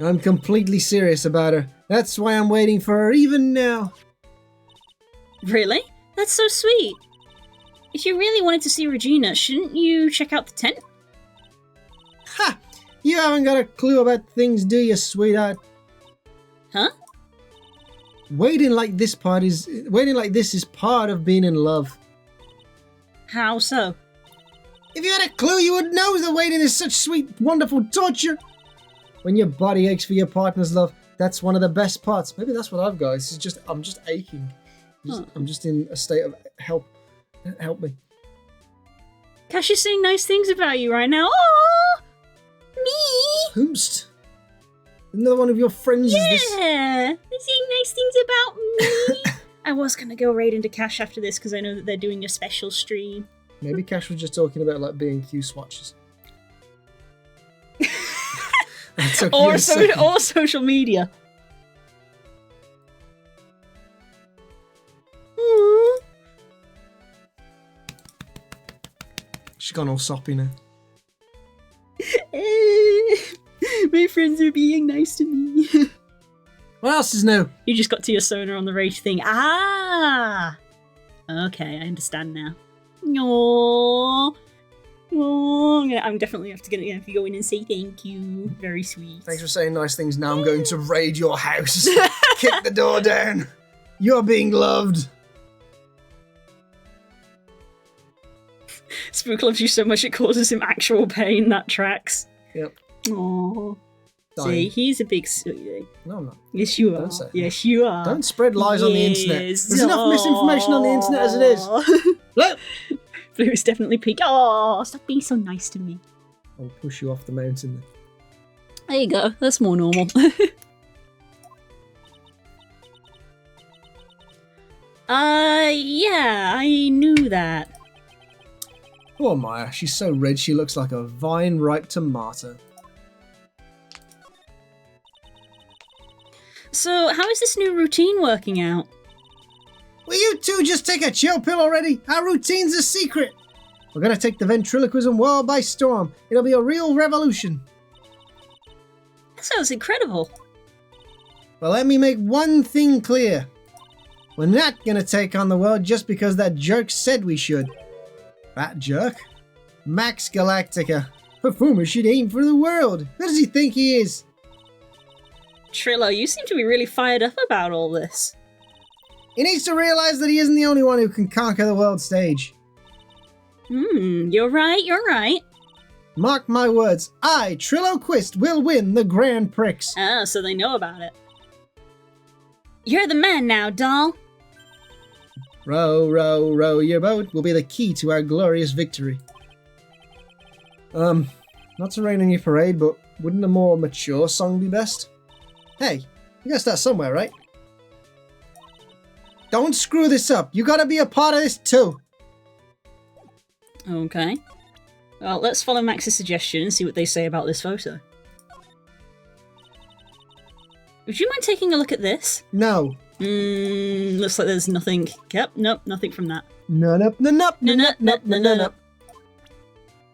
I'm completely serious about her. That's why I'm waiting for her even now.
Really? That's so sweet. If you really wanted to see Regina, shouldn't you check out the tent?
Ha! You haven't got a clue about things, do you, sweetheart?
Huh?
Waiting like this is part of being in love.
How so?
If you had a clue, you would know that waiting is such sweet, wonderful torture. When your body aches for your partner's love, that's one of the best parts. Maybe that's what I've got. I'm just aching. I'm just in a state of help. Help me.
Cash is saying nice things about you right now. Aww! Me?
Whomst? Another one of your friends is this?
Yeah! They're saying nice things about me. I was gonna go raid into Cash after this because I know that they're doing a special stream.
Maybe Cash was just talking about like B&Q swatches.
or social media.
She's gone all soppy now.
My friends are being nice to me.
What else is new?
You just got to your Sona on the rage thing. Ah! Okay, I understand now. Aww. Aww. I'm definitely have to go in and say thank you. Very sweet.
Thanks for saying nice things. Now I'm going to raid your house. Kick the door down. You're being loved.
Spook loves you so much it causes him actual pain. That tracks.
Yep.
Aww.
Dying.
See, he's a big sweetie.
No, I'm not.
Yes, you are.
Don't say that.
Yes, you are.
Don't spread lies on the internet.
Yes.
There's enough misinformation on the internet as it is. Look!
Blue is definitely peak. Oh, stop being so nice to me.
I'll push you off the mountain.
There you go. That's more normal. Yeah, I knew that.
Poor Maya. She's so red she looks like a vine-ripe tomato.
So, how is this new routine working out?
Will you two just take a chill pill already? Our routine's a secret. We're gonna take the ventriloquism world by storm. It'll be a real revolution.
That sounds incredible.
But let me make one thing clear. We're not gonna take on the world just because that jerk said we should. That jerk? Max Galactica. Performer should aim for the world. Who does he think he is?
Trillo, you seem to be really fired up about all this.
He needs to realize that he isn't the only one who can conquer the world stage.
You're right.
Mark my words, I, Trillo Quist, will win the Grand Prix.
Ah, so they know about it. You're the man now, doll.
Row, row, row your boat will be the key to our glorious victory. Not to rain on your parade, but wouldn't a more mature song be best? Hey, you gotta start somewhere, right? Don't screw this up. You gotta be a part of this too.
Okay. Well, let's follow Max's suggestion and see what they say about this photo. Would you mind taking a look at this?
No.
Looks like there's nothing. Yep, nope, nothing from that.
No.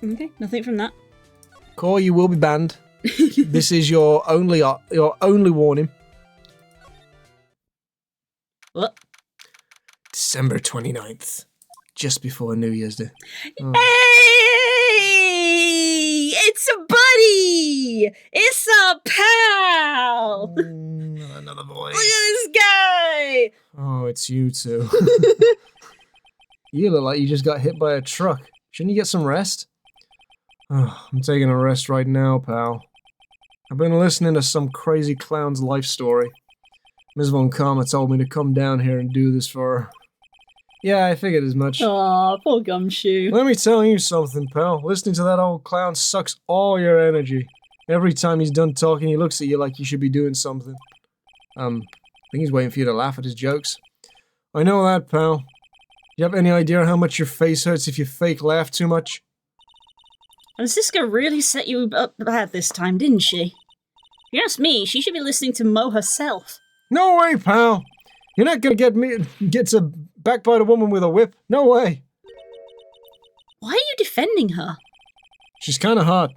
Okay, nothing from that.
Core, you will be banned. This is your only warning.
What?
December 29th. Just before New Year's Day. Oh.
Hey! It's a buddy! It's a pal!
Another voice.
Look at this guy!
Oh, it's you two. You look like you just got hit by a truck. Shouldn't you get some rest? Oh, I'm taking a rest right now, pal. I've been listening to some crazy clown's life story. Ms. Von Karma told me to come down here and do this for her. Yeah, I figured as much.
Aw, poor Gumshoe.
Let me tell you something, pal. Listening to that old clown sucks all your energy. Every time he's done talking, he looks at you like you should be doing something. I think he's waiting for you to laugh at his jokes. I know that, pal. You have any idea how much your face hurts if you fake laugh too much?
Francisca really set you up bad this time, didn't she? If you ask me, she should be listening to Mo herself.
No way, pal. You're not gonna get to backbite a woman with a whip. No way.
Why are you defending her?
She's kind of hot.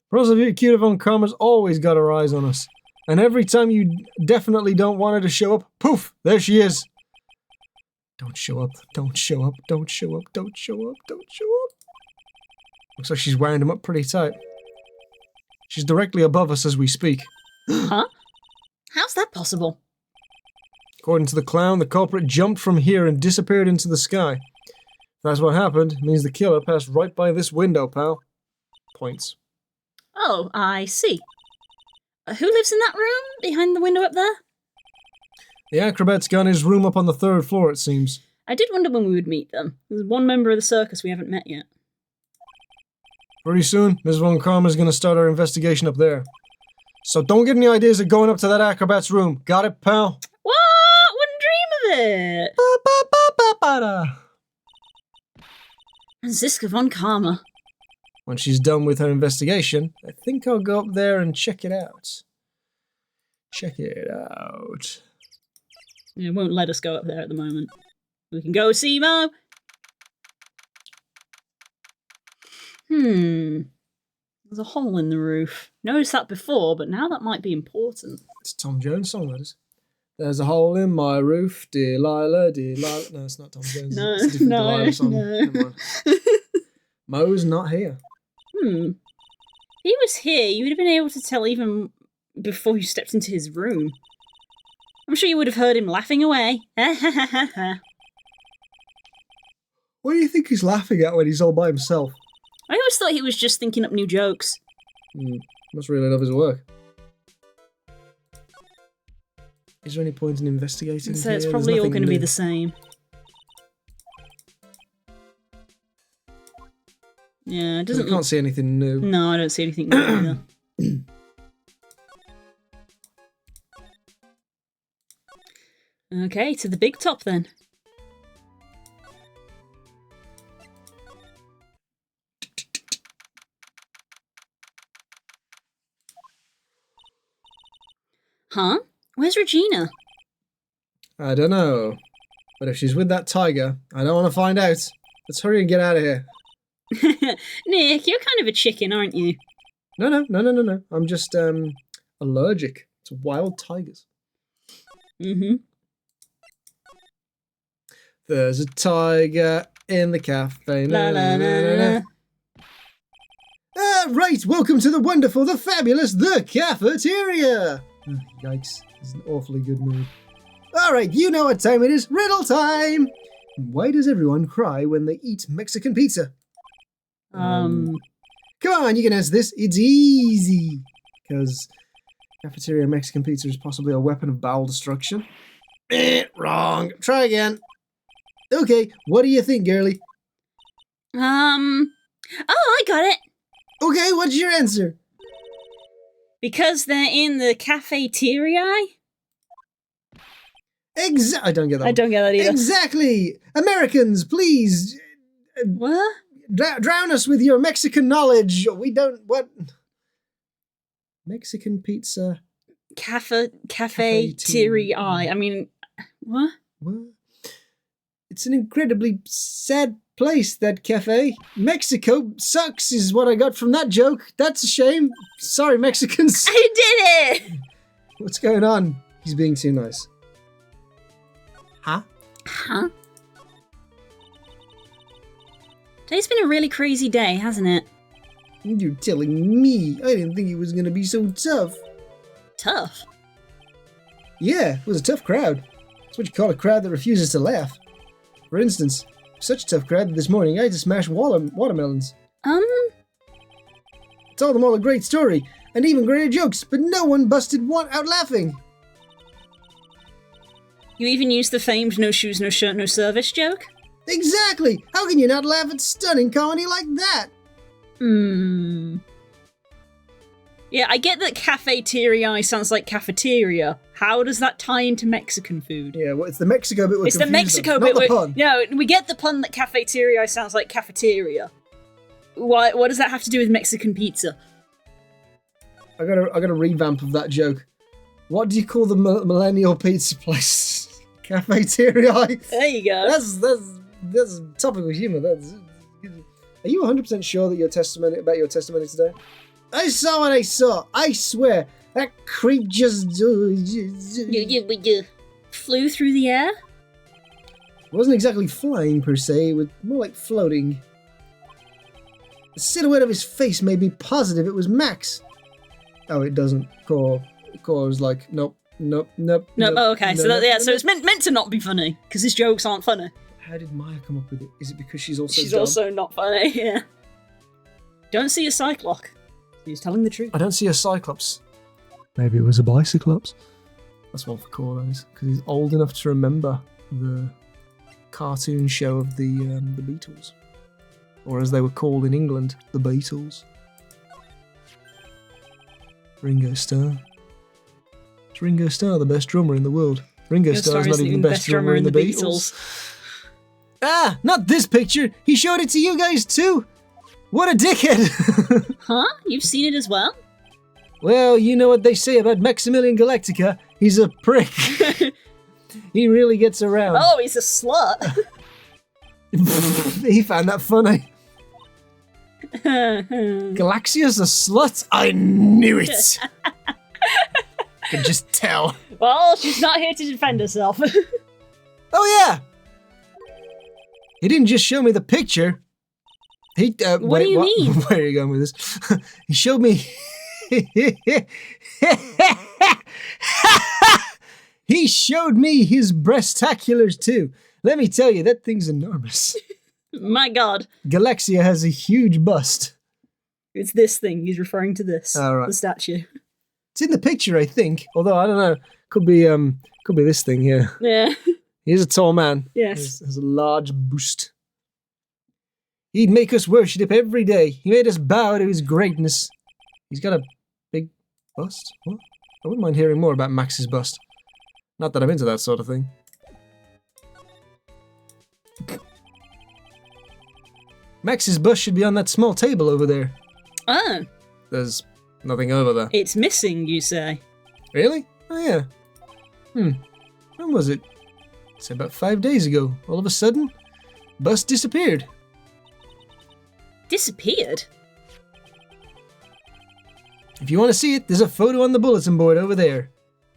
Prosecutor Von Karma's always got her eyes on us. And every time you definitely don't want her to show up, poof, there she is. Don't show up. Don't show up. Don't show up. Don't show up. Don't show up. Looks like she's wound him up pretty tight. She's directly above us as we speak.
Huh? How's that possible?
According to the clown, the culprit jumped from here and disappeared into the sky. If that's what happened, it means the killer passed right by this window, pal. Points.
Oh, I see. Who lives in that room behind the window up there?
The acrobat's got his room up on the 3rd floor, it seems.
I did wonder when we would meet them. There's one member of the circus we haven't met yet.
Pretty soon, Ms. Von Karma's gonna start our investigation up there. So don't get any ideas of going up to that acrobat's room. Got it, pal?
What? Wouldn't dream of it!
Ba-ba-ba-ba-ba-da.
Franziska von Karma.
When she's done with her investigation, I think I'll go up there and check it out. Check it out.
It won't let us go up there at the moment. We can go, Simo! There's a hole in the roof. Noticed that before, but now that might be important.
It's a Tom Jones song, that is. There's a hole in my roof, Delilah, Delilah. No, it's not Tom Jones.
No,
it's a different
no,
Delilah song.
no.
Never mind. Mo's not here.
If he was here, you would have been able to tell even before you stepped into his room. I'm sure you would have heard him laughing away. I
What do you think he's laughing at when he's all by himself?
always thought he was just thinking up new jokes.
Must really love his work. Is there any point in investigating?
So it's
here?
probably
There's
all
nothing
going to be
new.
the same. Yeah, it
I
doesn't
can't see anything new.
No, I don't see anything new either. Okay, to the big top then. Huh? Where's Regina?
I don't know. But if she's with that tiger, I don't want to find out. Let's hurry and get out of here.
Nick, you're kind of a chicken, aren't you?
No. I'm just, allergic to wild tigers. There's a tiger in the cafe.
La la la la.
Right, welcome to the wonderful, the fabulous, the cafeteria! Yikes, this is an awfully good mood. Alright, you know what time it is, riddle time! Why does everyone cry when they eat Mexican pizza? Come on, you can answer this, it's easy! Because cafeteria Mexican pizza is possibly a weapon of bowel destruction. Wrong, try again. Okay, what do you think, girlie?
Oh, I got it!
Okay, what's your answer?
Because they're in the cafeteria?
I don't get that.
I don't get that either.
Exactly! Americans, please
What?
drown us with your Mexican knowledge. We don't. What? Mexican pizza.
Cafeteria. I mean, what?
What? It's an incredibly sad place, that cafe. Mexico sucks, is what I got from that joke. That's a shame. Sorry, Mexicans.
I did it!
What's going on? He's being too nice. Huh?
Huh? Today's been a really crazy day, hasn't it?
You're telling me. I didn't think it was going to be so tough.
Tough.
Yeah, it was a tough crowd. That's what you call a crowd that refuses to laugh. For instance, such a tough crowd that this morning I had to smash watermelons. Told them all a great story, and even greater jokes, but no one busted one out laughing.
You even used the famed no shoes, no shirt, no service joke?
Exactly! How can you not laugh at stunning comedy like that?
Yeah, I get that cafeteria sounds like cafeteria. How does that tie into Mexican food?
Yeah, well, it's the Mexico bit we're
It's the
confused
Mexico
on,
bit.
not the pun.
No, we get the pun that cafeteria sounds like cafeteria. What does that have to do with Mexican pizza?
I got a revamp of that joke. What do you call the millennial pizza place? Cafeteria.
There you go.
That's topical humor. Are you 100% sure that your testimony today? I saw what I saw. I swear that creep just
You flew through the air?
It wasn't exactly flying per se, it was more like floating. The silhouette of his face made me positive it was Max. Oh, it doesn't. Core was like, nope.
No, oh, okay. So it's meant to not be funny because his jokes aren't funny.
How did Maya come up with it? Is it because she's also
She's
dumb?
also not funny. Yeah. Don't see a Cyclops. He's telling the truth.
I don't see a Cyclops. Maybe it was a Bicyclops. That's one for Corlos because he's old enough to remember the cartoon show of the Beatles, or as they were called in England, the Beatles. Ringo Starr. It's Ringo Starr, the best drummer in the world. Ringo Starr's not even the best drummer in the Beatles. Ah, not this picture. He showed it to you guys too. What a dickhead.
Huh? You've seen it as well?
Well, you know what they say about Maximilian Galactica. He's a prick. He really gets around.
Oh, he's a slut.
He found that funny. Galaxia's a slut? I knew it. I could just tell.
Well, she's not here to defend herself.
Oh, yeah. He didn't just show me the picture. He.
What do you mean?
Where are you going with this? He showed me. He showed me his breastaculars too. Let me tell you, that thing's enormous.
My God.
Galaxia has a huge bust.
It's this thing. He's referring to this.
Oh, right.
The statue.
It's in the picture, I think. Although I don't know. Could be this thing here.
Yeah.
He's a tall man.
Yes.
Has a large boost. He'd make us worship every day. He made us bow to his greatness. He's got a big bust. What? I wouldn't mind hearing more about Max's bust. Not that I'm into that sort of thing. Max's bust should be on that small table over there.
Oh.
There's nothing over there.
It's missing, you say?
Really? Oh, yeah. When was it? It's about 5 days ago. All of a sudden, bust disappeared.
Disappeared?
If you want to see it, there's a photo on the bulletin board over there.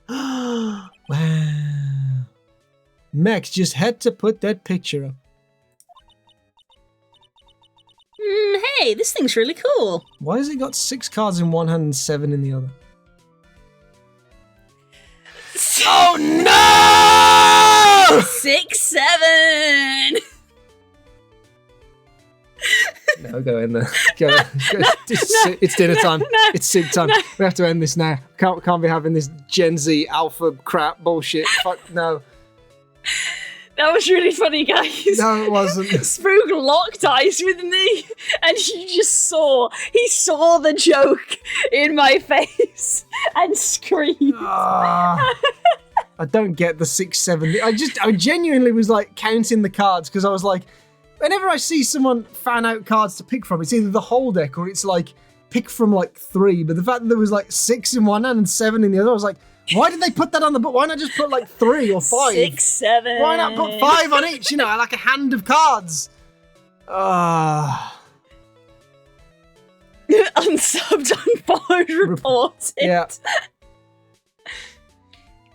Wow. Max just had to put that picture up.
Hey, this thing's really cool.
Why has it got 6 cards in one hand and 7 in the other? Oh no!
6, 7.
No, go in there. Go. It's dinner time.
No.
It's soup time.
No.
We have to end this now. Can't be having this Gen Z alpha crap bullshit. Fuck no.
That was really funny, guys.
No, it wasn't.
Spook locked eyes with me, and he saw the joke in my face and screamed.
I don't get the 6, 7. I genuinely was like counting the cards because I was like, whenever I see someone fan out cards to pick from, it's either the whole deck or it's like pick from like 3. But the fact that there was like 6 in one hand and 7 in the other, I was like, why did they put that on the book? Why not just put like 3 or 5?
6, 7.
Why not put 5 on each? You know, like a hand of cards.
Unsubbed, unfollowed, reported.
Yeah.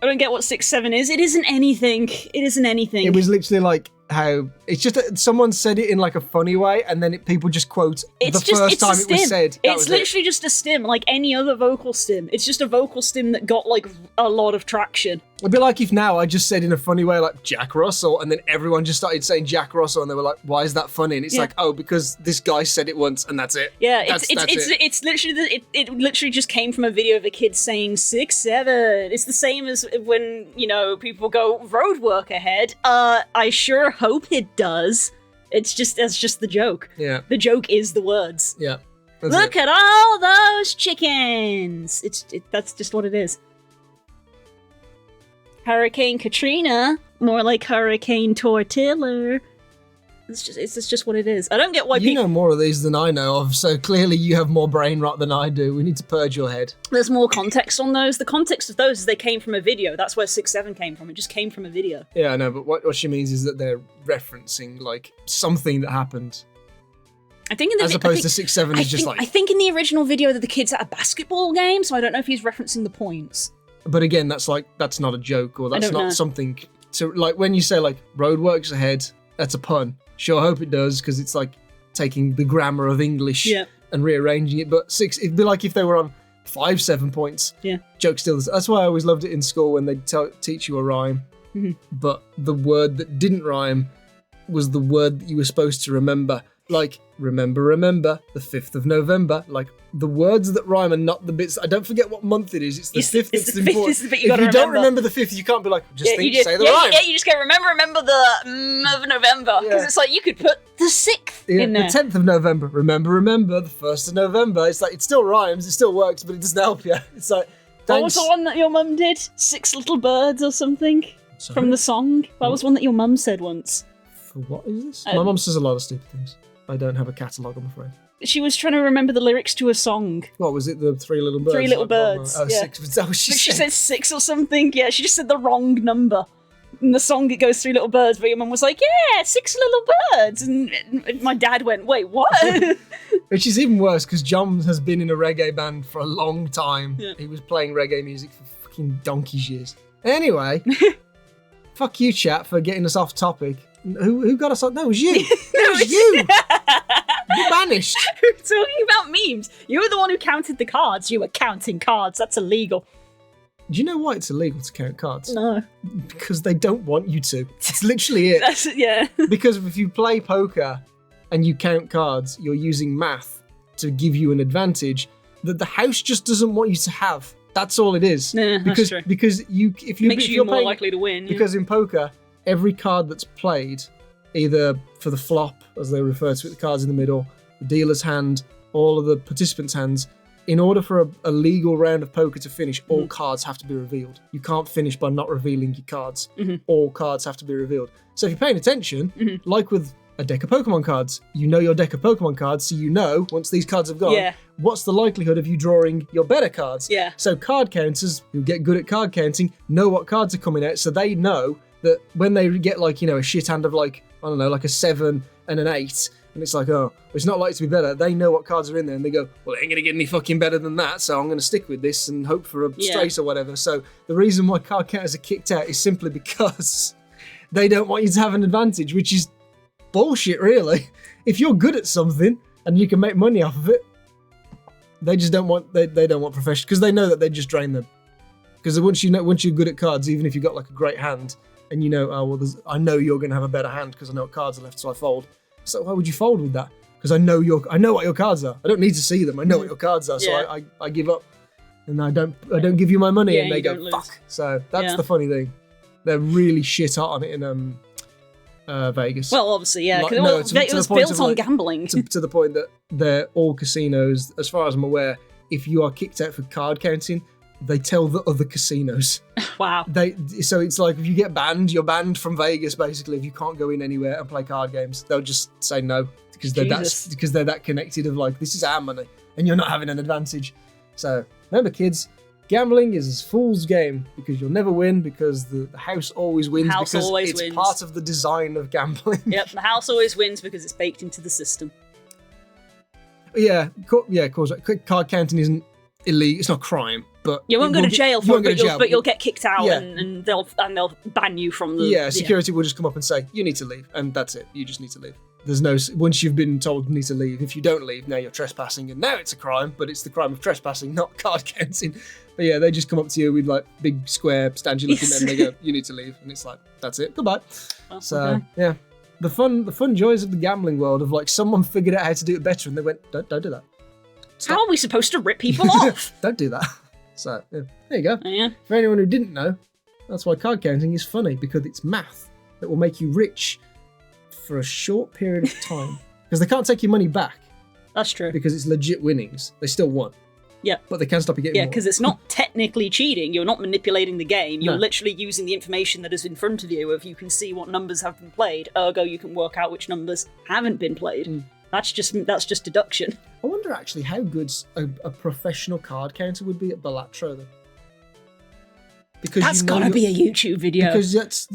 I don't get what 6, 7 is. It isn't anything. It isn't anything.
It was literally like how it's just someone said it in like a funny way, and then people just quote
it's
the first time it was said.
It's literally just a stim, like any other vocal stim. It's just a vocal stim that got like a lot of traction.
It'd be like if now I just said in a funny way like Jack Russell, and then everyone just started saying Jack Russell, and they were like, "Why is that funny?" And it's like, "Oh, because this guy said it once, and that's it."
Yeah,
that's
it's literally it literally just came from a video of a kid saying 6, 7. It's the same as when people go road work ahead. I sure hope it does. That's just the joke.
Yeah.
The joke is the words.
Yeah.
Look at all those chickens. That's just what it is. Hurricane Katrina, more like Hurricane Tortilla. It's just what it is. I don't get why
you know more of these than I know of, so clearly you have more brain rot than I do. We need to purge your head.
There's more context on those. The context of those is they came from a video. That's where 6, 7 came from. It just came from a video.
Yeah, I know, but what she means is that they're referencing like something that happened.
I think
as opposed to 6, 7 is just like.
I think in the original video that the kid's at a basketball game, so I don't know if he's referencing the points.
But again, that's not a joke, or that's not something So like when you say like roadworks ahead, that's a pun. Sure, hope it does, because it's like taking the grammar of English and rearranging it. But 6, it'd be like if they were on 5 7 points.
Yeah.
Joke still. That's why I always loved it in school when they'd teach you a rhyme. But the word that didn't rhyme was the word that you were supposed to remember. Like, remember, the 5th of November. Like, the words that rhyme are not the bits. I don't forget what month it is. It's the 5th that's
the
important.
5th is the bit you
if
gotta
you don't
remember.
remember the 5th, you can't be like, say the rhyme.
Yeah, you just go, remember the of November. Because it's like, you could put the 6th in there.
The 10th of November. Remember, the 1st of November. It's like, it still rhymes, it still works, but it doesn't help you. It's like, thanks.
What was the one that your mum did? 6 Little Birds or something?
Sorry?
From the song? That was one that your mum said once.
For what is this? My mum says a lot of stupid things. I don't have a catalogue, I'm afraid.
She was trying to remember the lyrics to a song.
What was it? The 3 Little Birds?
3 Little Birds.
Oh,
yeah.
6. Is that what she
But
said?
she said 6 or something. Yeah, she just said the wrong number. In the song, it goes 3 Little Birds, but your mum was like, yeah, 6 Little Birds. And my dad went, wait, what?
Which is even worse, because John has been in a reggae band for a long time.
Yeah.
He was playing reggae music for fucking donkey's years. Anyway, fuck you, chat, for getting us off topic. Who got us off? No, it was you. It was you. You banished.
We're talking about memes. You were the one who counted the cards. You were counting cards. That's illegal.
Do you know why it's illegal to count cards?
No.
Because they don't want you to. It's literally it.
That's, yeah.
Because if you play poker and you count cards, you're using math to give you an advantage that the house just doesn't want you to have. That's all it is.
Nah,
because,
that's true.
Because if
Makes
you're
you more
playing,
likely to win. Yeah.
Because in poker, every card that's played, either for the flop, as they refer to it, the cards in the middle, the dealer's hand, all of the participants' hands, in order for a legal round of poker to finish, all cards have to be revealed. You can't finish by not revealing your cards. All cards have to be revealed. So if you're paying attention, like with a deck of Pokemon cards, you know your deck of Pokemon cards, so you know, once these cards have gone, what's the likelihood of you drawing your better cards.
Yeah.
So card counters who get good at card counting know what cards are coming out, so they know that when they get like, a shit hand of like, I don't know, like a 7 and an 8, and it's like, oh, it's not likely to be better. They know what cards are in there, and they go, well, it ain't going to get any fucking better than that, so I'm going to stick with this and hope for a straight or whatever. So the reason why card counters are kicked out is simply because they don't want you to have an advantage, which is bullshit, really. If you're good at something and you can make money off of it, they just don't want, they don't want professional, because they know that they just drain them. Because once you're good at cards, even if you've got like a great hand, and you know, oh, well, I know you're going to have a better hand because I know what cards are left, so I fold. So why would you fold with that? Because I know what your cards are. I don't need to see them. I know what your cards are, so I give up, and I don't give you my money, and they go fuck. So that's the funny thing. They're really shit hot on it in Vegas.
Well, obviously, yeah.
Like,
Because
no,
it was built on gambling.
to the point that they're all casinos, as far as I'm aware. If you are kicked out for card counting, they tell the other casinos.
Wow.
So it's like if you get banned, you're banned from Vegas. Basically, if you can't go in anywhere and play card games, they'll just say no because they're that connected. Of like, this is our money, and you're not having an advantage. So remember, kids, gambling is a fool's game because you'll never win because the house always wins because it's part of the design of gambling.
Yep, the house always wins because it's baked into the system.
Yeah, of course. Card counting isn't illegal. It's not crime, but
you won't go to jail for it, but you'll get kicked out, and they'll ban you from the.
Yeah, security will just come up and say you need to leave, and that's it. You just need to leave. There's no once you've been told you need to leave. If you don't leave, now you're trespassing, and now it's a crime. But it's the crime of trespassing, not card counting. But yeah, they just come up to you with like big square stand you looking, and they go, "You need to leave," and it's like that's it. Goodbye.
Well,
so yeah. The fun joys of the gambling world of like someone figured out how to do it better and they went, don't do that.
Stop. How are we supposed to rip people off?
Don't do that. So yeah, there you go.
Yeah.
For anyone who didn't know, that's why card counting is funny, because it's math that will make you rich for a short period of time. Because they can't take your money back.
That's true.
Because it's legit winnings. They still won.
Yeah.
But they can stop you getting more.
Yeah, because it's not technically cheating. You're not manipulating the game. You're literally using the information that is in front of you. If you can see what numbers have been played, ergo you can work out which numbers haven't been played. That's just deduction.
I wonder actually how good a professional card counter would be at Balatro, though. Because
that's gotta be a YouTube video.
Because it's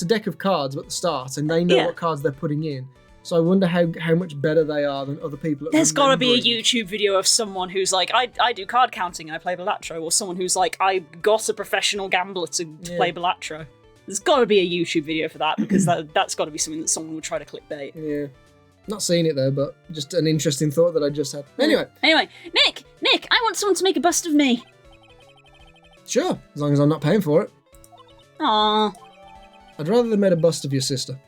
a deck of cards at the start, and they know what cards they're putting in. So I wonder how much better they are than other people.
There's got to be a YouTube video of someone who's like, I do card counting and I play Balatro, or someone who's like, I got a professional gambler to play Balatro. There's got to be a YouTube video for that, because that's got to be something that someone would try to clickbait.
Yeah. Not seen it though, but just an interesting thought that I just had. Anyway,
Nick, I want someone to make a bust of me.
sure, as long as I'm not paying for it.
Aww.
I'd rather they made a bust of your sister.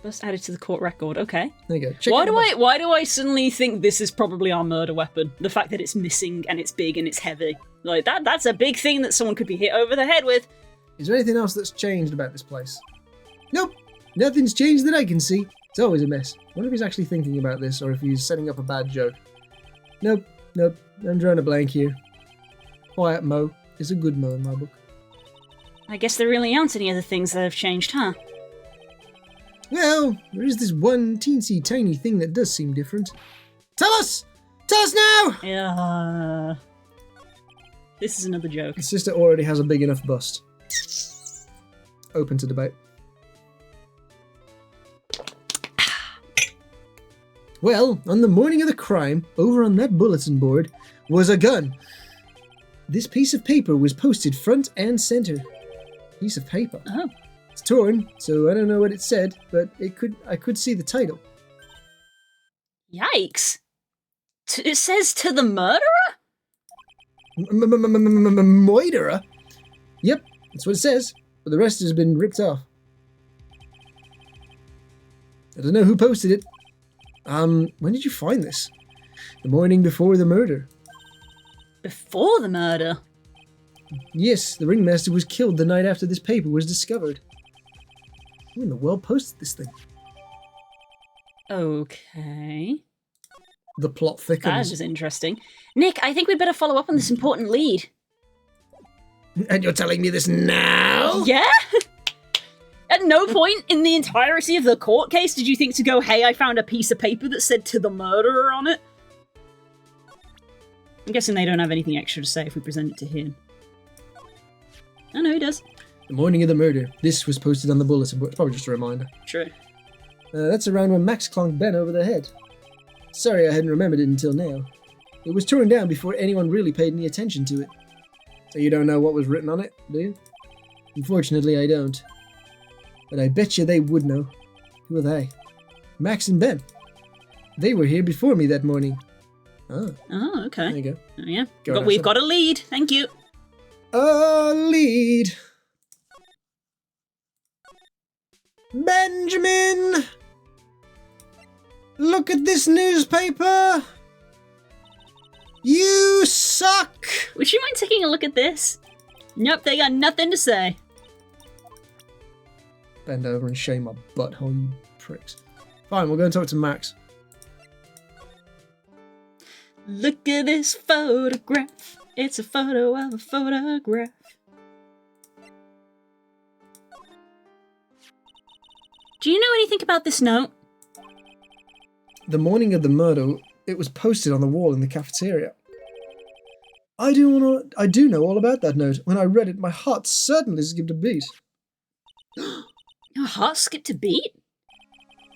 Bust added to the court record. Okay.
There you go. Check
Why
out the bust.
why do I suddenly think this is probably our murder weapon? The fact that it's missing and it's big and it's heavy. Like that's a big thing that someone could be hit over the head with.
Is there anything else that's changed about this place? Nope. Nothing's changed that I can see. It's always a mess. I wonder if he's actually thinking about this or if he's setting up a bad joke. Nope. I'm drawing a blank here. Quiet Mo is a good Mo in my book.
I guess there really aren't any other things that have changed, huh?
Well, there is this one teensy tiny thing that does seem different. Tell us! Tell us now!
Yeah. This is another joke.
His sister already has a big enough bust. Open to debate. Well, on the morning of the crime, over on that bulletin board, was a gun. This piece of paper was posted front and center. Piece of paper.
Oh.
It's torn, so I don't know what it said, but I could see the title.
Yikes. It says to the murderer?
Moiderer? Yep, that's what it says, but the rest has been ripped off. I don't know who posted it. When did you find this? The morning before the murder.
Before the murder?
Yes, the ringmaster was killed the night after this paper was discovered. Who in the world posted this thing?
Okay.
The plot
That
thickens.
is interesting. Nick, I think we'd better follow up on this important lead.
And you're telling me this now?
Yeah? At no point in the entirety of the court case did you think to go, hey, I found a piece of paper that said to the murderer on it? I'm guessing they don't have anything extra to say if we present it to him. I know he does.
The morning of the murder. This was posted on the bulletin board. It's probably just a reminder.
True.
That's around when Max clonked Ben over the head. Sorry I hadn't remembered it until now. It was torn down before anyone really paid any attention to it. So you don't know what was written on it, do you? Unfortunately, I don't. But I bet you they would know. Who are they? Max and Ben. They were here before me that morning. Oh,
Oh, okay.
there you go.
Oh, yeah.
Go
But
on,
we've
Elsa.
got a lead. Thank you.
A lead. Benjamin! Look at this newspaper! You suck!
Would you mind taking a look at this? Nope, they got nothing to say.
Bend over and shave my butthole, you pricks. Fine, we'll go and talk to Max.
Look at this photograph. It's a photo of a photograph. Do you know anything about this note?
The morning of the murder, it was posted on the wall in the cafeteria. I do know all about that note. When I read it, my heart certainly skipped a beat.
Your heart skipped a beat?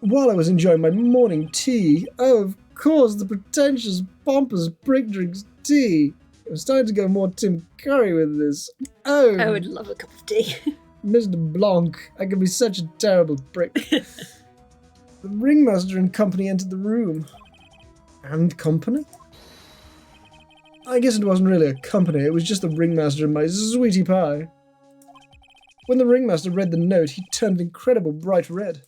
While I was enjoying my morning tea, oh, of course, the pretentious, pompous prick drinks tea. It was starting to go more Tim Curry with this. Oh,
I would love a cup of tea.
Mr. Blanc, I can be such a terrible prick. The ringmaster and company entered the room. And company? I guess it wasn't really a company, it was just the ringmaster and my sweetie pie. When the ringmaster read the note, he turned an incredible bright red.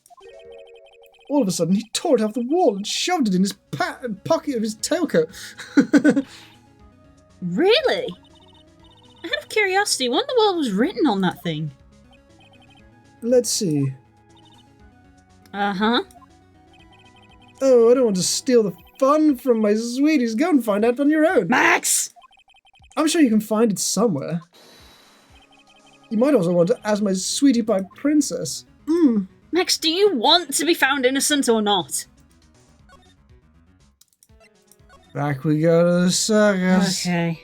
All of a sudden, he tore it off the wall and shoved it in his pocket of his tailcoat.
Really? Out of curiosity, what in the world was written on that thing?
Let's see.
Uh-huh.
Oh, I don't want to steal the fun from my sweeties. Go and find out on your own.
Max!
I'm sure you can find it somewhere. You might also want to ask my sweetie pie princess.
Max, do you want to be found innocent or not?
Back we go to the circus.
Okay.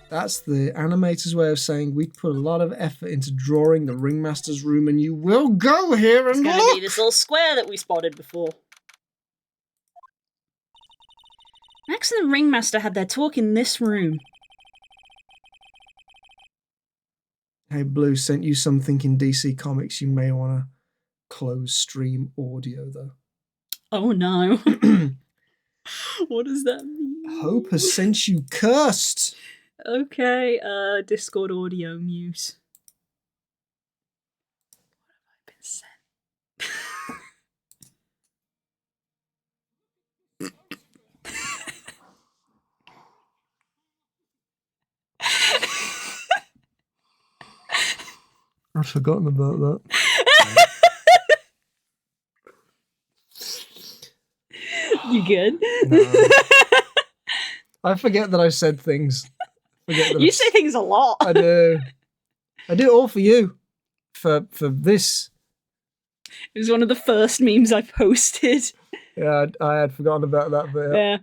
That's the animator's way of saying we put a lot of effort into drawing the ringmaster's room, and you will go here and
It's gonna
look.
be this little square that we spotted before. Max and the ringmaster had their talk in this room.
Hey, Blue, sent you something in DC Comics. You may want to close stream audio, though.
Oh no. What does that mean?
Hope has sent you cursed.
Okay, Discord audio mute. What have I been sent?
I'd forgotten about that.
You good?
No. I forget that I said things.
You say things a lot.
I do. I do it all for you. For this.
It was one of the first memes I posted.
Yeah, I had forgotten about that, but
Yeah.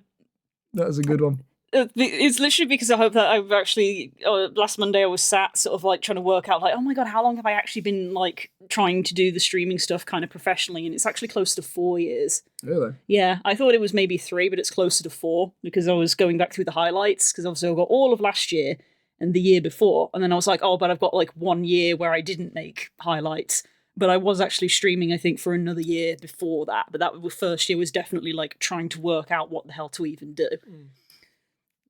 that was a good one.
It's literally because I hope that I've actually last Monday I was sat sort of like trying to work out like, oh my god, how long have I actually been like trying to do the streaming stuff kind of professionally, and it's actually close to 4 years.
Really?
Yeah, I thought it was maybe 3, but it's closer to 4 because I was going back through the highlights because obviously I got all of last year and the year before, and then I was like, oh, but I've got like 1 year where I didn't make highlights. But I was actually streaming, I think, for another year before that. But that first year was definitely like trying to work out what the hell to even do.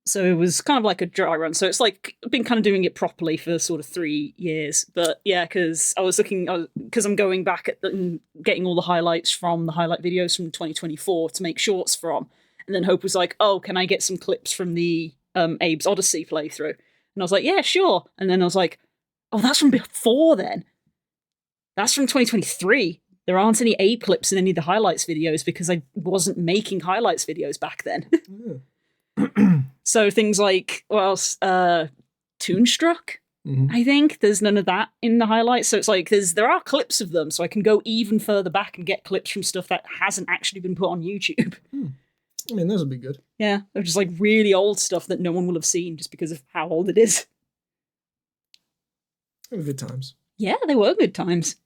So it was kind of like a dry run. So it's like I've been kind of doing it properly for sort of 3 years. But yeah, because I was looking, because I'm going back at and getting all the highlights from the highlight videos from 2024 to make shorts from. And then Hope was like, oh, can I get some clips from the Abe's Odyssey playthrough? And I was like, yeah, sure. And then I was like, oh, that's from before then. That's from 2023. There aren't any Abe clips in any of the highlights videos because I wasn't making highlights videos back then. So things like, what else? Toonstruck, I think. There's none of that in the highlights. So it's like there are clips of them, so I can go even further back and get clips from stuff that hasn't actually been put on YouTube.
I mean, those would be good.
Yeah, of just like really old stuff that no one will have seen just because of how old it is.
They were good times.
Yeah, they were good times.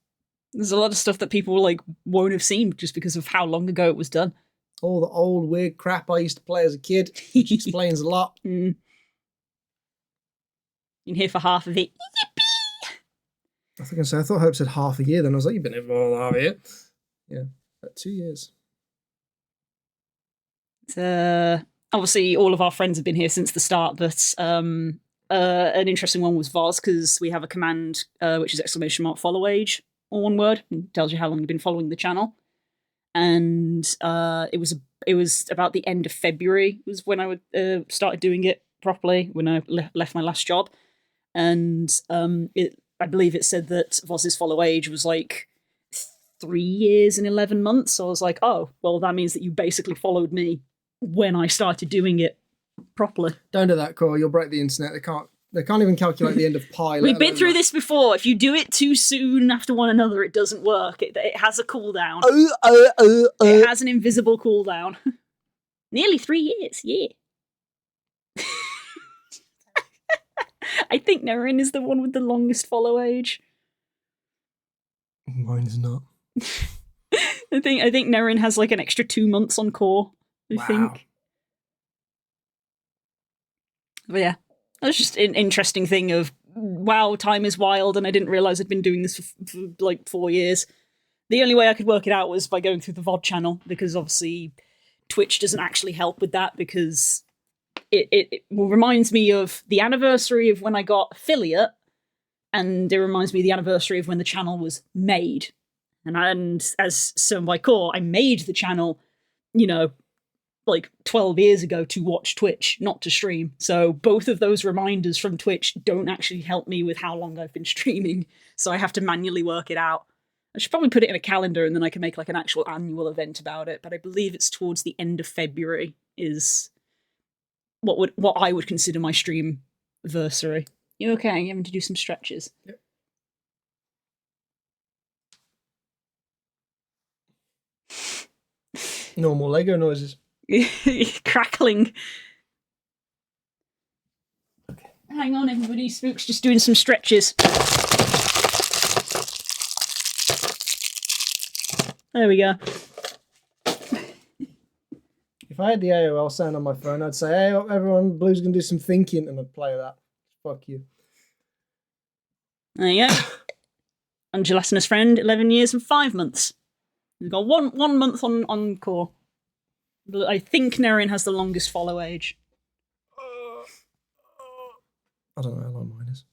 There's a lot of stuff that people like won't have seen just because of how long ago it was done.
All the old weird crap I used to play as a kid, which explains a lot.
You're here for half of it.
I think I thought Hope said half a year, then I was like, you've been here for more than half a year. Yeah, about 2 years.
Obviously, all of our friends have been here since the start, but an interesting one was Voz, because we have a command which is !follow_age, all one word. It tells you how long you've been following the channel. And it was about the end of February was when I started doing it properly, when I left my last job. And I believe it said that Voz's follow age was like 3 years and 11 months. So I was like, oh, well, that means that you basically followed me when I started doing it properly.
Don't do that, Cor. You'll break the internet. They can't even calculate the end of pi.
We've been through this before. If you do it too soon after one another, it doesn't work. It has a cooldown. It has an invisible cooldown. Nearly 3 years, yeah. I think Nerin is the one with the longest follow age.
Mine is not.
I think Nerin has like an extra 2 months on core, I think. But yeah, that's just an interesting thing of, wow, time is wild, and I didn't realise I'd been doing this for like 4 years. The only way I could work it out was by going through the VOD channel, because obviously Twitch doesn't actually help with that, because it reminds me of the anniversary of when I got affiliate, and it reminds me of the anniversary of when the channel was made. And as Some by Core, I made the channel, like 12 years ago to watch Twitch, not to stream. So both of those reminders from Twitch don't actually help me with how long I've been streaming. So I have to manually work it out. I should probably put it in a calendar and then I can make like an actual annual event about it. But I believe it's towards the end of February is what I would consider my stream anniversary. You okay? You having to do some stretches?
Yep. Normal Lego noises.
Crackling. Okay. Hang on, everybody. Spook's just doing some stretches. There we go.
If I had the AOL sound on my phone, I'd say, hey, everyone, Blue's going to do some thinking, and I'd play that. Fuck you.
There you go. Angelas and his friend, 11 years and 5 months. We've got one month on core. I think Nerin has the longest follow age.
I don't know how long mine is.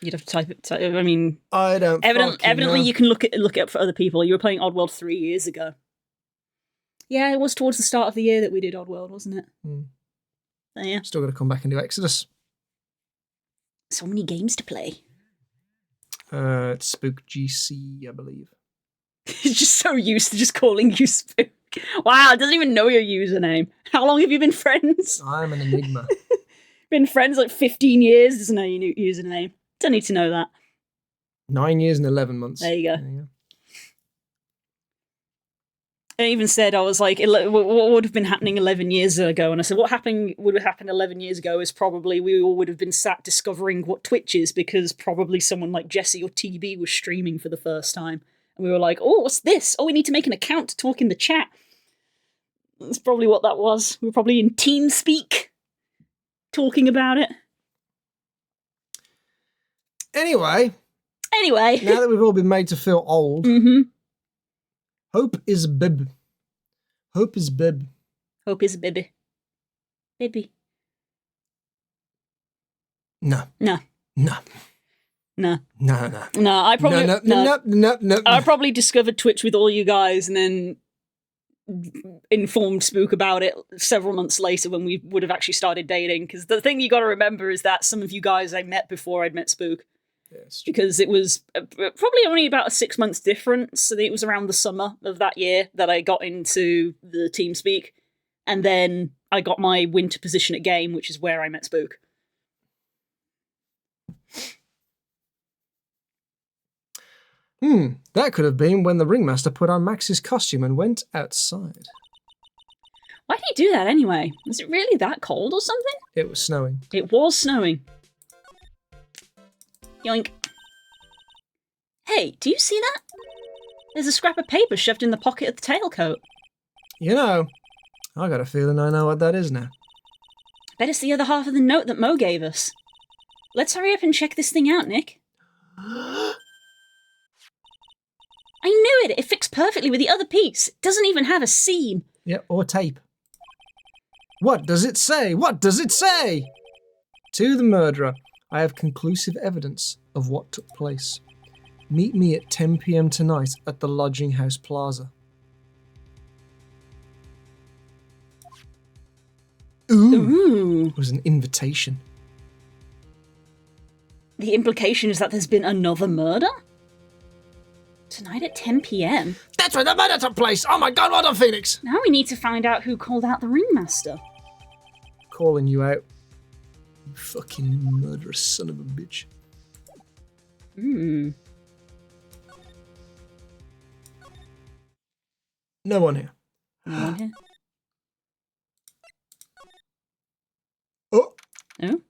You'd have to type it. I mean,
I don't.
Evidently, you can look it up for other people. You were playing Oddworld 3 years ago. Yeah, it was towards the start of the year that we did Oddworld, wasn't it? So, yeah.
Still got to come back and do Exodus.
So many games to play.
It's Spook GC, I believe.
He's just so used to just calling you Spook. Wow, it doesn't even know your username. How long have you been friends?
I'm an enigma.
Been friends like 15 years, doesn't know your username. Don't need to know that.
9 years and 11 months.
There you go. I even said, I was like, what would have been happening 11 years ago? And I said, what would have happened 11 years ago is probably we all would have been sat discovering what Twitch is, because probably someone like Jesse or TB was streaming for the first time. And we were like, oh, what's this? Oh, we need to make an account to talk in the chat. That's probably what that was. We were probably in TeamSpeak talking about it.
Anyway. Now that we've all been made to feel old, Hope is bib. Hope is bib.
Hope is bibby. Bibby.
No.
No.
No.
No.
No, no.
No, I probably...
No.
I probably discovered Twitch with all you guys and then informed Spook about it several months later when we would have actually started dating. Because the thing you got to remember is that some of you guys I met before I'd met Spook.
Yes.
Because it was probably only about a 6 months difference. I think it was around the summer of that year that I got into the TeamSpeak. And then I got my winter position at game, which is where I met Spook.
That could have been when the ringmaster put on Max's costume and went outside.
Why did he do that anyway? Was it really that cold or something?
It was snowing.
It was snowing. Yoink. Hey, do you see that? There's a scrap of paper shoved in the pocket of the tailcoat.
You know, I got a feeling I know what that is now.
Bet it's the other half of the note that Mo gave us. Let's hurry up and check this thing out, Nick. I knew it! It fits perfectly with the other piece. It doesn't even have a seam.
Yeah, or tape. What does it say? What does it say? To the murderer, I have conclusive evidence of what took place. Meet me at 10 p.m. tonight at the Lodging House Plaza. Ooh. It was an invitation.
The implication is that there's been another murder? Tonight at 10 p.m?
That's where the murder took place! Oh my god, well done, Phoenix!
Now we need to find out who called out the ringmaster.
Calling you out. You fucking murderous son of a bitch. No one here.
No one here?
Oh!
Oh?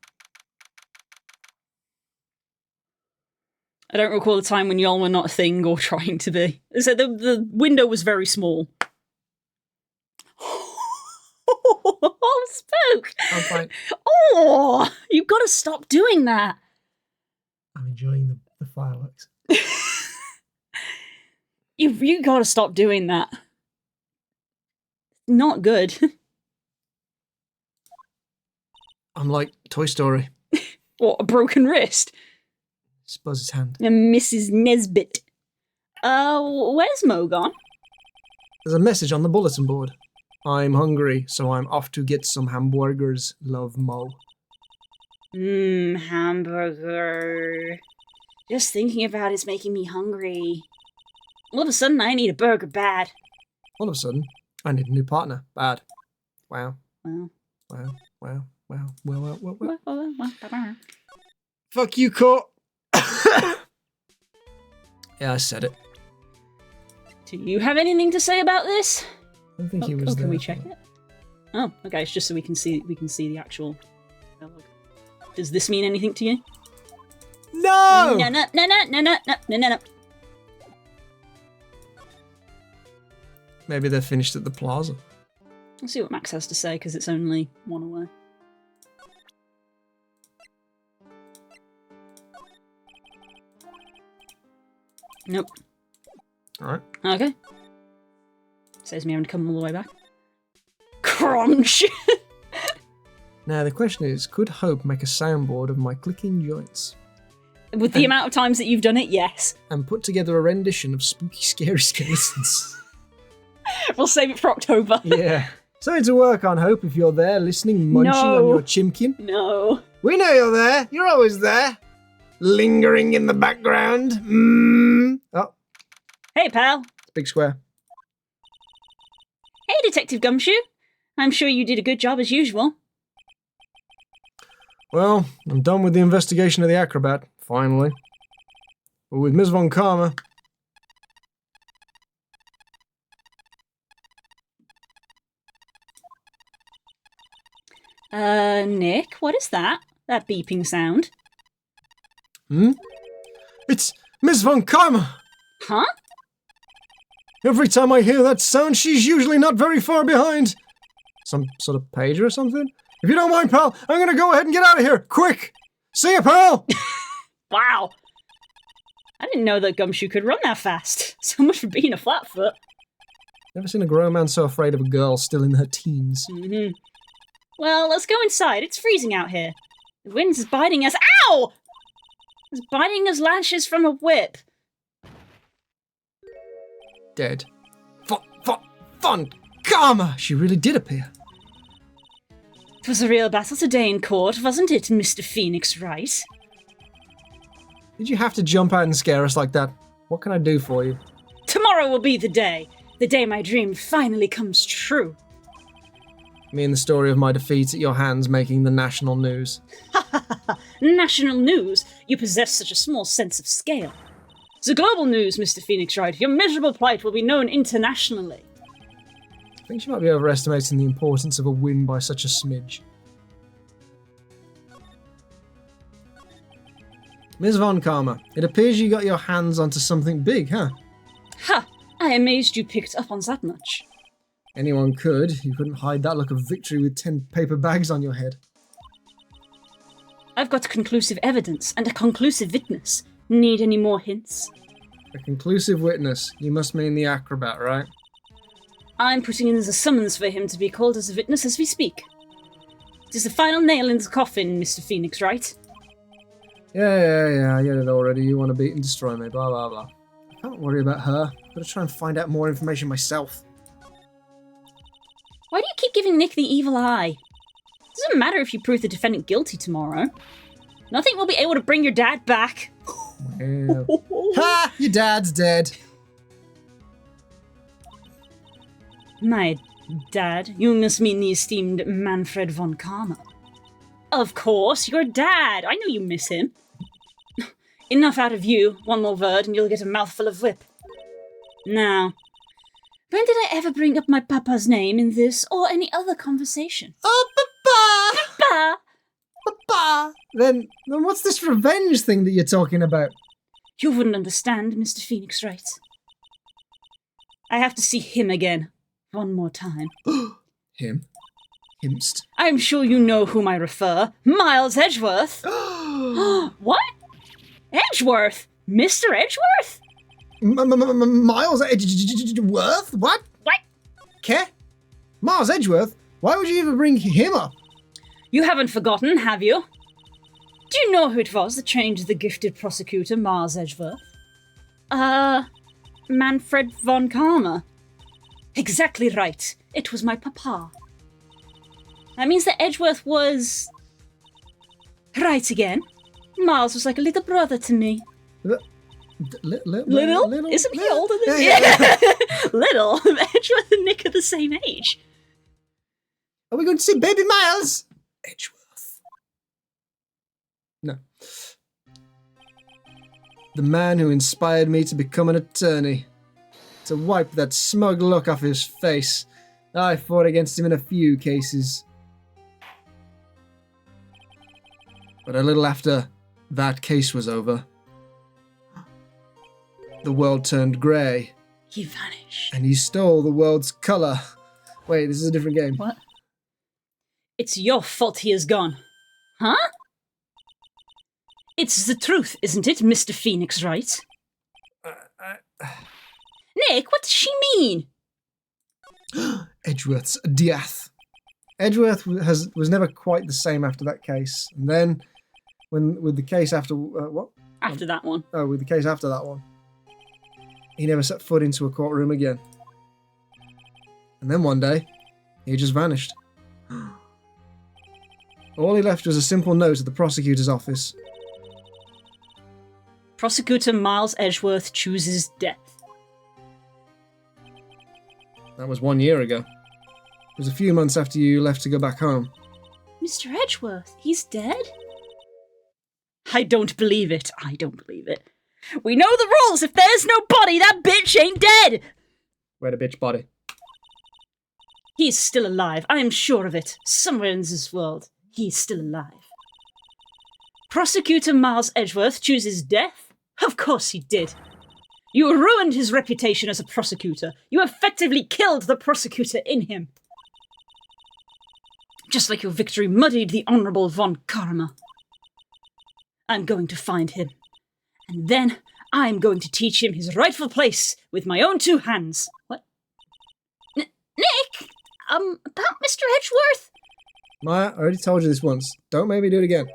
I don't recall the time when y'all were not a thing or trying to be. So the window was very small. Oh, Spook!
I'm fine.
Oh, you've got to stop doing that.
I'm enjoying the fireworks.
You got to stop doing that. Not good.
I'm like Toy Story.
What, a broken wrist?
Suppose his hand.
And Mrs. Nesbit. Where's Mo gone?
There's a message on the bulletin board. I'm hungry, so I'm off to get some hamburgers. Love, Mo.
Hamburger. Just thinking about it's making me hungry. All of a sudden, I need a burger bad.
All of a sudden, I need a new partner. Bad. Wow.
Wow.
Wow. Wow. Wow. Well.
Well.
Fuck you, Court. Yeah, I said it.
Do you have anything to say about this?
I don't think he was there.
Can we check it? Oh, okay. It's just so we can see the actual dialogue. Does this mean anything to you?
No!
No.
Maybe they're finished at the plaza.
Let's see what Max has to say, because it's only one away. Nope.
Alright.
Okay. Saves me having to come all the way back. Crunch!
Now the question is, could Hope make a soundboard of my clicking joints?
With the amount of times that you've done it, yes.
And put together a rendition of spooky, scary skeletons?
We'll save it for October.
Yeah. Something to work on, Hope, if you're there listening, munching on your chimkin.
No.
We know you're there. You're always there. Lingering in the background. Oh,
Hey, pal.
big square.
Hey, Detective Gumshoe. I'm sure you did a good job as usual.
Well, I'm done with the investigation of the acrobat, finally. But with Ms. Von Karma...
Nick, what is that? That beeping sound?
It's Ms. Von Karma!
Huh?
Every time I hear that sound, she's usually not very far behind. Some sort of pager or something? If you don't mind, pal, I'm gonna go ahead and get out of here! Quick! See ya, pal!
Wow. I didn't know that Gumshoe could run that fast. So much for being a flatfoot.
Never seen a grown man so afraid of a girl still in her teens.
Mm-hmm. Well, let's go inside. It's freezing out here. The wind's biting us. Ow! It's biting us lashes from a whip.
Dead. Von Karma! She really did appear.
It was a real battle today in court, wasn't it, Mr. Phoenix Wright?
Did you have to jump out and scare us like that? What can I do for you?
Tomorrow will be the day my dream finally comes true.
Me and the story of my defeat at your hands making the national news.
National news? You possess such a small sense of scale. The global news, Mr. Phoenix Wright. Your miserable plight will be known internationally.
I think she might be overestimating the importance of a win by such a smidge. Ms. Von Karma, it appears you got your hands onto something big, huh?
Ha! I am amazed you picked up on that much.
Anyone could. You couldn't hide that look of victory with 10 paper bags on your head.
I've got conclusive evidence and a conclusive witness. Need any more hints?
A conclusive witness. You must mean the acrobat, right?
I'm putting in the summons for him to be called as a witness as we speak. It is the final nail in the coffin, Mr. Phoenix Wright.
Yeah, I get it already. You want to beat and destroy me, blah, blah, blah. I can't worry about her. Gotta try and find out more information myself.
Why do you keep giving Nick the evil eye? It doesn't matter if you prove the defendant guilty tomorrow. Nothing will be able to bring your dad back.
Well. Ha! Your dad's dead.
My dad? You must mean the esteemed Manfred von Karma. Of course, your dad. I know you miss him. Enough out of you. One more word and you'll get a mouthful of whip. Now, when did I ever bring up my papa's name in this or any other conversation?
Oh, Papa!
Papa!
Papa! Then what's this revenge thing that you're talking about?
You wouldn't understand, Mr. Phoenix Wright. I have to see him again. One more time.
Him? Himst.
I'm sure you know whom I refer. Miles Edgeworth. What? Edgeworth? Mr. Edgeworth?
Miles Edgeworth? What?
What?
Care? Miles Edgeworth? Why would you even bring him up?
You haven't forgotten, have you? Do you know who it was that changed the gifted prosecutor, Miles Edgeworth? Manfred von Karma. Exactly right. It was my papa. That means that Edgeworth was... right again. Miles was like a little brother to me. Little? Isn't he older than me? Little? Edgeworth and Nick are the same age.
Are we going to see baby Miles? Edgeworth. No. The man who inspired me to become an attorney. To wipe that smug look off his face. I fought against him in a few cases. But a little after that case was over, the world turned grey.
He vanished.
And he stole the world's colour. Wait, this is a different game.
What? It's your fault he is gone. Huh? It's the truth, isn't it, Mr. Phoenix Wright? Nick, what does she mean?
Edgeworth's death. Edgeworth was never quite the same after that case. And then, with the case after... what?
After that one.
Oh, with the case after that one. He never set foot into a courtroom again. And then one day, he just vanished. All he left was a simple note at the prosecutor's office.
Prosecutor Miles Edgeworth chooses death.
That was 1 year ago. It was a few months after you left to go back home.
Mr. Edgeworth, he's dead? I don't believe it. I don't believe it. We know the rules. If there's no body, that bitch ain't dead.
Where the bitch body?
He's still alive. I am sure of it. Somewhere in this world, he's still alive. Prosecutor Miles Edgeworth chooses death? Of course he did. You ruined his reputation as a prosecutor. You effectively killed the prosecutor in him. Just like your victory muddied the Honourable von Karma. I'm going to find him. And then I'm going to teach him his rightful place with my own two hands. What? Nick? About Mr. Edgeworth?
Maya, I already told you this once. Don't make me do it again.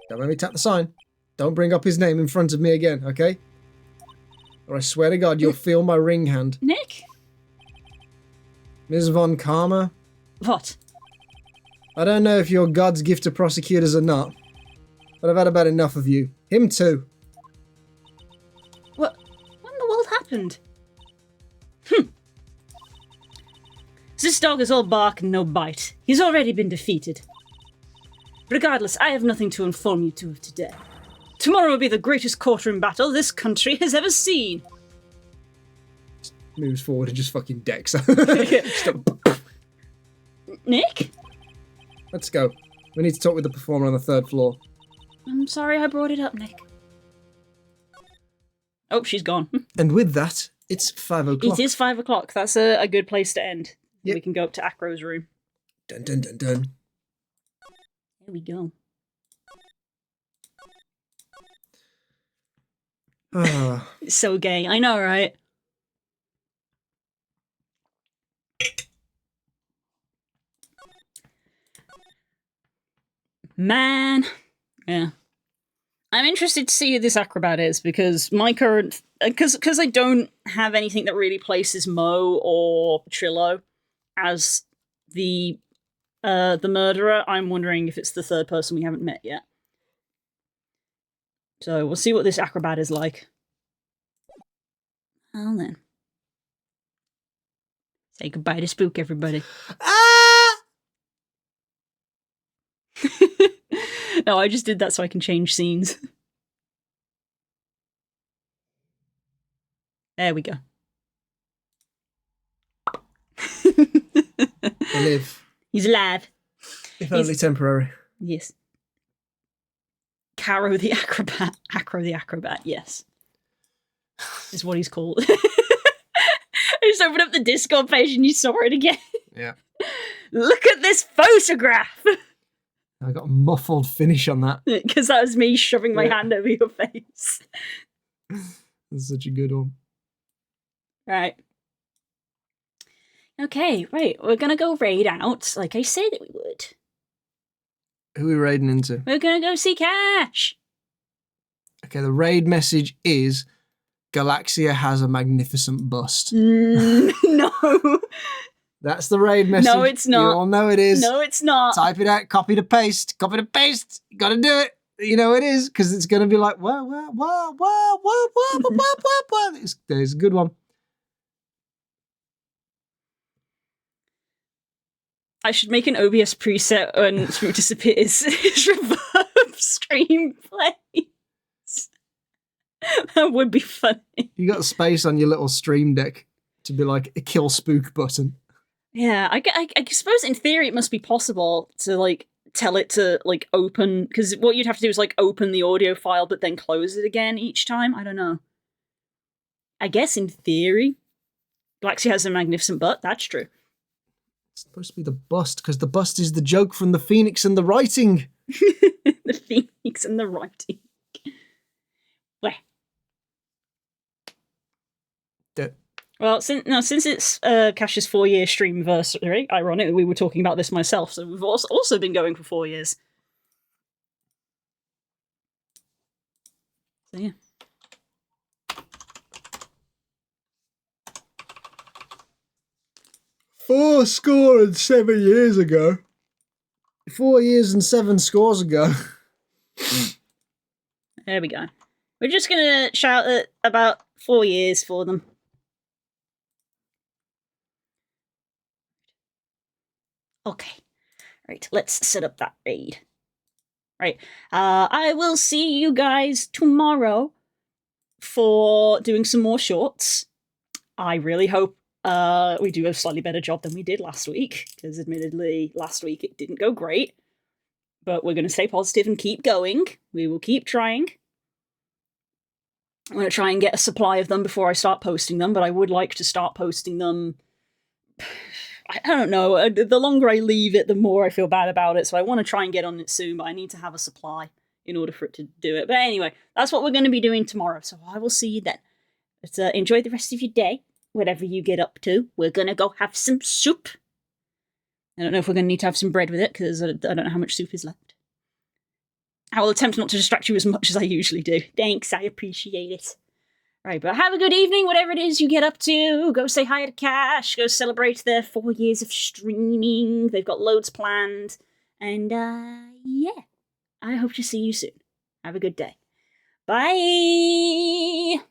Don't make me tap the sign. Don't bring up his name in front of me again, okay? Or I swear to God, you'll feel my ring hand.
Nick?
Ms. von Karma?
What?
I don't know if you're God's gift to prosecutors or not, but I've had about enough of you. Him too.
What in the world happened? This dog is all bark and no bite. He's already been defeated. Regardless, I have nothing to inform you two of today. Tomorrow will be the greatest courtroom battle this country has ever seen.
Just moves forward and just fucking decks.
Nick?
Let's go. We need to talk with the performer on the 3rd floor.
I'm sorry I brought it up, Nick. Oh, she's gone.
And with that, it's 5 o'clock.
It is 5 o'clock. That's a good place to end.
Yep.
We can go up to Acro's room.
Dun dun dun dun.
There we go.
Ah.
It's so gay. I know, right? Man. Yeah. I'm interested to see who this acrobat is because my current... Because I don't have anything that really places Mo or Trillo as the murderer, I'm wondering if it's the third person we haven't met yet. So we'll see what this acrobat is like. Well then. Say goodbye to Spook, everybody.
Ah!
No, I just did that so I can change scenes. There we go.
Live.
He's alive.
If only temporary.
Yes. Caro the acrobat. Acro the acrobat, yes. Is what he's called. I just opened up the Discord page and you saw it again.
Yeah.
Look at this photograph!
I got a muffled finish on that.
Because that was me shoving my hand over your face.
That's such a good one.
Right. Okay, right. We're gonna go raid out, like I said we would.
Who are we raiding into?
We're gonna go see Cash!
Okay, the raid message is Galaxia has a magnificent bust.
No.
That's the raid message.
No, it's not.
You all know it is.
No, it's not.
Type it out, copy to paste. Copy to paste. You gotta do it. You know it is, because it's gonna be like, whoa. There's a good one.
I should make an OBS preset when Spook disappears. His reverb stream plays. That would be funny.
You got space on your little stream deck to be like a kill Spook button.
Yeah, I suppose in theory it must be possible to like tell it to like open, because what you'd have to do is like open the audio file but then close it again each time. I don't know. I guess in theory, Galaxia has a magnificent butt. That's true.
It's supposed to be the bust, because the bust is the joke from the Phoenix and the writing.
The Phoenix and the writing. Where? Well, since it's Cash's 4-year stream anniversary, ironically, we were talking about this myself, so we've also been going for 4 years. So yeah.
Fourscore years ago. 4 years and 7 scores ago.
There we go. We're just gonna shout at about 4 years for them. Okay. Right, let's set up that raid. Right. I will see you guys tomorrow for doing some more shorts. I really hope we do a slightly better job than we did last week, because admittedly, last week it didn't go great. But we're going to stay positive and keep going. We will keep trying. I'm going to try and get a supply of them before I start posting them, but I would like to start posting them. I don't know. The longer I leave it, the more I feel bad about it. So I want to try and get on it soon, but I need to have a supply in order for it to do it. But anyway, that's what we're going to be doing tomorrow. So I will see you then. But enjoy the rest of your day, whatever you get up to. We're going to go have some soup. I don't know if we're going to need to have some bread with it, because I don't know how much soup is left. I will attempt not to distract you as much as I usually do. Thanks, I appreciate it. Right, but have a good evening, whatever it is you get up to. Go say hi to Cash. Go celebrate their 4 years of streaming. They've got loads planned. And, yeah. I hope to see you soon. Have a good day. Bye!